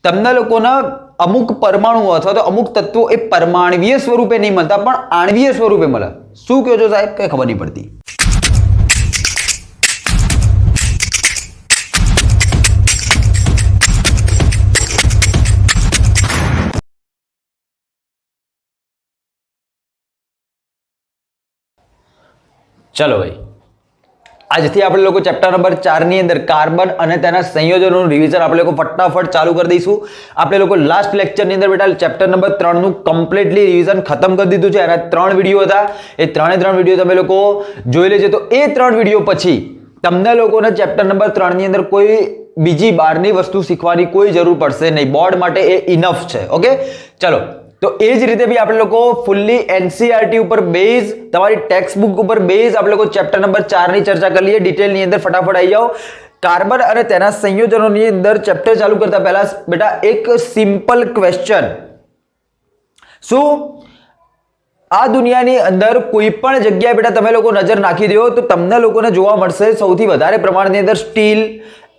તમને લોકોના અમુક પરમાણુ અથવા તો અમુક તત્વો એ પરમાણવીય સ્વરૂપે નહીં મળતા પણ આણવીય સ્વરૂપે મળે. શું કહો છો સાહેબ? કઈ ખબર નહીં પડતી. ચલો ભાઈ, આજથી આપણે લોકો ચેપ્ટર નંબર 4 ની અંદર કાર્બન અને તેના સંયોજનોનું રિવિઝન આપણે લોકો ફટાફટ ચાલુ કરી દઈશું. આપણે લોકો લાસ્ટ લેક્ચરની અંદર બેટા ચેપ્ટર નંબર 3 નું કમ્પ્લીટલી રિવિઝન ખતમ કરી દીધું છે. એના 3 વિડીયો હતા, એ 3 વિડીયો તમે લોકો જોઈ લેજો. તો એ 3 વિડીયો પછી તમને લોકોને ચેપ્ટર નંબર 3 ની અંદર કોઈ બીજી બહારની વસ્તુ શીખવાની કોઈ જરૂર પડશે નહીં. બોર્ડ માટે એ ઇનફ છે. ઓકે, ચલો. તો એ જ રીતે બી આપણે લોકો ફૂલ્લી એનસીઈઆરટી ઉપર બેઝ, તમારી ટેક્સ્ટ બુક ઉપર બેઝ આપણે લોકો ચેપ્ટર નંબર 4 ની ચર્ચા કરી લઈએ ડિટેલની અંદર. ફટાફટ આવી જાઓ. કાર્બન અને તેના સંયોજનોની અંદર ચેપ્ટર ચાલુ કરતા પહેલા બેટા એક સિમ્પલ ક્વેશ્ચન. શું આ દુનિયાની અંદર કોઈ પણ જગ્યાએ બેટા તમે લોકો નજર નાખી દો તો તમને લોકોને જોવા મળશે સૌથી વધારે પ્રમાણની અંદર સ્ટીલ,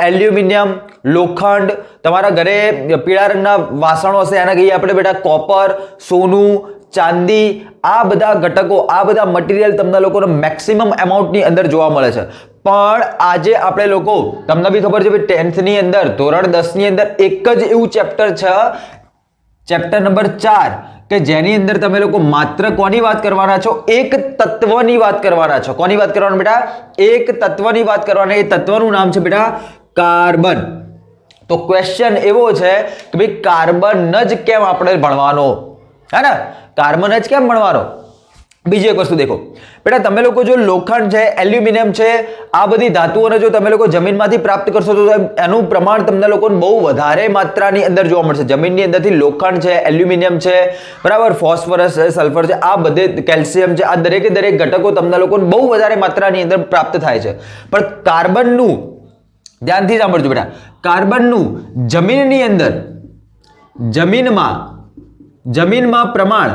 એલ્યુમિનિયમ, લોખંડ, તમારા ઘરે પીળા રંગના વાસણો હશે એના કહીએ આપણે બેટા કોપર, સોનું, ચાંદી, આ બધા ઘટકો, આ બધા મટીરિયલ તમને લોકોને મેક્સિમમ એમાઉન્ટની અંદર જોવા મળે છે. પણ આજે આપણે લોકો, તમને બી ખબર છે 10th ની અંદર, ધોરણ 10 ની અંદર એક જ એવું ચેપ્ટર છે, ચેપ્ટર નંબર 4, કે જેની અંદર તમે લોકો માત્ર કોની વાત કરવાના છો? એક તત્વની વાત કરવાના છો. કોની વાત કરવાના બેટા? એક તત્વની વાત કરવાના. એ તત્વનું નામ છે બેટા કાર્બન. તો ક્વેશ્ચન એવો છે કે ભાઈ કાર્બન જ કેમ આપણે ભણવાનો, હે ને? કાર્બન જ કેમ ભણવાનો? બીજી એક વસ્તુ દેખો બેટા, તમે લોકો જો લોખંડ છે, એલ્યુમિનિયમ છે, આ બધી ધાતુઓને જો તમે લોકો જમીનમાંથી પ્રાપ્ત કરશો તો એનું પ્રમાણ તમને લોકોને બહુ વધારે માત્રાની અંદર જોવા મળશે. જમીનની અંદરથી લોખંડ છે, એલ્યુમિનિયમ છે, બરાબર, ફોસ્ફરસ છે, સલ્ફર છે, આ બધે કેલ્શિયમ છે, આ દરેકે દરેક ઘટકો તમને લોકોને બહુ વધારે માત્રાની અંદર પ્રાપ્ત થાય છે. પણ કાર્બનનું, ધ્યાનથી સાંભળજો બેટા, કાર્બનનું જમીનની અંદર, જમીનમાં પ્રમાણ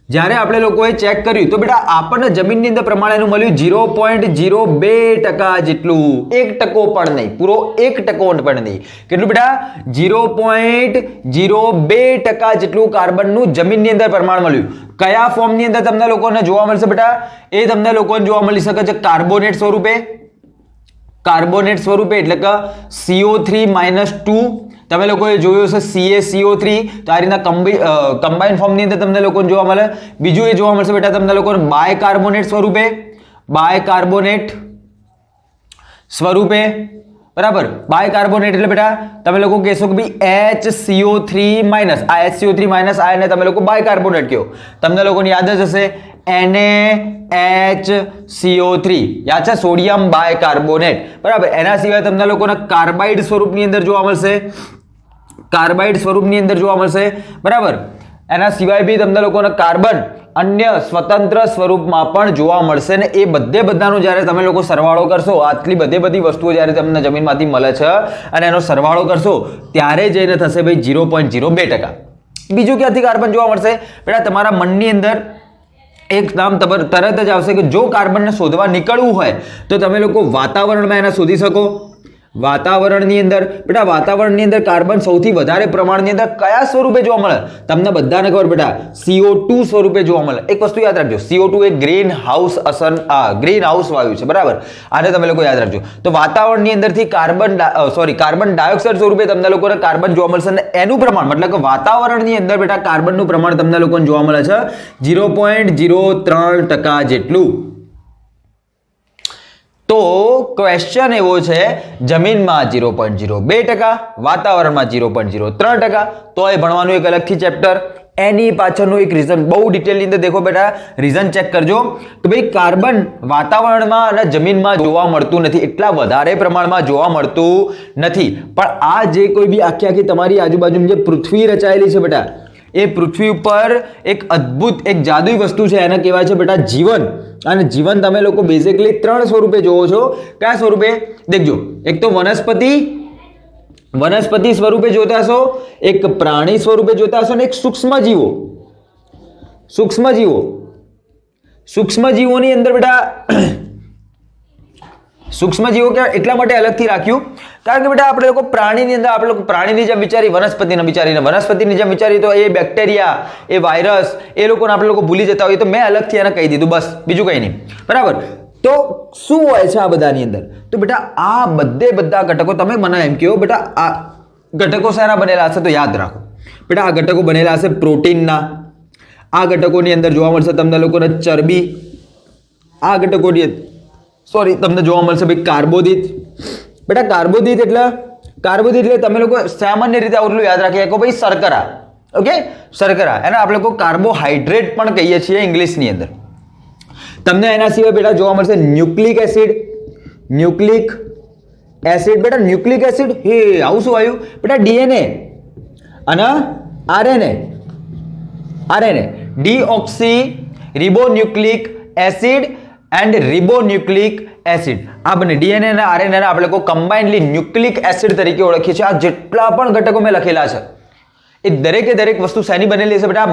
જ્યારે આપણે લોકોએ ચેક કર્યું તો બેટા આપણને જમીનની અંદર પ્રમાણ એનું મળ્યું 0.02% જેટલું. 1% પણ નહીં, પૂરો 1% પણ નહીં. કેટલું બેટા? 0.02% જેટલું કાર્બનનું જમીનની અંદર પ્રમાણ મળ્યું. કયા ફોર્મની અંદર તમને લોકોને જોવા મળશે બેટા? એ તમને લોકોને જોવા મળી શકે છે કાર્બોનેટ સ્વરૂપે. કાર્બોનેટ સ્વરૂપે એટલે કે CO3-2. તમે લોકોએ જોયું હશે CaCO3. તો આ રીતના કમ્બાઇન ફોર્મની અંદર તમને લોકોને જોવા મળે. બીજું એ જોવા મળશે બેટા તમને લોકોને બાયકાર્બોનેટ સ્વરૂપે. બાયકાર્બોનેટ સ્વરૂપે, બરાબર. બાયકાર્બોનેટ એટલે બેટા તમે લોકો કહેશો કે ભાઈ HCO3-. આ HCO3- આ એને તમે લોકો બાયકાર્બોનેટ કહો. તમને લોકોને યાદ જ હશે NaHCO3, યાદ છે? સોડિયમ બાયકાર્બોનેટ, બરાબર. એના સિવાય તમને લોકોને કાર્બાઇડ સ્વરૂપની અંદર જોવા મળશે. કાર્બાઇડ સ્વરૂપની અંદર જોવા મળશે, બરાબર. એના સિવાય બી તમને લોકોને કાર્બન અન્ય સ્વતંત્ર સ્વરૂપમાં પણ જોવા મળશે. ને એ બધાનો જ્યારે તમે લોકો સરવાળો કરશો, આટલી બધી વસ્તુઓ જ્યારે તમને જમીનમાંથી મળે છે અને એનો સરવાળો કરશો ત્યારે જઈને થશે ભાઈ 0.02%. બીજું ક્યાંથી કાર્બન જોવા મળશે બેટા? તમારા મનની અંદર એક નામ તરત જ આવશે કે જો કાર્બનને શોધવા નીકળવું હોય તો તમે લોકો વાતાવરણમાં એને શોધી શકો. વાતાવરણની અંદર બેટા, વાતાવરણની અંદર કાર્બન સૌથી વધારે પ્રમાણની અંદર કયા સ્વરૂપે જોવા મળે? તમને બધાને ખબર બેટા, CO2 સ્વરૂપે જોવા મળે. એક વસ્તુ યાદ રાખજો, CO2 એ ગ્રીન હાઉસ વાયુ છે, બરાબર. આને તમે લોકો યાદ રાખજો. તો વાતાવરણની અંદરથી કાર્બન ડાયોક્સાઇડ સ્વરૂપે તમને લોકોને કાર્બન જોવા મળશે. અને એનું પ્રમાણ મતલબ કે વાતાવરણની અંદર બેટા કાર્બનનું પ્રમાણ તમને લોકોને જોવા મળે છે 0.03% જેટલું. તો ક્વેશ્ચન એવો છે, જમીનમાં 0.02%, વાતાવરણમાં 0.03%. તો એ ભણવાનું એક અલગથી ચેપ્ટર. એની પાછળનું એક રીઝન બહુ ડિટેલની અંદર દેખો બેટા, રીઝન ચેક કરજો કે ભાઈ કાર્બન વાતાવરણમાં અને જમીનમાં જોવા મળતું નથી, એટલા વધારે પ્રમાણમાં જોવા મળતું નથી. પણ આ જે કોઈ બી આખી તમારી આજુબાજુની જે પૃથ્વી રચાયેલી છે બેટા, એ પૃથ્વી ઉપર એક અદ્ભુત, એક જાદુઈ વસ્તુ છે, એને કહેવાય છે બેટા જીવન. અને જીવન તમે લોકો બેઝિકલી 3 સ્વરૂપે જોવો છો. કયા સ્વરૂપે? દેખજો, એક તો વનસ્પતિ સ્વરૂપે જોતા હશો, એક પ્રાણી સ્વરૂપે જોતા હશો, અને એક સૂક્ષ્મજીવોની અંદર બેટા સૂક્ષ્મજીવો કે એટલા માટે અલગથી રાખ્યું કારણ કે બેટા આપણે લોકો પ્રાણીની અંદર આપણે લોકો પ્રાણીની જેમ વિચારી વનસ્પતિની જેમ વિચારી તો એ બેક્ટેરિયા એ વાયરસ એ લોકોને આપણે લોકો ભૂલી જતા હોય તો મેં અલગથી એને કહી દીધું બસ બીજું કંઈ નહીં બરાબર તો શું હોય છે આ બધાની અંદર તો બેટા આ બધા ઘટકો તમે મને એમ કહો બેટા આ ઘટકો શાના બનેલા હશે તો યાદ રાખો બેટા આ ઘટકો બનેલા હશે પ્રોટીનના આ ઘટકોની અંદર જોવા મળશે તમને લોકોને ચરબી આ ઘટકોની તમને જોવા મળશે ભાઈ કાર્બોદિત બેટા કાર્બોદિત એટલે તમે લોકો સામાન્ય રીતે આટલું યાદ રાખી શકો ભાઈ શર્કરા ઓકે શર્કરા એને આપણે લોકો કાર્બોહાઈડ્રેટ પણ કહીએ છીએ ઇંગ્લિશની અંદર તમને એના સિવાય બેટા જોવા મળશે ન્યુક્લિક એસિડ બેટા ન્યુક્લિક એસિડ હે આવું શું આવ્યું બેટા ડીએનએ અને RNA deoxy ribonucleic acid and ribonucleic acid આ બંને ડીએનએ અને આરએનએ આપણે લોકો કમ્બાઇન્ડલી ન્યુક્લિક એસિડ તરીકે ઓળખીએ છીએ આ જેટલા પણ ઘટકો મેં લખેલા છે એ દરેક વસ્તુ શેની બનેલી છે બેટા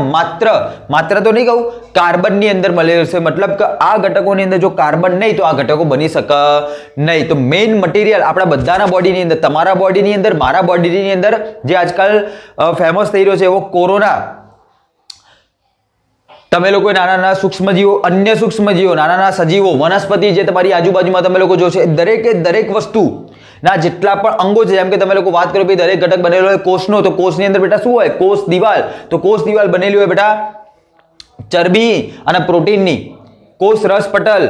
માત્ર તો નહીં કહું કાર્બનની અંદર મળેલું છે મતલબ કે આ ઘટકોની અંદર જો કાર્બન નહીં તો આ ઘટકો બની શકે નહીં તો મેઇન મટીરિયલ આપણા બધાના બોડીની અંદર તમારા બોડીની અંદર મારા બોડીની અંદર જે આજકાલ ફેમસ થઈ રહ્યો છે એવો કોરોના તમે લોકો નાના સૂક્ષ્મજીવો અન્ય સૂક્ષ્મજીવો નાના સજીવો વનસ્પતિ જે તમારી આજુબાજુમાં તમે લોકો જોશો દરેક વસ્તુ ના જેટલા પણ અંગો છે જેમ કે તમે લોકો વાત કરો ભાઈ દરેક ઘટક બનેલો હોય કોષનો તો કોષની અંદર બેટા શું હોય કોષ દિવાલ બનેલી હોય બેટા ચરબી અને પ્રોટીનની કોષ રસ પટલ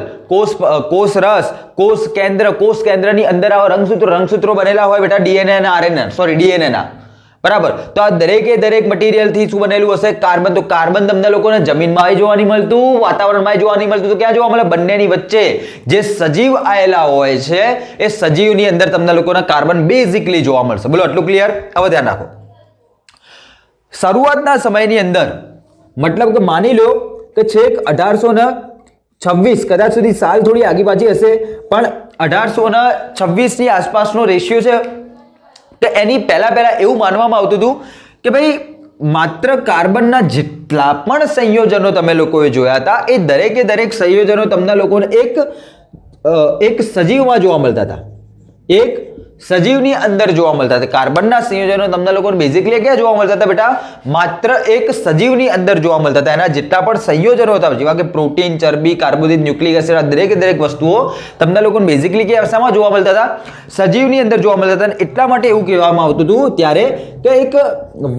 કોષ રસ કોષ કેન્દ્રની અંદર આવા રંગસૂત્રો બનેલા હોય બેટા ડીએનએ ના બરાબર તો આ દરેક મટીરિયલ થી શું બનેલું હશે કાર્બન તો કાર્બન તમને લોકોને જમીનમાં જોવા નહીં મળતું વાતાવરણમાં જોવા નહીં મળતું તો ક્યાં જોવા મળે બંનેની વચ્ચે જે સજીવ આયેલા હોય છે એ સજીવની અંદર તમને લોકોને કાર્બન બેઝિકલી જોવા મળશે બોલો આટલું ક્લિયર હવે ધ્યાન રાખો શરૂઆતના સમયની અંદર મતલબ કે માની લો કે છેક 1826 કદાચ સુધી સાલ થોડી આગી પાછી હશે પણ 1826 ની આસપાસનો રેશિયો છે તો એની પહેલા એવું માનવામાં આવતું હતું કે ભાઈ માત્ર કાર્બનના જેટલા પણ સંયોજનો તમે લોકોએ જોયા હતા એ દરેક સંયોજનો તમને લોકોને એક સજીવમાં જોવા મળતા હતા એક સજીવની અંદર જોવા મળતા હતા કાર્બનના સંયોજનો તમને લોકોને બેઝિકલી ક્યાં જોવા મળતા હતા બેટા માત્ર એક સજીવની અંદર જોવા મળતા હતા એના જેટલા પણ સંયોજનો હતા જેવા કે પ્રોટીન ચરબી કાર્બોદિત ન્યુક્લિક એસિડ આ દરેક વસ્તુઓ તમને લોકોને બેઝિકલી કે શામાં જોવા મળતા હતા સજીવની અંદર જોવા મળતા હતા એટલા માટે એવું કહેવામાં આવતું હતું ત્યારે કે એક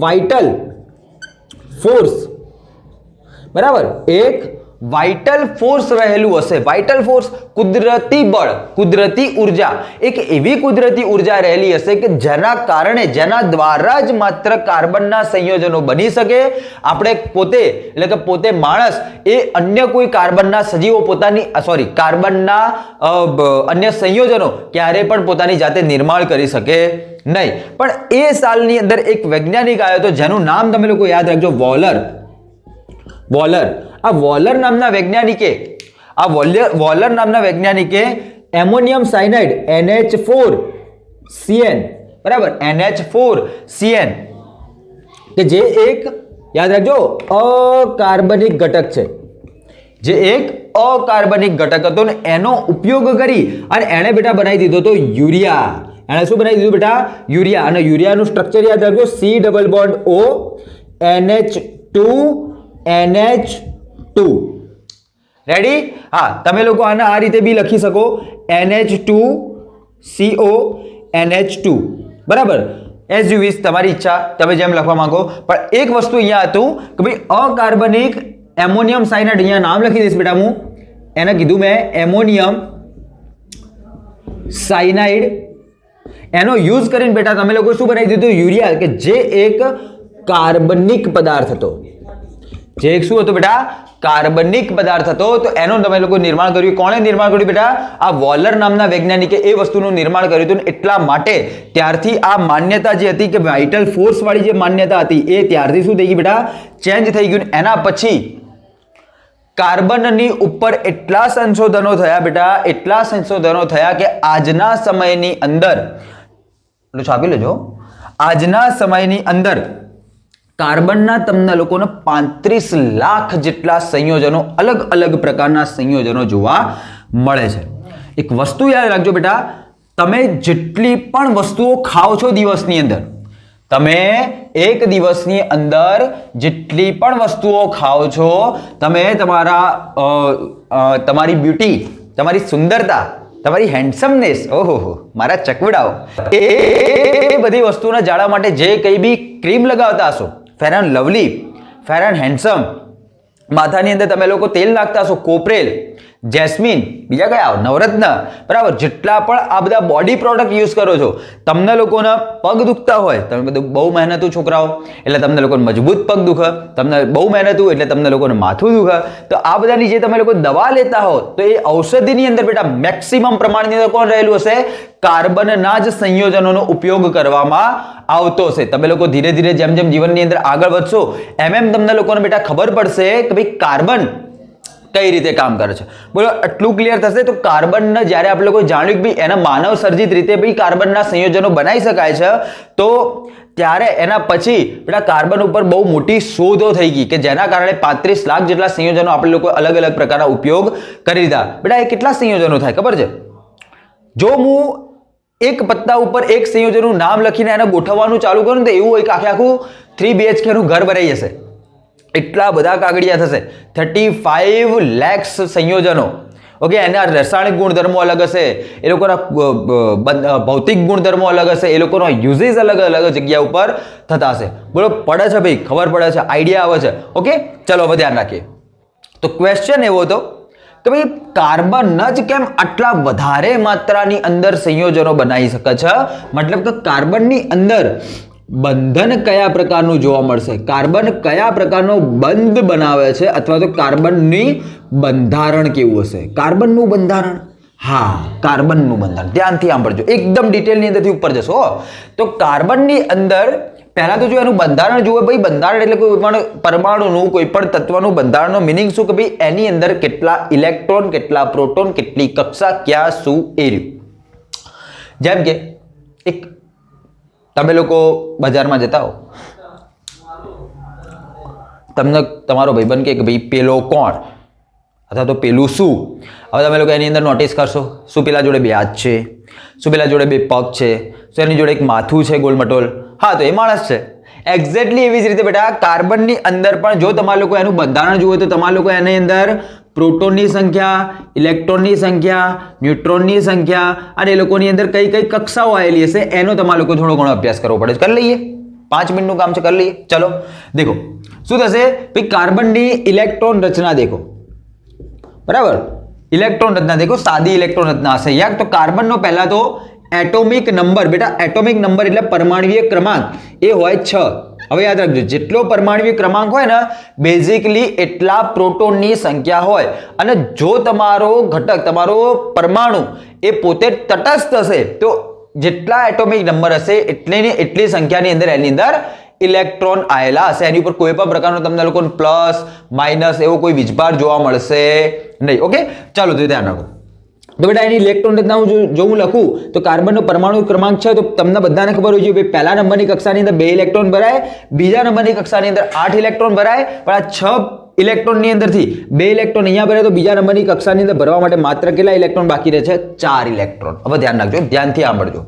વાઇટલ ફોર્સ બરાબર એક વાઇટલ ફોર્સ રહેલું હશે વાઇટલ ફોર્સ કુદરતી બળ કુદરતી ઉર્જા એક એવી કુદરતી ઉર્જા રહેલી હશે કે જેના દ્વારા જ માત્ર કાર્બનના સંયોજનો બની શકે આપણે પોતે માણસ એ અન્ય કોઈ કાર્બનના સજીવો કાર્બનના અન્ય સંયોજનો ક્યારે પણ પોતાની જાતે નિર્માણ કરી શકે નહીં પણ એ સાલની અંદર એક વૈજ્ઞાનિક આવ્યો હતો જેનું નામ તમે લોકો યાદ રાખજો વોલર આ વોલર નામના વૈજ્ઞાનિકે એમોનિયમ સાયનાઇડ NH4CN બરાબર NH4CN કે જે એક યાદ રાખજો અકાર્બનિક ઘટક છે જે એક અકાર્બનિક ઘટક હતો ને એનો ઉપયોગ કરી અને એણે બેટા બનાવી દીધો તો યુરિયા એણે શું બનાવી દીધું બેટા યુરિયા અને યુરિયાનું સ્ટ્રક્ચર યાદ રાખજો C double bond O NH2 ready હા તમે લોકો આને આ રીતે બી લખી શકો NH2CO NH2 બરાબર એઝ યુ વિશ તમારી ઈચ્છા તમે જેમ લખવા માંગો પણ એક વસ્તુ અહીંયા હતું કે ભાઈ અકાર્બનિક એમોનિયમ સાયનાઇડ અહીંયા નામ લખી દઈશ બેટા હું એને કીધું મેં એમોનિયમ સાયનાઇડ એનો યુઝ કરીને બેટા તમે લોકો શું બનાવી દીધું યુરિયા કે જે એક કાર્બનિક પદાર્થ હતો જે એક શું હતો બેટા કાર્બનિક પદાર્થ હતો તો એનું તમે લોકો નિર્માણ કર્યું કોણે નિર્માણ કર્યું બેટા આ વોલર નામના વૈજ્ઞાનિકે એ વસ્તુનું નિર્માણ કર્યું હતું એટલા માટે ત્યારથી આ માન્યતા જે હતી કે વાઇટલ ફોર્સ વાળી જે માન્યતા હતી એ ત્યારથી શું થઈ ગઈ બેટા ચેન્જ થઈ ગયું એના પછી કાર્બનની ઉપર એટલા સંશોધનો થયા કે આજના સમયની અંદર છાપી લેજો આજના સમયની અંદર કાર્બનના તમને લોકોને 35 લાખ જેટલા સંયોજનો અલગ અલગ પ્રકારના સંયોજનો જોવા મળે છે એક વસ્તુ યાદ રાખજો બેટા, તમે જેટલી પણ વસ્તુઓ ખાઓ છો દિવસની અંદર, તમે એક દિવસની અંદર જેટલી પણ વસ્તુઓ ખાઓ છો, તમે તમારી બ્યુટી, તમારી સુંદરતા, તમારી હેન્ડસમનેસ, ઓહો મારા ચકવડાઓ, એ બધી વસ્તુના જાળવા માટે જે કંઈ બી ક્રીમ લગાવતા હશો, fair and lovely, fair and handsome, માથાની અંદર તમે લોકો તેલ નાખતા હશો, કોપરેલ, જેસ્મીન, બીજા કયા નવરત્ન, બરાબર, જેટલા પણ આ બધા બોડી પ્રોડક્ટ યુઝ કરો છો, તમને લોકોના પગ દુખતા હોય, તમે બધું બહુ મહેનતુ છોકરાઓ એટલે તમને લોકોને મજબૂત પગ દુખે, તમને બહુ મહેનતુ એટલે તમને લોકોને માથું દુખે, તો આ બધાની જે તમે લોકો દવા લેતા હો, તો એ ઔષધિની અંદર બેટા મેક્સિમમ પ્રમાણની અંદર કોણ રહેલું હશે? કાર્બનના જ સંયોજનોનો ઉપયોગ કરવામાં આવતો હશે. તમે લોકો ધીરે ધીરે જેમ જેમ જીવનની અંદર આગળ વધશો એમ તમને લોકોને બેટા ખબર પડશે કે ભાઈ કાર્બન કઈ રીતે કામ કરે છે. બોલો આટલું ક્લિયર થશે. તો કાર્બનને જ્યારે આપણે લોકો જાણ્યું કે ભાઈ એના માનવ સર્જિત રીતે ભાઈ કાર્બનના સંયોજનો બનાવી શકાય છે, તો ત્યારે એના પછી બેટા કાર્બન ઉપર બહુ મોટી શોધો થઈ ગઈ કે જેના કારણે 35 લાખ જેટલા સંયોજનો આપણે લોકો અલગ અલગ પ્રકારના ઉપયોગ કરી લીધા. બેટા એ કેટલા સંયોજનો થાય ખબર છે? જો હું એક પત્તા ઉપર એક સંયોજનનું નામ લખીને એને ગોઠવવાનું ચાલુ કરું તો એવું એક આખું 3 BHK નું ઘર ભરાઈ જશે. એટલા બધા કાગળિયા થશે. 35 લાખ સંયોજનો. ઓકે, એના રાસાયણિક ગુણધર્મો અલગ હશે, એ લોકોના ભૌતિક ગુણધર્મો અલગ હશે, એ લોકોનો યુઝેસ અલગ અલગ જગ્યા ઉપર થતા હશે. બોલો પડે છે ભાઈ? ખબર પડે છે, આઈડિયા આવે છે. ઓકે, ચલો હવે ધ્યાન રાખીએ. તો ક્વેશ્ચન એવો હતો કે ભાઈ કાર્બન જ કેમ આટલા વધારે માત્રાની અંદર સંયોજનો બનાવી શકે છે? મતલબ કે કાર્બનની અંદર બંધન કયા પ્રકારનું જોવા મળશે? કાર્બન કયા પ્રકારનો બંધ બનાવે છે, અથવા તો કાર્બનની બંધારણ કેવું હશે? કાર્બનનું બંધારણ, હા, કાર્બનનું બંધારણ ધ્યાનથી સાંભળજો, એકદમ ડિટેલની અંદરથી ઉપર જશો. તો કાર્બનની અંદર પહેલા તો જો એનું બંધારણ જુઓ. ભાઈ બંધારણ એટલે કોઈ પણ પરમાણુનું, કોઈ પણ તત્વનું બંધારણનો મિનિંગ શું? કે ભાઈ એની અંદર કેટલા ઇલેક્ટ્રોન, કેટલા પ્રોટોન, કેટલી કક્ષા, ક્યાં શું એ રહ્યું. જેમ કે એક તમે લોકો બજારમાં જતા હો, તમને તમારો ભાઈબંધ કે ભાઈ પેલો કોણ અથવા તો પેલું શું? હવે તમે લોકો એની અંદર નોટિસ કરશો, શું પેલા જોડે 2 હાથ છે, શું પેલા જોડે 2 પગ છે, શું એની જોડે એક માથું છે ગોલમટોલ? હા, તો એ માણસ છે. એક્ઝેક્ટલી એવી જ રીતે બેટા કાર્બનની અંદર પણ જો તમારા લોકો એનું બંધારણ જુઓ તો તમારા લોકો એની અંદર પ્રોટોનની સંખ્યા, ઇલેક્ટ્રોનની સંખ્યા, ન્યુટ્રોનની સંખ્યા અને એ લોકોની અંદર કઈ કઈ કક્ષાઓ આવેલી હશે એનો તમારા લોકો થોડો ઘણો અભ્યાસ કરવો પડે. કરી લઈએ, 5 મિનિટનું કામ છે, કરી લઈએ. ચલો દેખો શું થશે. ભાઈ કાર્બનની ઇલેક્ટ્રોન રચના દેખો, બરાબર, ઇલેક્ટ્રોન રચના દેખો, સાદી ઇલેક્ટ્રોન રચના હશે યાર. તો કાર્બનનો પહેલા તો એટોમિક નંબર, બેટા એટોમિક નંબર એટલે પરમાણુય ક્રમાંક, એ હોય 6. હવે યાદ રાખજો, જેટલો પરમાણુય ક્રમાંક હોય ને બેઝિકલી એટલા પ્રોટોનની સંખ્યા હોય. અને જો તમારો ઘટક, તમારો પરમાણુ એ પોતે તટસ્થ હશે તો જેટલા એટોમિક નંબર હશે એટલી સંખ્યાની અંદર એની અંદર ઇલેક્ટ્રોન આવેલા હશે. એની ઉપર કોઈ પણ પ્રકારનો તમને લોકોને પ્લસ માઇનસ એવો કોઈ વીજભાર જોવા મળશે નહીં. ઓકે, ચાલો તો ધ્યાન રાખો. તો બેટા એની ઇલેક્ટ્રોન રચના જો હું લખું તો કાર્બનનો પરમાણુ ક્રમાંક છે, તો તમને બધાને ખબર હોય છે પહેલા નંબરની કક્ષાની અંદર 2 ઇલેક્ટ્રોન ભરાય, બીજા નંબરની કક્ષાની અંદર 8 ઇલેક્ટ્રોન ભરાય, પણ આ 6 ઇલેક્ટ્રોનની અંદરથી 2 ઇલેક્ટ્રોન અહીંયા ભરાય, તો બીજા નંબરની કક્ષાની અંદર ભરવા માટે માત્ર કેટલા ઇલેક્ટ્રોન બાકી રહે છે? 4 ઇલેક્ટ્રોન. હવે ધ્યાન રાખજો, ધ્યાનથી સાંભળજો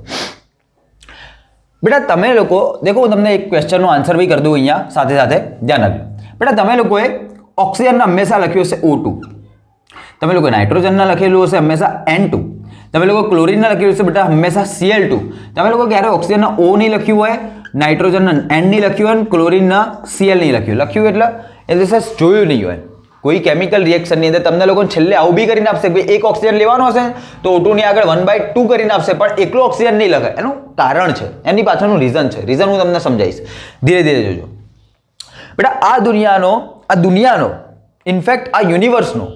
બેટા. તમે લોકો દેખો, હું તમને એક ક્વેશ્ચનનો આન્સર બી કરી દઉં અહીંયા સાથે સાથે, ધ્યાન રાખજો બેટા. તમે લોકોએ ઓક્સિજનને હંમેશા લખ્યું હશે O2, તમે લોકો નાઇટ્રોજનના લખેલું હશે હંમેશા N2, તમે લોકો ક્લોરીનના લખેલું હશે બેટા હંમેશા Cl2. તમે લોકો ક્યારે ઓક્સિજનના O નહીં લખ્યું હોય, નાઇટ્રોજનના N નહીં લખ્યું હોય, ક્લોરીનના Cl નહીં લખ્યું એટલે જોયું નહીં હોય. કોઈ કેમિકલ રિએક્શનની અંદર તમને લોકોને છેલ્લે આવું બી કરીને આપશે કે એક ઓક્સિજન લેવાનો હશે તો O2 ની આગળ 1/2 કરીને આપશે, પણ એકલો ઓક્સિજન નહીં લખે. એનું કારણ છે, એની પાછળનું રીઝન છે. રીઝન હું તમને સમજાવીશ, ધીરે ધીરે જોજો બેટા. આ દુનિયાનો ઇનફેક્ટ આ યુનિવર્સનો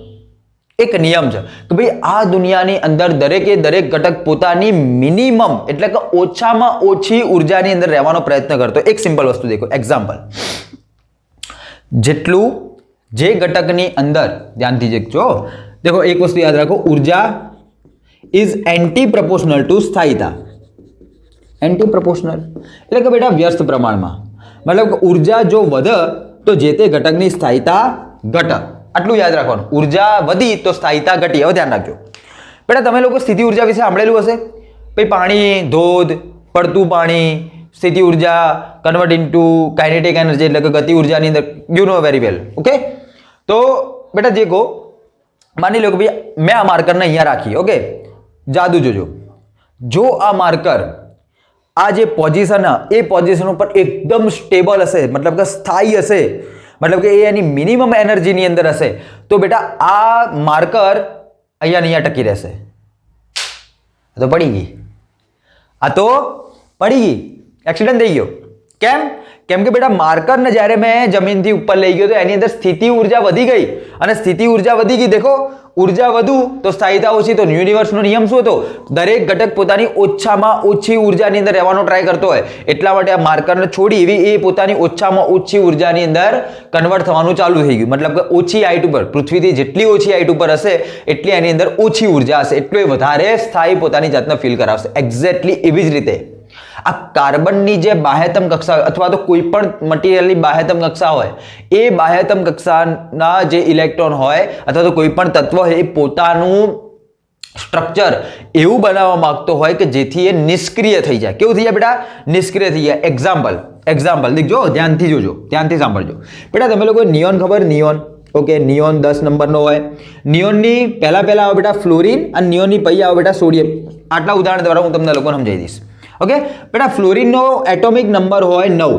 એક નિયમ છે કે ભાઈ આ દુનિયાની અંદર દરેકે દરેક ઘટક પોતાની મિનિમમ એટલે કે ઓછામાં ઓછી ઉર્જાની અંદર રહેવાનો પ્રયત્ન કરતો. એક સિમ્પલ વસ્તુ દેખો, એક્ઝામ્પલ, જેટલું જે ઘટકની અંદર ધ્યાનથી દેખજો, દેખો એક વસ્તુ યાદ રાખો, ઉર્જા ઇઝ એન્ટી પ્રોપોર્શનલ ટુ સ્થાયીતા. એન્ટી પ્રોપોર્શનલ એટલે કે બેટા વ્યસ્ત પ્રમાણમાં, મતલબ કે ઉર્જા જો વધે તો જે તે ઘટકની સ્થાયીતા ઘટે. આટલું યાદ રાખવાનું. ઉર્જા વધી તો સ્થાયીતા ઘટી. હવે ધ્યાન રાખજો બેટા તમે લોકો સ્થિતિ ઉર્જા વિશે સાંભળેલું હશે, ભાઈ પાણી, ધોધ, પડતું પાણી, સ્થિતિ ઉર્જા કન્વર્ટ ઇન્ટુ કાઇનેટિક એનર્જી એટલે કે ગતિ ઉર્જાની અંદર, you know very well. Okay, તો બેટા જે કહો, માની લો કે ભાઈ મેં આ માર્કરને અહીંયા રાખી. ઓકે, જાદુ જોજો, જો આ માર્કર આ જે પોઝિશન એ પોઝિશન ઉપર એકદમ સ્ટેબલ હશે, મતલબ કે સ્થાયી હશે, મતલબ કે એ એની મિનિમમ એનર્જીની અંદર હશે, તો બેટા આ માર્કર અહીંયા ટકી રહેશે. તો પડી ગઈ, આ તો પડી ગઈ, એક્સિડન્ટ થઈ ગયો. કેમ કે બેટા માર્કરને જ્યારે મેં જમીનથી ઉપર લઈ ગયો તો એની અંદર સ્થિતિ ઉર્જા વધી ગઈ, અને સ્થિતિ ઉર્જા વધી ગઈ, દેખો ઉર્જા વધુ તો સ્થાયીતા ઓછી. તો યુનિવર્સનો નિયમ શું હતો? દરેક ઘટક પોતાની ઓછામાં ઓછી ઉર્જાની અંદર રહેવાનો ટ્રાય કરતો હોય, એટલા માટે આ માર્કરને છોડી એવી એ પોતાની ઓછામાં ઓછી ઉર્જાની અંદર કન્વર્ટ થવાનું ચાલુ થઈ ગયું. મતલબ કે ઓછી હાઈટ ઉપર, પૃથ્વીથી જેટલી ઓછી હાઈટ ઉપર હશે એટલી એની અંદર ઓછી ઉર્જા હશે, એટલું એ વધારે સ્થાયી પોતાની જાતને ફીલ કરાવશે. એક્ઝેક્ટલી એવી જ રીતે આ કાર્બનની જે બાહ્યતમ કક્ષા અથવા તો કોઈ પણ મટીરિયલની બાહ્યતમ કક્ષા હોય, એ બાહ્યતમ કક્ષાના જે ઇલેક્ટ્રોન હોય અથવા તો કોઈ પણ તત્વ હોય એ પોતાનું સ્ટ્રક્ચર એવું બનાવવા માંગતો હોય કે જેથી એ નિષ્ક્રિય થઈ જાય. કેવું થઈ જાય બેટા? નિષ્ક્રિય થઈ જાય. એક્ઝામ્પલ દેખજો, ધ્યાનથી જોજો, ધ્યાનથી સાંભળજો. બેટા તમે લોકો નિયોન ખબર? નિયોન, ઓકે, નિયોન 10 નંબરનો હોય. નિયોનની પહેલા આવે બેટા ફ્લોરિન, અને નિયોનની પછી આવે બેટા સોડિયમ. આટલા ઉદાહરણ દ્વારા હું તમને લોકોને સમજાવી દઈશ. ઓકે બેટા, ફ્લોરિનનો એટોમિક નંબર હોય 9,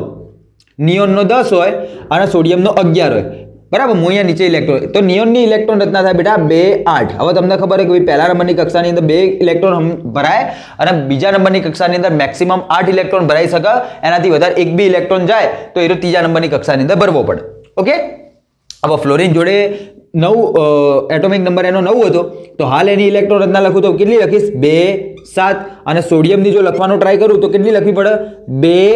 નિયોનનો 10 હોય અને સોડિયમનો 11 હોય. બરાબર, હું અહીંયા નીચે ઇલેક્ટ્રોન, તો નિયોનની ઇલેક્ટ્રોન રચના થાય બેટા 2 8. હવે તમને ખબર છે કે પહેલા નંબરની કક્ષાની અંદર 2 ઇલેક્ટ્રોન ભરાય અને બીજા નંબરની કક્ષાની અંદર મેક્સિમમ 8 ઇલેક્ટ્રોન ભરાઈ શકે. એનાથી વધારે એક બી ઇલેક્ટ્રોન જાય તો એ ત્રીજા નંબરની કક્ષાની અંદર ભરવો પડે. ઓકે, હવે ફ્લોરિન જોડે 9 એટોમિક નંબર એનો 9 હતો, તો હાલ એની ઇલેક્ટ્રોન રચના લખું તો કેટલી લખીશ? 2 7. અને સોડિયમની જો લખવાનો ટ્રાય કરું તો કેટલી લખવી પડે? 2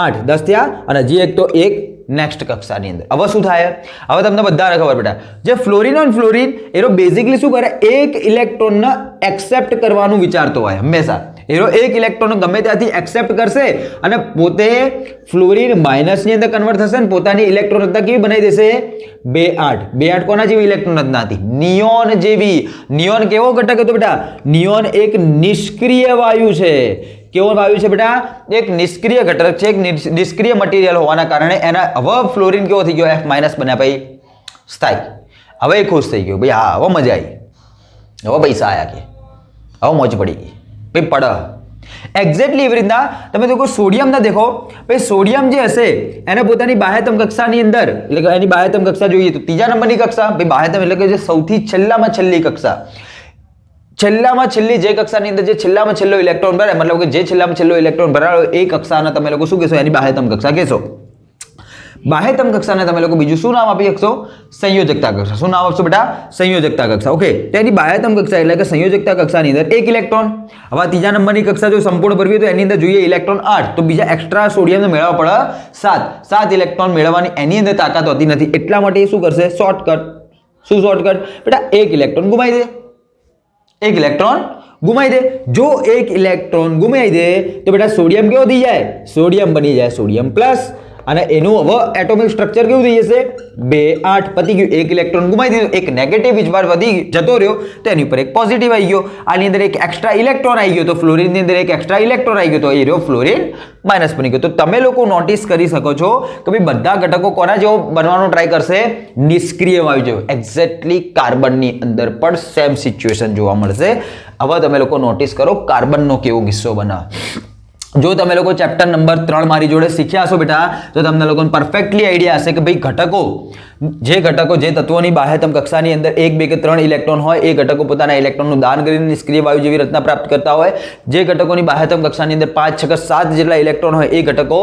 8. 10 થયા, અને જે એક તો એક નેક્સ્ટ કક્ષાની અંદર. હવે શું થાય? હવે તમને બધાને ખબર બેટા, જે ફ્લોરિન એનો બેઝિકલી શું કરે? એક ઇલેક્ટ્રોનને એક્સેપ્ટ કરવાનું વિચારતો હોય હંમેશા. એનો એક ઇલેક્ટ્રોન ગમે ત્યાંથી એક્સેપ્ટ કરશે અને પોતે ફ્લોરિન માઇનસની અંદર કન્વર્ટ થશે અને પોતાની ઇલેક્ટ્રોન રચના કેવી બનાવી દેશે? 2 8. 2 8 કોના જેવી ઇલેક્ટ્રોન રચના હતી? નિયોન જેવી. નિયોન કેવો ઘટક હતો બેટા? નિયોન એક નિષ્ક્રિય વાયુ છે. કેવો વાયુ છે બેટા? એક નિષ્ક્રિય ઘટક છે, એક નિષ્ક્રિય મટીરિયલ હોવાના કારણે એના હવે ફ્લોરિન કેવો થઈ ગયો? F- બન્યા, ભાઈ સ્થાયી. હવે એ ખુશ થઈ ગયો, ભાઈ હા હવે મજા આવી, હવે પૈસા આવ્યા, કે હવે મોજ પડી ગઈ, ભાઈ પડ. એક્ઝેક્ટલી એવી રીતના તમે લોકો સોડિયમને દેખો, ભાઈ સોડિયમ જે હશે એને પોતાની બાહ્યતમ કક્ષાની અંદર, એટલે કે એની બાહ્યતમ કક્ષા જોઈએ તો ત્રીજા નંબરની કક્ષા. ભાઈ બાહ્યતમ એટલે કે જે સૌથી છેલ્લામાં છેલ્લી કક્ષા, છેલ્લામાં છેલ્લી જે કક્ષાની અંદર જે છેલ્લામાં છેલ્લો ઇલેક્ટ્રોન ભરાય, મતલબ કે જે છેલ્લામાં છેલ્લો ઇલેક્ટ્રોન ભરાયો એ કક્ષાને તમે લોકો શું કહેશો? એની બાહ્યતમ કક્ષા કહેશો. બાહ્યતમ કક્ષાને તમે લોકો બીજું શું નામ આપી શકશો? સંયોજકતા કક્ષા. શું નામ આપશો બેટા? સંયોજકતા કક્ષા. ઓકે, તો એની બાહ્યતમ કક્ષા એટલે કે સંયોજકતા કક્ષાની અંદર એક ઇલેક્ટ્રોન. હવે ત્રીજા નંબરની કક્ષા જો સંપૂર્ણ ભરવી હોય તો એની અંદર જોઈએ ઇલેક્ટ્રોન 8, તો બીજા એક્સ્ટ્રા સોડિયમને મેળવવા પડે 7 ઇલેક્ટ્રોન મેળવવાની એની અંદર તાકાત હોતી નથી, એટલા માટે એ શું કરશે? શોર્ટકટ. શું શોર્ટકટ બેટા? એક ઇલેક્ટ્રોન ગુમાવી દે. એક ઇલેક્ટ્રોન ગુમાવી દે. જો એક ઇલેક્ટ્રોન ગુમાવી દે તો બેટા સોડિયમ કેવો થઈ જાય? સોડિયમ બની જાય સોડિયમ પ્લસ, અને એનું હવે એટોમિક સ્ટ્રક્ચર કેવું થઈ જશે? 2 8. પતી ગયું. એક ઇલેક્ટ્રોન ગુમાવી દીધો, એક નેગેટિવ વીજભાર વધી જતો રહ્યો તો એની ઉપર એક પોઝિટિવ આવી ગયો. આની અંદર એક એક્સ્ટ્રા ઇલેક્ટ્રોન આવી ગયો, તો ફ્લોરિનની અંદર એક એક્સ્ટ્રા ઇલેક્ટ્રોન આવી ગયો, તો એ રહ્યો ફ્લોરિન માઇનસ બની ગયો. તો તમે લોકો નોટિસ કરી શકો છો કે ભાઈ બધા ઘટકો કોના જેવો બનવાનો ટ્રાય કરશે? નિષ્ક્રિય વાયુ જેવો. એક્ઝેક્ટલી કાર્બનની અંદર પણ સેમ સિચ્યુએશન જોવા મળશે. હવે તમે લોકો નોટિસ કરો કાર્બનનો કેવો કિસ્સો બને. જો તમે લોકો ચેપ્ટર નંબર 3 મારી જોડે શીખ્યા હશો બેટા, તો તમને લોકોને પરફેક્ટલી આઈડિયા હશે કે ભાઈ ઘટકો, જે તત્વોની બાહ્યતમ કક્ષાની અંદર 1 2 કે 3 ઇલેક્ટ્રોન હોય, એ ઘટકો પોતાના ઇલેક્ટ્રોનનું દાન કરીને નિષ્ક્રિય વાયુ જેવી રચના પ્રાપ્ત કરતા હોય. જે ઘટકોની બાહ્યતમ કક્ષાની અંદર 5 6 7 જેટલા ઇલેક્ટ્રોન હોય, એ ઘટકો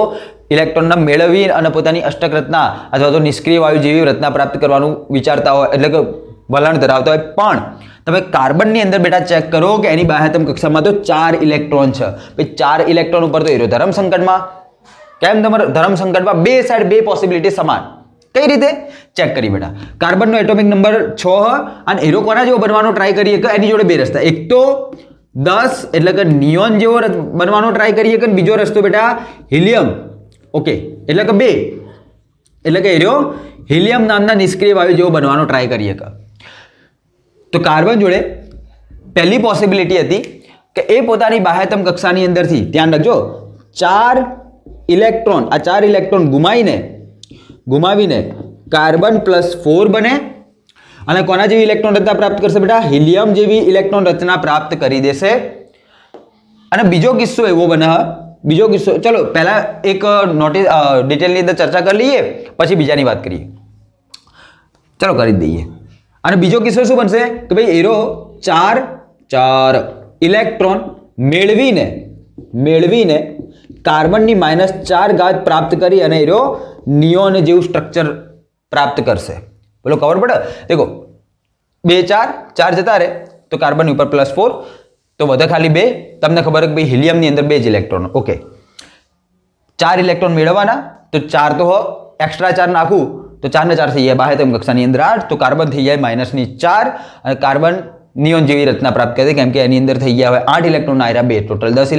ઇલેક્ટ્રોનને મેળવી અને પોતાની અષ્ટક રચના અથવા તો નિષ્ક્રિય વાયુ જેવી રચના પ્રાપ્ત કરવાનું વિચારતા હોય, એટલે કે વલણ ધરાવતા હોય. પણ તમે કાર્બનની અંદર બેટા ચેક કરો કે એની બાહ્યતમ કક્ષામાં તો 4 ઇલેક્ટ્રોન છે. ભાઈ 4 ઇલેક્ટ્રોન ઉપર તો એરો ધર્મ સંકટમાં. કેમ તમારે ધર્મ સંકટમાં? બે સાઈડ બે પોસિબિલિટી સમાન. કઈ રીતે? ચેક કરી બેટા. કાર્બનનો એટોમિક નંબર 6 અને એરો કોના જેવો બનવાનો ટ્રાય કરીએ કે એની જોડે બે રસ્તા, એક તો 10 એટલે કે નિયોન જેવો બનવાનો ટ્રાય કરીએ કે બીજો રસ્તો બેટા હિલિયમ. ઓકે, એટલે કે 2 એટલે કે એરો હિલિયમ નામના નિષ્ક્રિય વાયુ જેવો બનવાનો ટ્રાય કરીએ કે. તો કાર્બન જોડે પહેલી પોસિબિલિટી હતી કે એ પોતાની બાહ્યતમ કક્ષાની અંદરથી, ધ્યાન રાખજો, 4 ઇલેક્ટ્રોન, આ 4 ઇલેક્ટ્રોન ગુમાવીને કાર્બન +4 બને અને કોના જેવી ઇલેક્ટ્રોન રચના પ્રાપ્ત કરશે બેટા? હિલિયમ જેવી ઇલેક્ટ્રોન રચના પ્રાપ્ત કરી દેશે. અને બીજો કિસ્સો એવો બને, બીજો કિસ્સો, ચલો પહેલા એક નોટિસ ડિટેલની અંદર ચર્ચા કરી લઈએ, પછી બીજાની વાત કરીએ. ચલો કરી દઈએ. અને બીજો કિસ્સો શું બનશે કે ભાઈ એરો 4 ઇલેક્ટ્રોન મેળવીને કાર્બનની -4 ઘાત પ્રાપ્ત કરી અને એરો નિયોન જેવું સ્ટ્રક્ચર પ્રાપ્ત કરશે. બોલો ખબર પડે? દેખો 2 4 જતા રહે તો કાર્બન ઉપર +4 તો વધે ખાલી 2. તમને ખબર કે ભાઈ હિલિયમની અંદર 2 જ ઇલેક્ટ્રોન. ઓકે, 4 ઇલેક્ટ્રોન મેળવવાના તો 4 તો એક્સ્ટ્રા 4 નાખું તો 4 ને 4 થઈ જાય બાહ્યતમ કક્ષાની અંદર 8, તો કાર્બન થઈ જાય -4 અને કાર્બન નિયોન જેવી રચના પ્રાપ્ત કરે, કેમ કે એની અંદર થઈ ગયા હવે 8 ઇલેક્ટ્રોન આયરા 2, ટોટલ 10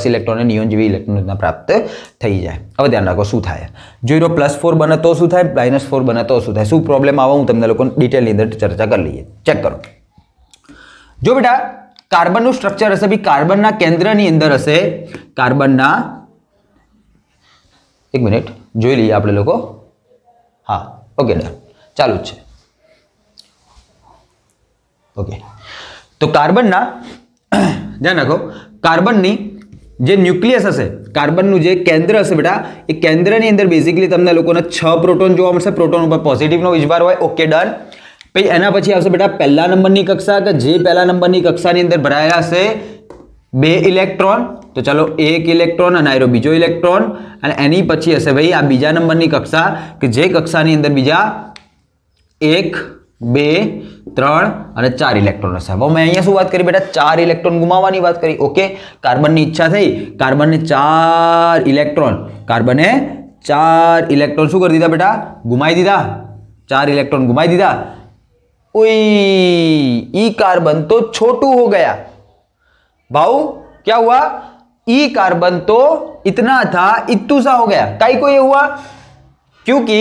ઇલેક્ટ્રોન નિયોન જેવી ઇલેક્ટ્રોન રચના પ્રાપ્ત થઈ જાય. હવે ધ્યાન રાખો શું થાય. જો એરો +4 બને તો શું થાય, -4 બને તો શું થાય, શું પ્રોબ્લેમ આવે હું તમને લોકો ડિટેલની અંદર ચર્ચા કરી લઈએ. ચેક કરો. જો બેટા કાર્બનનું સ્ટ્રક્ચર હશે, ભાઈ કાર્બનના કેન્દ્રની અંદર હશે, કાર્બનના, એક મિનિટ જોઈ લઈએ આપણે લોકો. હા, ઓકે, ડન, ચાલુ જ છે. ઓકે, તો કાર્બનના, ધ્યાન રાખો, કાર્બનની જે ન્યુક્લિયસ હશે, કાર્બનનું જે કેન્દ્ર હશે બેટા, એ કેન્દ્રની અંદર બેઝિકલી તમને લોકોને 6 પ્રોટોન જોવા મળશે. પ્રોટોન ઉપર પોઝિટિવનો વીજભાર હોય. Okay, done. પછી એના પછી આવશે બેટા પહેલા નંબરની કક્ષા, કે જે પહેલા નંબરની કક્ષાની અંદર ભરાયેલા હશે 2 ઇલેક્ટ્રોન. તો ચાલો 1 ઇલેક્ટ્રોન અને આયરો બીજો ઇલેક્ટ્રોન, અને એની પછી હશે ભાઈ આ બીજા નંબરની કક્ષા, કે જે કક્ષાની અંદર બીજા 1 2 3 અને 4 ઇલેક્ટ્રોન હશે. હવે મેં અહીંયા શું વાત કરી બેટા? 4 ઇલેક્ટ્રોન ગુમાવવાની વાત કરી. ઓકે, કાર્બનની ઈચ્છા થઈ, કાર્બનને 4 ઇલેક્ટ્રોન શું કરી દીધા બેટા? ગુમાવી દીધા. 4 ઇલેक्ट्रॉन घुमाई दीदा. ई कार्बन तो छोटू हो गया भाऊ. क्या हुआ? ई कार्बन तो इतना था इतू सा हो गया. काई को ये हुआ? क्योंकि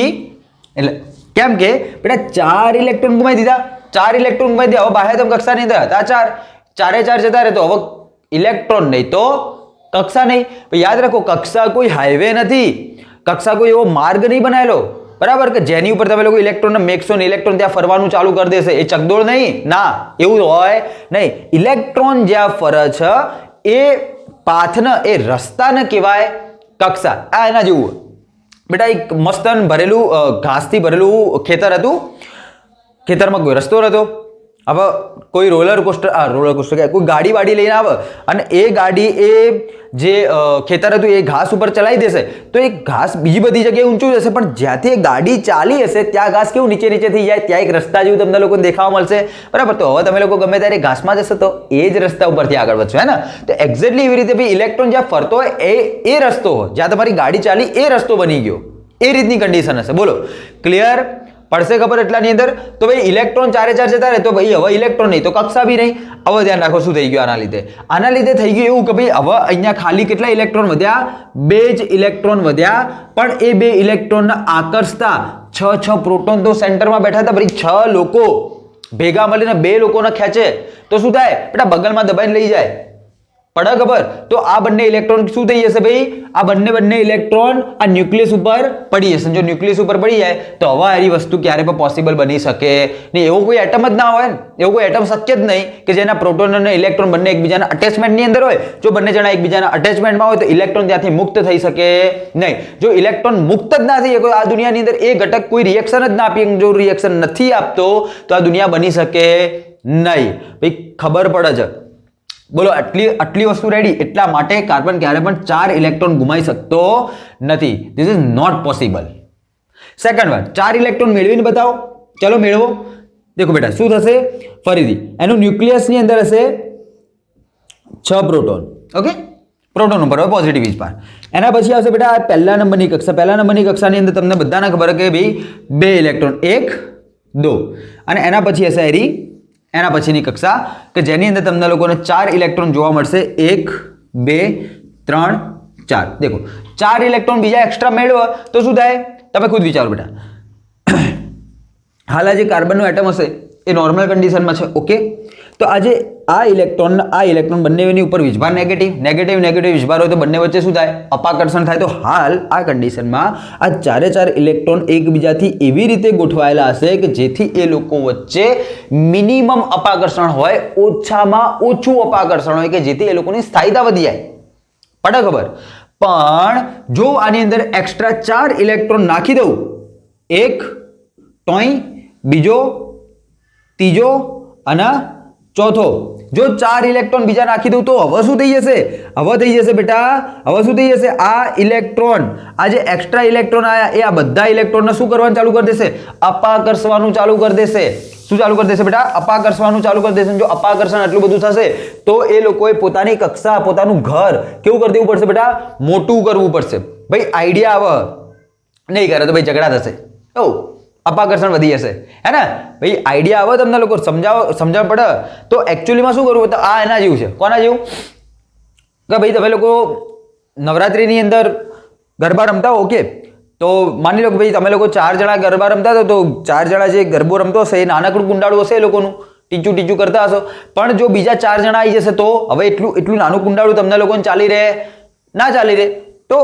કેમ કે બેટા 4 ઇલેક્ટ્રોન ગુમાવી દીધા. 4 ઇલેક્ટ્રોન ગુમાવી દીધા. હવે બાહ્યતમ કક્ષા ની અંદર હતા 4 જતા રહે તો હવે ઇલેક્ટ્રોન નહીં તો કક્ષા નહીં. યાદ રાખો કક્ષા કોઈ હાઈવે નથી, કક્ષા કોઈ એવો માર્ગ નહીં બનાવેલો, બરાબર, કે જેની ઉપર તમે લોકો ઇલેક્ટ્રોન મેકશો ને ઇલેક્ટ્રોન ત્યાં ફરવાનું ચાલુ કરી દેશે. એ ચકડોળ નહીં, ના, એવું હોય નહીં. ઇલેક્ટ્રોન જ્યાં ફરે છે એ પાથને, એ રસ્તાને કહેવાય કક્ષા. આ એના જેવું બેટા એક મસ્તન ભરેલું ઘાસથી ભરેલું ખેતર હતું. ખેતરમાં કોઈ રસ્તો હતો. હવે કોઈ રોલર કોસ્ટર કોઈ ગાડી વાડી લઈને આવે અને એ ગાડી એ જે ખેતર હતું એ ઘાસ ઉપર ચલાવી દેશે તો એ ઘાસ બીજી બધી જગ્યાએ ઊંચું જશે, પણ જ્યાંથી એ ગાડી ચાલી હશે ત્યાં ઘાસ કેવું નીચે થઈ જાય, ત્યાં એક રસ્તા જેવું તમને લોકોને દેખાવા મળશે, બરાબર. તો હવે તમે લોકો ગમે ત્યારે ઘાસમાં જશો તો એ જ રસ્તા ઉપરથી આગળ વધશો, હે ને. તો એક્ઝેક્ટલી એવી રીતે ભાઈ ઇલેક્ટ્રોન જ્યાં ફરતો હોય એ રસ્તો જ્યાં તમારી ગાડી ચાલી એ રસ્તો બની ગયો, એ રીતની કન્ડિશન હશે. બોલો ક્લિયર? પડશે ખબર એટલાની અંદર? તો ભાઈ ઇલેક્ટ્રોન 4 જતા રહે તો ભાઈ હવે ઇલેક્ટ્રોન નહીં તો કક્ષા બી નહીં. હવે ધ્યાન રાખો શું થઈ ગયું આના લીધે થઈ ગયું એવું કે ભાઈ હવે અહીંયા ખાલી કેટલા ઇલેક્ટ્રોન વધ્યા? 2 જ ઇલેક્ટ્રોન વધ્યા, પણ એ 2 ઇલેક્ટ્રોનને આકર્ષતા 6 પ્રોટોન તો સેન્ટરમાં બેઠા હતા. ભાઈ 6 લોકો ભેગા મળીને 2 લોકોને ખેંચે તો શું થાય બેટા? બગલમાં દબાઈને લઈ જાય. પડે ખબર? તો આ બંને ઇલેક્ટ્રોન શું થઈ જશે ભાઈ? આ બંને ઇલેક્ટ્રોન આ ન્યુક્લિયસ ઉપર પડી જશે. જો ન્યુક્લિયસ ઉપર પડી જાય તો હવે આરી વસ્તુ ક્યારે પણ પોસિબલ બની શકે નહીં. એવું કોઈ એટમ જ ના હોય ને, એવું કોઈ એટમ શક્ય જ નહીં કે જેના પ્રોટોન અને ઇલેક્ટ્રોન બંને એકબીજાના અટેચમેન્ટની અંદર હોય. જો બંને જણા એકબીજાના અટેચમેન્ટમાં હોય તો ઇલેક્ટ્રોન ત્યાંથી મુક્ત થઈ શકે નહીં. જો ઇલેક્ટ્રોન મુક્ત જ ના થઈ શકે આ દુનિયાની અંદર, એ ઘટક કોઈ રિએક્શન જ ના આપી, જો રિએક્શન નથી આપતો તો આ દુનિયા બની શકે નહીં. ભાઈ ખબર પડે છે? બોલો આટલી વસ્તુ રેડી. એટલા માટે કાર્બન ક્યારે પણ 4 ઇલેક્ટ્રોન ગુમાવી શકતો નથી. This is not possible. Second one, 4 electron મેળવીને બતાવો. ચલો મેળવો. દેખો બેટા શું થશે ફરીથી, એનું ન્યુક્લિયસની અંદર હશે 6 પ્રોટોન. ઓકે, પ્રોટોન ઉપર હોય પોઝિટિવ વીજભાર. એના પછી આવશે બેટા પહેલા નંબરની કક્ષા. પહેલા નંબરની કક્ષાની અંદર તમને બધાને ખબર કે ભાઈ 2 ઇલેક્ટ્રોન 1 2, અને એના પછી હશે એના પછીની કક્ષા કે જેની અંદર તમને લોકોને 4 ઇલેક્ટ્રોન જોવા મળશે. 1 2 3 4. દેખો 4 ઇલેક્ટ્રોન બીજા એક્સ્ટ્રા મેળવો તો શું થાય તમે ખુદ વિચારો બેટા. હાલ આ જે કાર્બનનું એટમ હશે એ નોર્મલ કન્ડિશનમાં છે. ઓકે, તો આજે આ ઇલેક્ટ્રોન બંનેની ઉપર વીજભાર નેગેટિવ વીજભાર હોય તો બંને વચ્ચે શું થાય? અપાકર્ષણ થાય. તો હાલ આ કન્ડિશનમાં આ ચારે ચાર ઇલેક્ટ્રોન એકબીજાથી એવી રીતે ગોઠવાયેલા હશે કે જેથી એ લોકો વચ્ચે મિનિમમ અપાકર્ષણ હોય, ઓછામાં ઓછું અપાકર્ષણ હોય કે જેથી એ લોકોની સ્થાયીતા વધી જાય. પડે ખબર? પણ જો આની અંદર એક્સ્ટ્રા 4 ઇલેક્ટ્રોન નાખી દઉં, એક ટોઈ, બીજો, ત્રીજો અને ચોથો, જો 4 ઇલેક્ટ્રોન બીજા નાખી દઉં તો હવે શું થઈ જશે? હવે થઈ જશે બેટા, હવે શું થઈ જશે? આ ઇલેક્ટ્રોન, આ જે એક્સ્ટ્રા ઇલેક્ટ્રોન આયા એ આ બધા ઇલેક્ટ્રોનને શું કરવાનું ચાલુ કરી દેશે? અપાકર્ષવાનું ચાલુ કરી દેશે. શું ચાલુ કરી દેશે બેટા? અપાકર્ષવાનું ચાલુ કરી દેશે. જો અપાકર્ષણ આટલું બધું થશે તો એ લોકોએ પોતાની કક્ષા, પોતાનું ઘર કેવું કરી દેવું પડશે બેટા? મોટું કરવું પડશે. ભાઈ આઈડિયા આવે, નહીં કરે તો ભાઈ ઝઘડા થશે. અપાકર્ષણ વધી જશે, હે ને ભાઈ? આઈડિયા આવે તમને લોકો સમજાવવા પડે. તો એકચ્યુઅલીમાં શું કરવું? તો આ એના જેવું છે. કોના જેવું? કે ભાઈ તમે લોકો નવરાત્રિની અંદર ગરબા રમતા હો, ઓકે, તો માની લો કે ભાઈ તમે લોકો 4 જણા ગરબા રમતા હતા, તો 4 જણા જે ગરબો રમતો હશે એ નાનકડું કુંડાળું હશે એ લોકોનું, ટીચું કરતા હશો. પણ જો બીજા 4 જણા આવી જશે તો હવે એટલું નાનું કુંડાળું તમને લોકોને ચાલી રહે? ના ચાલી રહે. તો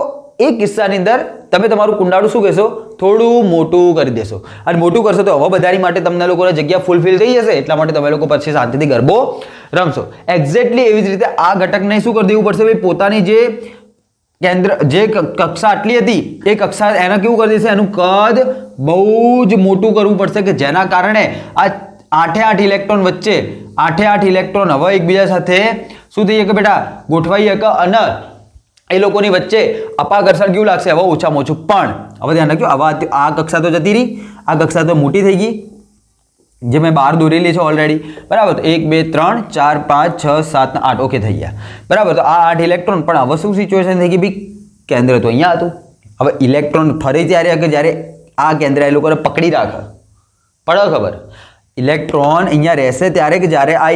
એ કિસ્સાની અંદર તમે તમારું કુંડાળું શું કહેશો? થોડું મોટું કરી દેશો. અને મોટું કરશો તો હવે બધાની માટે તમને લોકોને જગ્યા ફૂલફિલ થઈ જશે. એટલા માટે તમે લોકો પછી શાંતિથી ગરબો રમશો. એક્ઝેક્ટલી એવી જ રીતે આ ઘટકને શું કરી દેવું પડશે? ભાઈ પોતાની જે કક્ષા આટલી હતી એ કક્ષા એને કેવું કરી દેશે? એનું કદ બહુ જ મોટું કરવું પડશે કે જેના કારણે આ 8 ઇલેક્ટ્રોન વચ્ચે 8 ઇલેક્ટ્રોન હવે એકબીજા સાથે શું થઈ શકે બેટા? ગોઠવાઈ શકે અને એ લોકોની વચ્ચે અપાકર્ષણ કેવું લાગશે? હવે ઓછામાં ઓછું. પણ હવે ધ્યાન રાખજો, હવે આ કક્ષા તો જતી રહી, આ કક્ષા તો મોટી થઈ ગઈ, જે મેં બહાર દોરેલી છે ઓલરેડી, બરાબર? તો 1 2 3 4 5 6 7 8 ઓકે થઈ ગયા, બરાબર? તો આ 8 ઇલેક્ટ્રોન. પણ હવે શું સિચ્યુએશન થઈ ગઈ? ભાઈ કેન્દ્ર તો અહીંયા હતું, હવે ઇલેક્ટ્રોન ફરે ત્યારે કે જ્યારે આ કેન્દ્ર એ લોકોને પકડી રાખે. પડે ખબર? ઇલેક્ટ્રોન અહીંયા રહેશે ત્યારે કે જ્યારે આ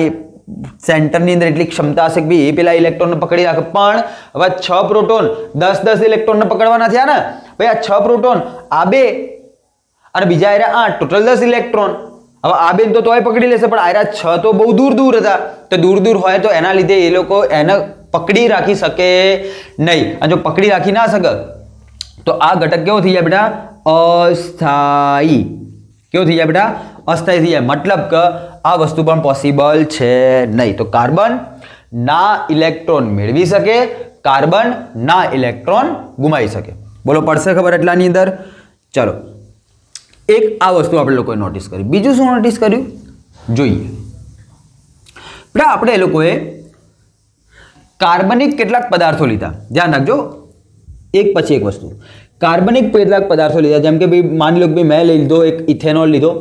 સેન્ટરની અંદર એટલી ક્ષમતા હશે કે ભાઈ એ પેલા ઇલેક્ટ્રોનને પકડી રાખે. પણ હવે 6 પ્રોટોન 10 ઇલેક્ટ્રોનને પકડવાના થયા ને ભાઈ. આ 6 પ્રોટોન, આ 2 અને બીજા આયરા 8, ટોટલ 10 ઇલેક્ટ્રોન. હવે આ 2 તો તોય પકડી લેશે, પણ આયરા 6 તો બહુ દૂર હતા. તો દૂર હોય તો એના લીધે એ લોકો એને પકડી રાખી શકે નહીં. અને જો પકડી રાખી ના શકે તો આ ઘટક કેવો થઈ જાય બેટા? અસ્થાયી. કેવો થઈ જાય બેટા? અસ્થાયી થઈ જાય. મતલબ કે આ વસ્તુ પણ પોસિબલ છે નહીં. તો કાર્બન ના ઇલેક્ટ્રોન મેળવી શકે, કાર્બન ના ઇલેક્ટ્રોન ગુમાવી શકે. બોલો પડશે ખબર એટલાની અંદર? ચલો, એક આ વસ્તુ આપણે લોકોએ નોટિસ કરી. બીજું શું નોટિસ કર્યું? જોઈએ બેટા, આપણે એ લોકોએ કાર્બનિક કેટલાક પદાર્થો લીધા. ધ્યાન રાખજો, એક પછી એક વસ્તુ. કાર્બનિક કેટલાક પદાર્થો લીધા, જેમ કે ભાઈ માની લો કે ભાઈ મેં લઈ લીધો એક ઇથેનોલ લીધો,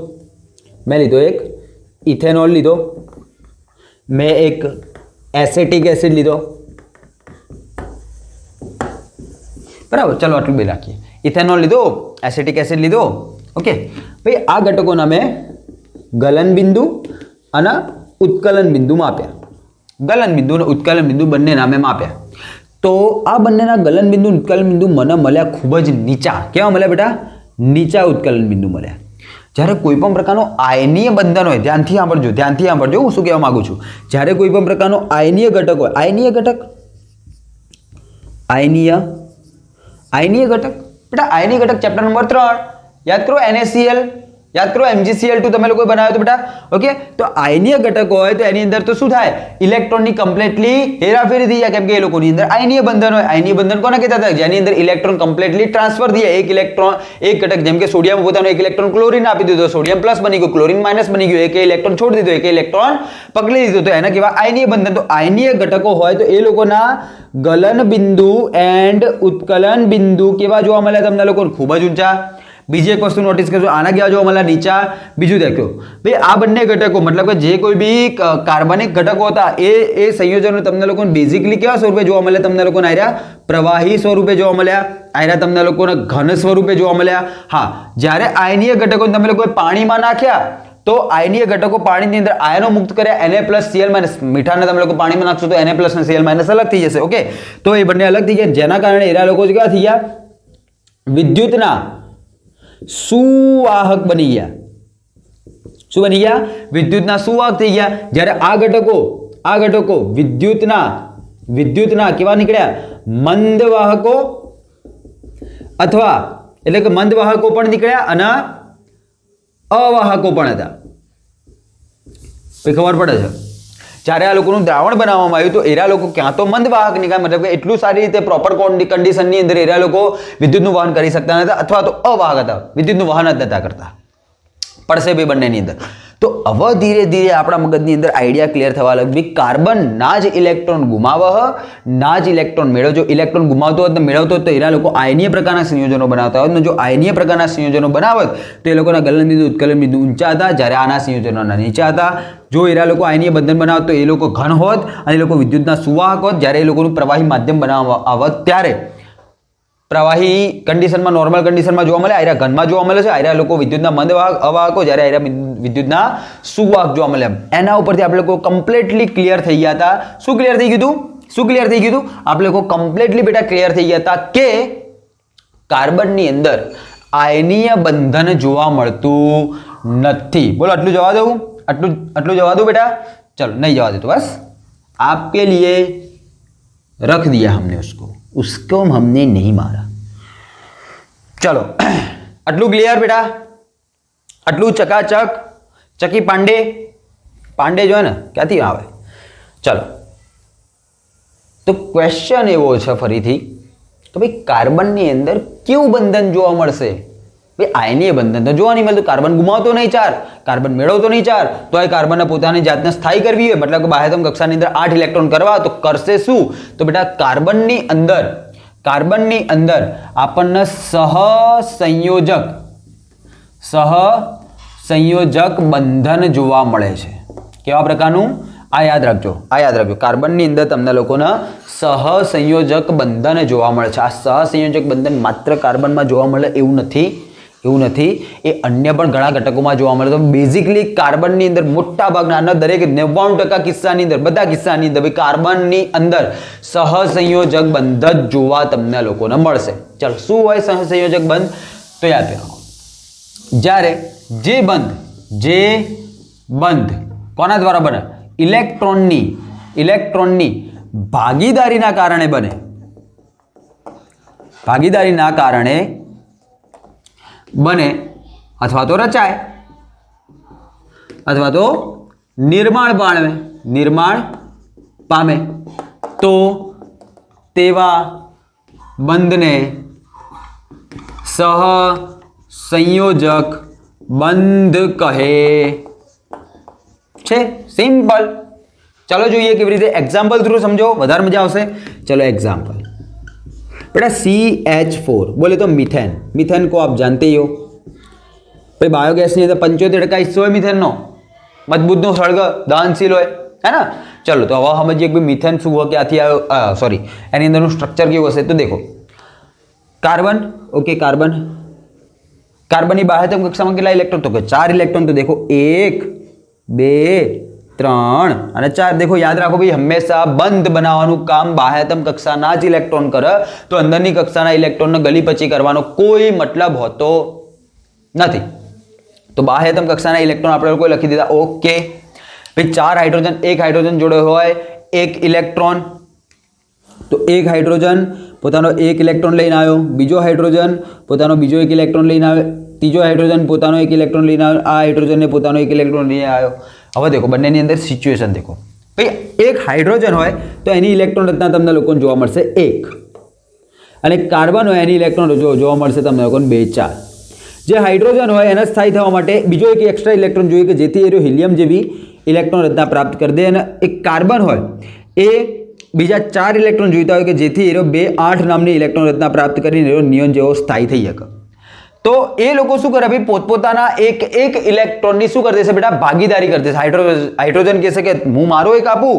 મેં એક એસેટિક એસિડ લીધો, બરાબર? ચલો આટલું બે રાખીએ. ઇથેનોલ લીધો, એસેટિક એસિડ લીધો, ઓકે. ભાઈ આ ઘટકોના મેં ગલન બિંદુ અને ઉત્કલન બિંદુ માપ્યા. ગલન બિંદુ અને ઉત્કલન બિંદુ બંને નામે માપ્યા. તો આ બંનેના ગલન બિંદુ ઉત્કલન બિંદુ મને મળ્યા ખૂબ જ નીચા. કેવા મળ્યા બેટા? નીચા ઉત્કલન બિંદુ મળ્યા. જ્યારે કોઈ પણ પ્રકારનો આયનીય બંધન હોય, ધ્યાનથી સાંભળજો હું શું કહેવા માંગુ છું. જ્યારે કોઈ પણ પ્રકારનો આયનીય ઘટક હોય, આયનીય ઘટક બેટા, આયનીય ઘટક ચેપ્ટર નંબર 3 યાદ કરો. NaCl યાદ કરો, MgCl2 તમે લોકોએ બનાવ્યો હતો બેટા, ઓકે. તો આયનીય ઘટક હોય તો એની અંદર તો શું થાય? ઇલેક્ટ્રોનની કમ્પ્લીટલી હેરાફેરી થઈ જાય, કેમ કે એ લોકોની અંદર આયનીય બંધન હોય. આયનીય બંધન કોને કહેતા હતા? જેની અંદર ઇલેક્ટ્રોન કમ્પ્લીટલી ટ્રાન્સફર થઈ જાય. એક ઘટક, જેમ કે સોડિયમ પોતાનો એક ઇલેક્ટ્રોન ક્લોરીન આપી દીધો, સોડિયમ પ્લસ બની ગયો, ક્લોરીન માઇનસ બની ગયો, એક ઇલેક્ટ્રોન છોડી દીધો, એક ઇલેક્ટ્રોન પકડી દીધો. તો એને કહેવાય આયનીય બંધન. તો આયનીય ઘટકો હોય તો એ લોકોના ગલન બિંદુ એન્ડ ઉત્કલન બિંદુ કેવા જોવા મળ્યા તમને લોકોને? ખૂબ જ ઊંચા. બીજી એક વસ્તુ નોટિસ કરજો, આના કેવા જોવા મળ્યા? નીચા. બીજું દેખો ભાઈ, આ બંને ઘટકો મતલબ કે જે કોઈ બી કાર્બનિક ઘટકો હતા એ સંયોજનો તમને લોકોને બેઝિકલી કેવા સ્વરૂપે જોવા મળ્યા? તમને લોકોને આર્યા પ્રવાહી સ્વરૂપે જોવા મળ્યા, આર્યા તમને લોકોને ઘન સ્વરૂપે જોવા મળ્યા. હા, જ્યારે આયનીય ઘટકોને તમે લોકોએ પાણીમાં નાખ્યા તો આયનીય ઘટકો પાણીની અંદર આયનો મુક્ત કર્યા, Na+Cl- મીઠાને તમે લોકો પાણીમાં નાખશો તો Na+ અને Cl- અલગ થઈ જશે, ઓકે. તો એ બંને અલગ થઈ ગયા, જેના કારણે એરા લોકો કેવા થઈ ગયા? વિદ્યુતના સુવાહક બની ગયા. શું બની ગયા? વિદ્યુતના સુવાહક થઈ ગયા. જ્યારે આ આ ઘટકો વિદ્યુતના કેવા નીકળ્યા? મંદ વાહકો અથવા એટલે કે મંદ વાહકો પણ નીકળ્યા અને અવાહકો પણ હતા. ખબર પડે છે? જ્યારે આ લોકોનું દ્રાવણ બનાવવામાં આવ્યું તો એરા લોકો ક્યાં તો મંદ વાહક નીકળ્યા, મતલબ કે એટલું સારી રીતે પ્રોપર કન્ડિશનની અંદર એરા લોકો વિદ્યુતનું વહન કરી શકતા નતા અથવા તો અવાહક હતા, વિદ્યુતનું વહન જ નતા કરતા. પડશે બે બંનેની અંદર. તો હવે ધીરે ધીરે આપણા મગજની અંદર આઈડિયા ક્લિયર થવા લાગ્યો. કાર્બન ના જ ઇલેક્ટ્રોન ગુમાવહ, ના જ ઇલેક્ટ્રોન મેળવ. જો ઇલેક્ટ્રોન ગુમાવતો હોત ને મેળવતો હોત તો એરા લોકો આયનીય પ્રકારના સંયોજનો બનાવતા હોત ને જો આયનીય પ્રકારના સંયોજનો બનાવત તો એ લોકોના ગલન બિંદુ ઉત્કલન બિંદુ ઊંચા હતા, જ્યારે આના સંયોજનોના નીચા હતા. જો એરા લોકો આયનીય બંધન બનાવત તો એ લોકો ઘન હોત અને એ લોકો વિદ્યુતના સુવાહક હોત. જ્યારે એ લોકોનું પ્રવાહી માધ્યમ બનાવવામાં આવત ત્યારે પ્રવાહી કન્ડિશનમાં નોર્મલ કન્ડિશનમાં જોવા મળે, આયરા ઘનમાં જોવા મળે છે. આયરા લોકો વિદ્યુતના મંદ અવાહકો, જ્યારે આયરા વિદ્યુતના સુવાહક જોવા મળે. એના ઉપરથી આપણે લોકો કમ્પ્લીટલી ક્લિયર થઈ ગયા હતા. શું ક્લિયર થઈ ગયું? શું ક્લિયર થઈ ગયું? આપણે લોકો કમ્પ્લીટલી બેટા ક્લિયર થઈ ગયા હતા કે કાર્બનની અંદર આયનીય બંધન જોવા મળતું નથી. બોલો આટલું જવા દઉં? આટલું જવા દઉં બેટા? ચલો નહીં જવા દેતો, બસ आपके लिए रख दिया हमने उसको हमने नहीं मारा. चलो आटलू क्लियर बेटा? आटलू चकाचक? चकी पांडे जो है ने क्यांथी आवे? चलो तो क्वेश्चन एवो छे फरीथी કે ભાઈ કાર્બનની અંદર કેવું બંધન જોવા મળશે? ભાઈ આયનીય બંધન તો જોવા નહીં મળતું. કાર્બન ગુમાવતો નહીં ચાર, કાર્બન મેળવતો નહીં ચાર, તો એ કાર્બનને પોતાની જાતને સ્થાયી કરવી હોય, મતલબ કે બાહ્યતમ કક્ષાની અંદર 8 ઇલેક્ટ્રોન કરવા, તો કરશે શું? તો બેટા કાર્બનની અંદર આપણને સહસંયોજક બંધન જોવા મળે છે. કેવા પ્રકારનું? આ યાદ રાખજો. કાર્બનની અંદર તમને લોકોને સહસંયોજક બંધન જોવા મળે છે. આ સહસંયોજક બંધન માત્ર કાર્બનમાં જોવા મળે એવું નથી. એ અન્ય પણ ઘણા ઘટકોમાં જોવા મળે. તો બેઝિકલી કાર્બનની અંદર મોટા ભાગના દરેક 99% કિસ્સાની અંદર, બધા કિસ્સાની અંદર કાર્બનની અંદર સહસંયોજક બંધ જ જોવા તમને લોકોને મળશે. ચાલો શું હોય સહસંયોજક બંધ? તો યાદ રાખો, જ્યારે જે બંધ કોના દ્વારા બને? ઇલેક્ટ્રોનની ભાગીદારીના કારણે બને. અથવા તો રચાય અથવા તો નિર્માણ પામે તો તેવા બંધને સહસંયોજક બંધ કહે છે. સિમ્પલ. चलो જોઈએ કેવી રીતે एग्जांपल थ्रू समझो, વધારે મજા આવશે. चलो एग्जांपल बेटा CH4 बोले तो मीथेन को आप जानते ही हो भाई. बायोगैस ની અંદર 75% हिस्सो है मीथेन नो, मजबूत नो सળગ દહનશીલ હોય, है ना. चलो तो હવે સમજીએ કે મીથેન શું હોય, ક્યાંથી આવ્યો, સોરી એની અંદરનું સ્ટ્રક્ચર કેવું હશે. તો देखो कार्बन, ओके कार्बन ની બાહ્યતમ કક્ષામાં કેટલા ઇલેક્ટ્રોન? તો કે 4 ઇલેક્ટ્રોન. તો देखो 1 2 3 અને 4. देखो याद રાખો ભાઈ, હંમેશા બંધ બનાવવાનું કામ બાહ્યતમ કક્ષાના જ ઇલેક્ટ્રોન કરે, તો અંદરની કક્ષાના ઇલેક્ટ્રોનને ગલીપચી કરવાનો કોઈ મતલબ હોતો નથી. તો બાહ્યતમ કક્ષાના ઇલેક્ટ્રોન આપણે લોકો લખી દીધા. ઓકે ભાઈ, 4 હાઇડ્રોજન, એક હાઇડ્રોજન જોડે હોય એક ઇલેક્ટ્રોન, તો એક હાઇડ્રોજન પોતાનો એક ઇલેક્ટ્રોન લઈને આવ્યો, બીજો હાઇડ્રોજન પોતાનો બીજો એક ઇલેક્ટ્રોન લઈને આવ્યો, ત્રીજો હાઇડ્રોજન પોતાનો એક ઇલેક્ટ્રોન લઈને આવ્યો, આ હાઇડ્રોજનને પોતાનો એક ઇલેક્ટ્રોન લઈને આવ્યો. હવે देखो બંનેની અંદર સિચ્યુએશન देखो ભાઈ, એક હાઇડ્રોજન હોય તો એની ઇલેક્ટ્રોન રચના તમને લોકોને જોવા મળશે 1, અને કાર્બન હોય એની ઇલેક્ટ્રોન જોવા મળશે તમને લોકોને 2 4. જે હાઇડ્રોજન હોય એને સ્થાયી થવા માટે બીજો એક એક્સ્ટ્રા ઇલેક્ટ્રોન જોઈએ કે જેથી એ હિલિયમ જેવી ઇલેક્ટ્રોન રચના પ્રાપ્ત કરી દે, અને એક કાર્બન હોય એ બીજા 4 ઇલેક્ટ્રોન જોઈતા હોય કે જેથી એ 2 8 નામની ઇલેક્ટ્રોન રચના પ્રાપ્ત કરીને નિયોન જેવો સ્થાયી થઈ શકે. તો એ લોકો શું કરે ભાઈ, પોતપોતાના એક ઇલેક્ટ્રોનની શું કરી દેશે બેટા? ભાગીદારી કરી દેશે. હાઇડ્રોજન કહેશે કે હું મારો એક આપું